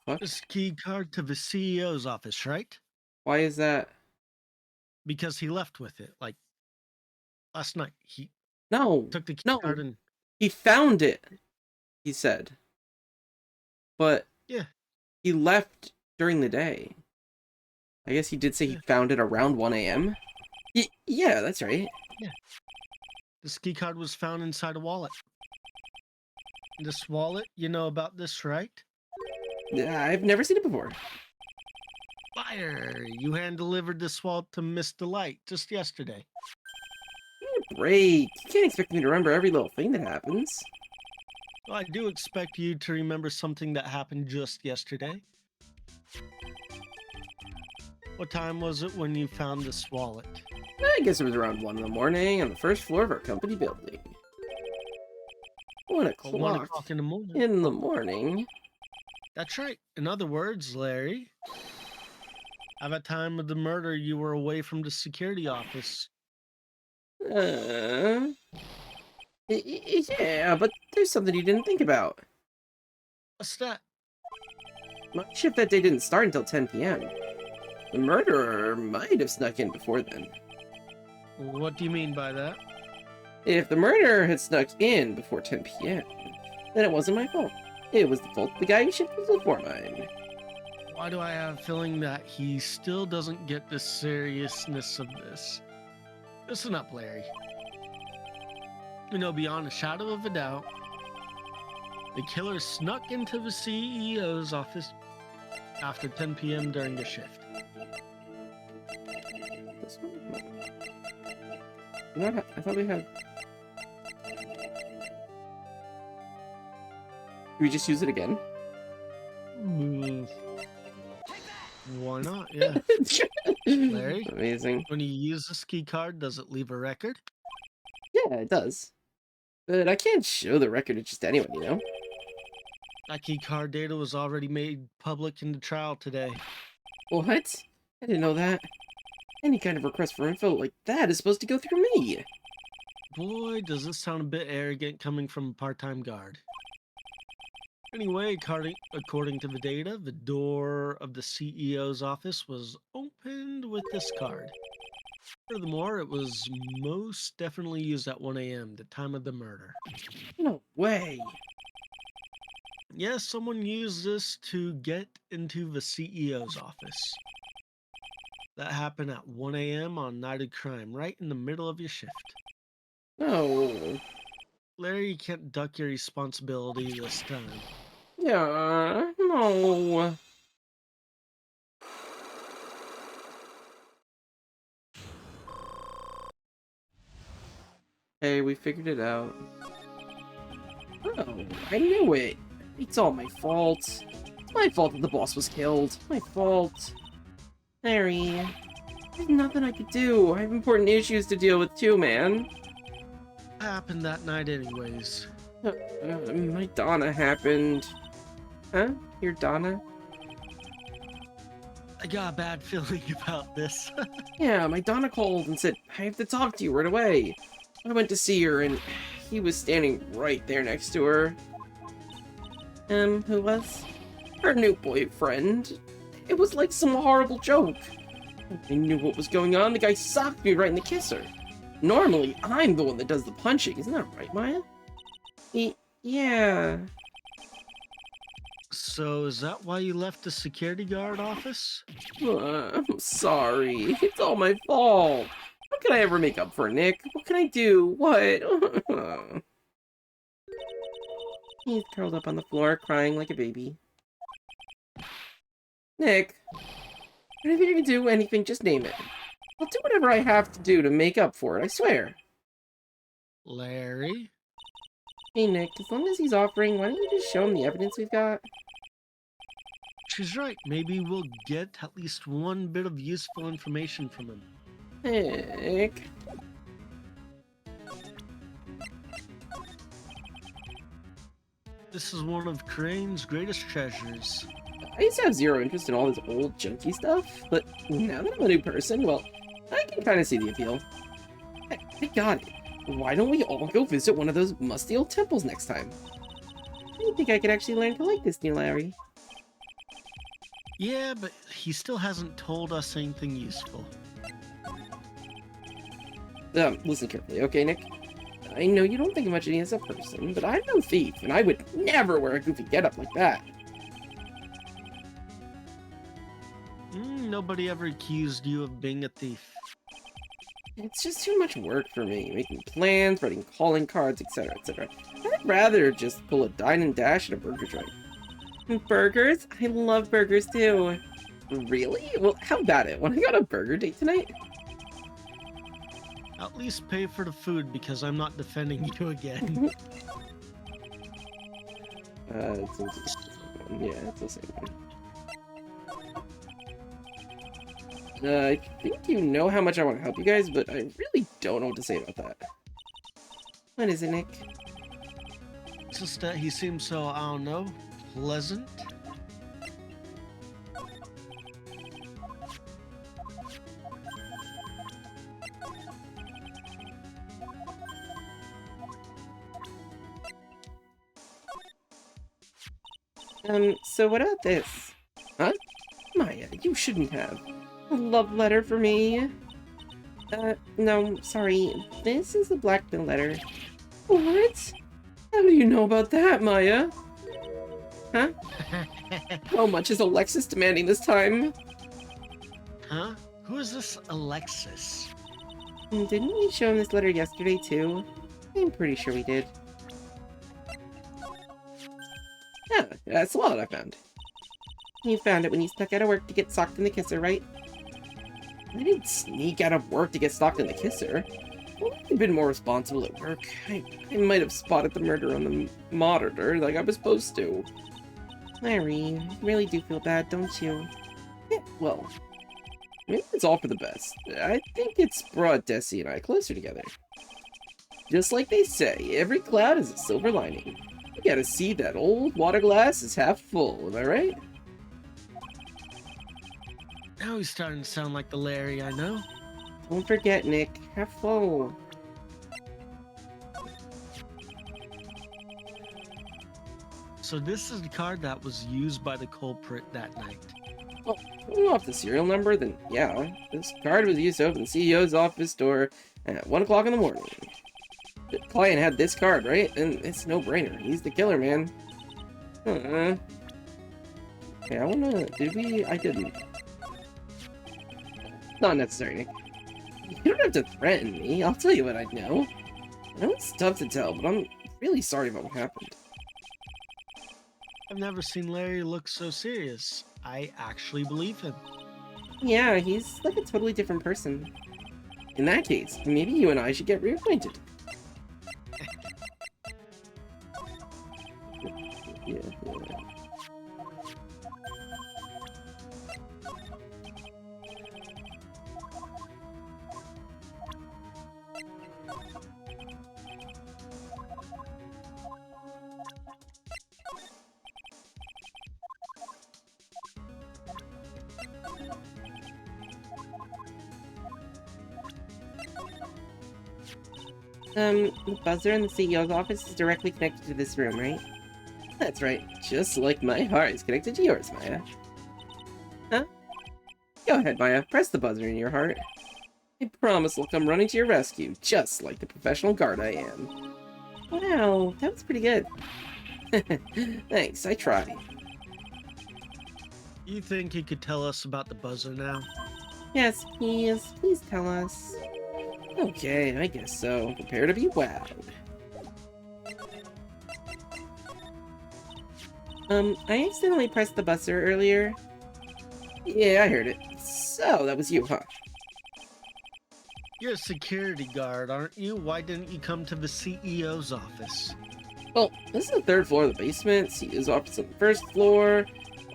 What? This key card to the CEO's office, right? Why is that? Because he left with it. Like last night, he No, took the key no. card and he found it, he said. But yeah, he left during the day. I guess he did say he found it around 1 a.m. Yeah, that's right. this key card was found inside a wallet. This wallet, you know about this, right? Yeah, I've never seen it before. Liar! You hand delivered this wallet to Miss Delight just yesterday. Break. You can't expect me to remember every little thing that happens. Well, I do expect you to remember something that happened just yesterday. What time was it when you found this wallet? I guess it was around 1 in the morning on the first floor of our company building. 1 o'clock 1 o'clock in the morning. in the morning. That's right. In other words, Larry, at that time of the murder, you were away from the security office. Yeah, but there's something you didn't think about. What's that? My shift that day didn't start until 10 p.m. The murderer might have snuck in before then. What do you mean by that? If the murderer had snuck in before 10 p.m., then it wasn't my fault. It was the fault of the guy who shift was before mine. Why do I have a feeling that he still doesn't get the seriousness of this? Listen up, Larry. You know, beyond a shadow of a doubt, the killer snuck into the CEO's office after 10 p.m. during the shift. this one? No. I thought we had... Can we just use it again? Why not? Yeah. Larry? Amazing. When you use this key card, does it leave a record? Yeah, it does. But I can't show the record to just anyone, you know? That key card data was already made public in the trial today. What? I didn't know that. Any kind of request for info like that is supposed to go through me. Boy, does this sound a bit arrogant coming from a part-time guard. Anyway, according to the data, the door of the CEO's office was opened with this card. Furthermore, it was most definitely used at 1 a.m., the time of the murder. No way. Yes, someone used this to get into the CEO's office. That happened at 1 a.m. on Night of Crime, right in the middle of your shift. No. Larry, you can't duck your responsibility this time. Yeah, no. Hey, we figured it out. Oh, I knew it. It's all my fault. It's my fault that the boss was killed. My fault. Larry, there's nothing I could do. I have important issues to deal with too, man. Happened that night anyways. My Donna happened. Huh? Your Donna? I got a bad feeling about this. Yeah, my Donna called and said, I have to talk to you right away. I went to see her and he was standing right there next to her. Who was? Her new boyfriend. It was like some horrible joke. I knew what was going on. The guy socked me right in the kisser. Normally, I'm the one that does the punching. Isn't that right, Maya? Yeah. So is that why you left the security guard office? I'm sorry. It's all my fault. How can I ever make up for Nick? What can I do? What? He's curled up on the floor, crying like a baby. Nick, if you can do anything, just name it. I'll do whatever I have to do to make up for it, I swear. Larry? Hey, Nick, as long as he's offering, why don't you just show him the evidence we've got? She's right. Maybe we'll get at least one bit of useful information from him. Nick. This is one of Crane's greatest treasures. I used to have zero interest in all this old junky stuff, but now that I'm a new person, well, I can kind of see the appeal. I got it. Why don't we all go visit one of those musty old temples next time? I think I could actually learn to like this new Larry. Yeah, but he still hasn't told us anything useful. Listen carefully, okay, Nick? I know you don't think much of me as a person, but I'm no thief, and I would never wear a goofy getup like that. Nobody ever accused you of being a thief. It's just too much work for me, making plans, writing calling cards, etc., etc. I'd rather just pull a dine and dash at a burger joint. Burgers? I love burgers too. Really? Well, how about it? Wanna go on a burger date tonight? At least pay for the food because I'm not defending you again. It's the same one. Yeah, it's the same one. I think you know how much I want to help you guys, but I really don't know what to say about that. What is it, Nick? Just that he seems so, I don't know, pleasant. So what about this? Huh? Maya, you shouldn't have. A love letter for me? No, sorry. This is the blackmail letter. What? How do you know about that, Maya? Huh? How much is Alexis demanding this time? Huh? Who is this Alexis? Didn't we show him this letter yesterday, too? I'm pretty sure we did. Yeah, that's the wallet I found. You found it when you snuck out of work to get socked in the kisser, right? I didn't sneak out of work to get stalked in the kisser. Well, I've been more responsible at work. I might have spotted the murder on the monitor like I was supposed to. Larry, you really do feel bad, don't you? Yeah, well, maybe it's all for the best. I think it's brought Desi and I closer together. Just like they say, every cloud has a silver lining. You gotta see that old water glass is half full, am I right? Now he's starting to sound like the Larry I know. Don't forget, Nick, half full. So this is the card that was used by the culprit that night. Well, going off the serial number, then yeah, this card was used to open the CEO's office door at 1 o'clock in the morning. The client had this card, right? And it's no-brainer. He's the killer, man. Okay, I wanna... I didn't. Not necessary, Nick. You don't have to threaten me. I'll tell you what I know. I know it's tough to tell, but I'm really sorry about what happened. I've never seen Larry look so serious. I actually believe him. Yeah, he's like a totally different person. In that case, maybe you and I should get reacquainted. Yeah. The buzzer in the CEO's office is directly connected to this room, right? That's right. Just like my heart is connected to yours, Maya. Huh? Go ahead, Maya. Press the buzzer in your heart. I promise I'll come running to your rescue, just like the professional guard I am. Wow, that was pretty good. Thanks, I tried. You think you could tell us about the buzzer now? Yes, please. Please tell us. Okay, I guess so. Prepare to be wowed. I accidentally pressed the buzzer earlier. Yeah, I heard it. So, that was you, huh? You're a security guard, aren't you? Why didn't you come to the CEO's office? Well, this is the 3rd floor of the basement. CEO's office on the 1st floor.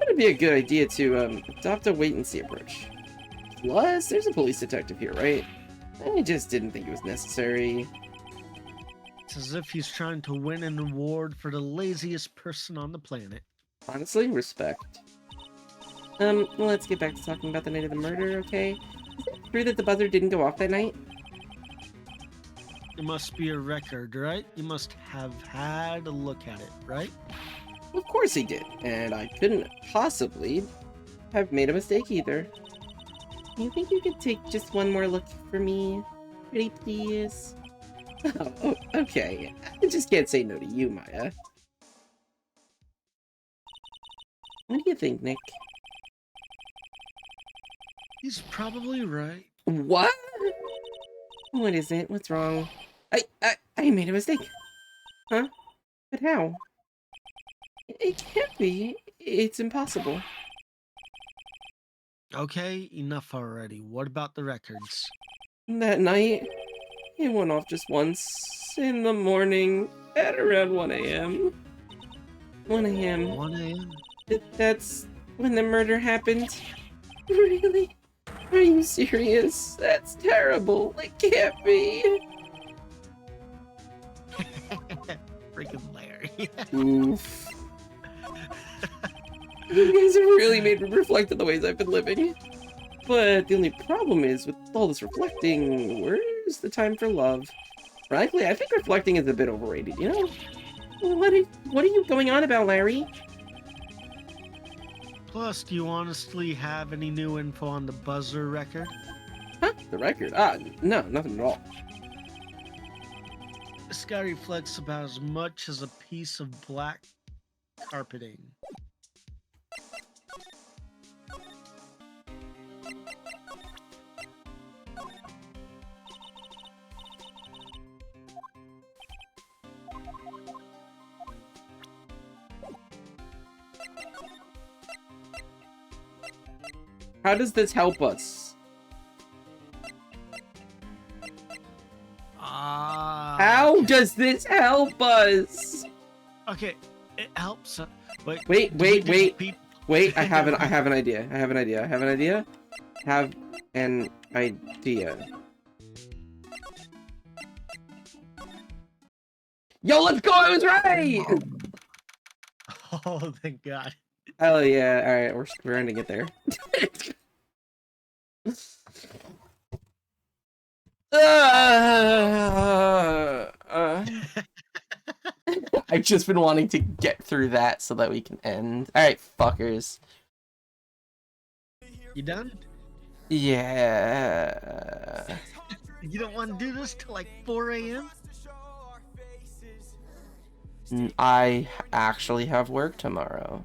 It'd be a good idea to, adopt a wait-and-see approach. Plus, there's a police detective here, right? I just didn't think it was necessary. It's as if he's trying to win an award for the laziest person on the planet. Honestly, respect. Let's get back to talking about the night of the murder, okay? Is it true that the buzzer didn't go off that night? It must be a record, right? You must have had a look at it, right? Of course he did, and I couldn't possibly have made a mistake either. You think you could take just one more look for me? Pretty please? Oh, okay. I just can't say no to you, Maya. What do you think, Nick? He's probably right. What? What is it? What's wrong? I made a mistake. Huh? But how? It can't be. It's impossible. Okay, enough already. What about the records? That night, it went off just once in the morning at around 1 a.m. 1 a.m. 1 a.m. That's when the murder happened? Really? Are you serious? That's terrible. It can't be. Freaking Larry. Oof. You guys have really made me reflect on the ways I've been living. But the only problem is, with all this reflecting, where's the time for love? Frankly, I think reflecting is a bit overrated, you know? What are you going on about, Larry? Plus, do you honestly have any new info on the buzzer record? Huh? The record? No, nothing at all. This guy reflects about as much as a piece of black carpeting. How does this help us? does this help us? Okay, it helps. Wait, Wait, do we wait, just wait. beep- Wait, I have an idea. Have an idea. Yo, let's go! I was right! Oh, thank God. Oh yeah, alright, we're gonna get there. I've just been wanting to get through that so that we can end. Alright, fuckers. You done? Yeah. You don't want to do this till like 4 a.m.? I actually have work tomorrow.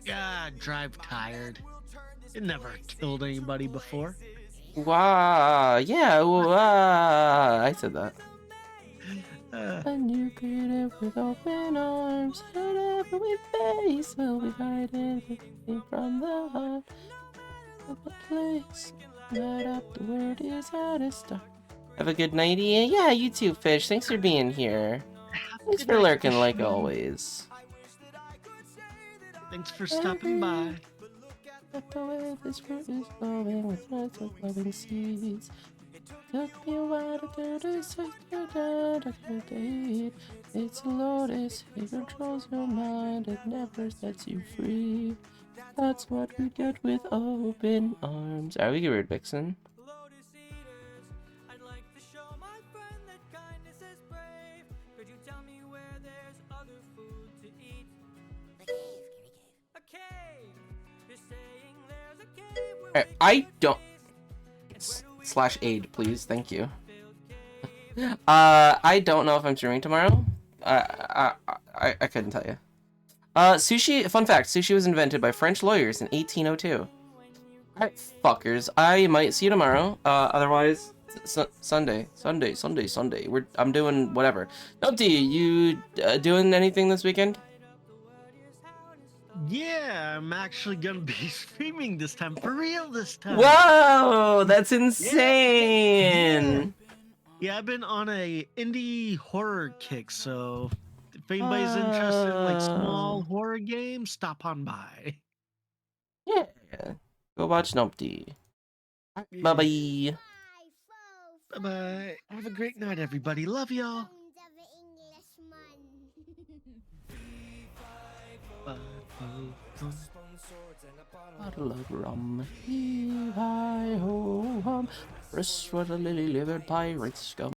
God, drive tired. It never killed anybody before. Wow, yeah, I said that. And you greet it with open arms. Whatever we face, we'll be fighting from the heart of the place. Light up, the word is at a start. Have a good night, Ian. Yeah, you too, Fish. Thanks for being here. Thanks for lurking like always. Thanks for stopping by. But the way this fruit is flowing with threads of loving seeds. Took me a while to do this, it's a lotus, it controls your mind, it never sets you free. That's what we get with open arms. Alright, we get rid of Vixen. I don't... Slash aid, please. Thank you. I don't know if I'm streaming tomorrow. I couldn't tell you. Sushi, fun fact, sushi was invented by French lawyers in 1802. Alright, fuckers. I might see you tomorrow. Otherwise, Sunday. I'm doing whatever. Nupty, you doing anything this weekend? Yeah, I'm actually gonna be streaming this time, for real this time. Whoa, that's insane! Yeah, I've been on a indie horror kick, so if anybody's interested in like small horror games, stop on by. Yeah, go watch Nupty. Bye-bye. Bye-bye. Have a great night, everybody. Love y'all. Bottle of rum, heave-hi-ho hum. First was a lily-livered pirate scum.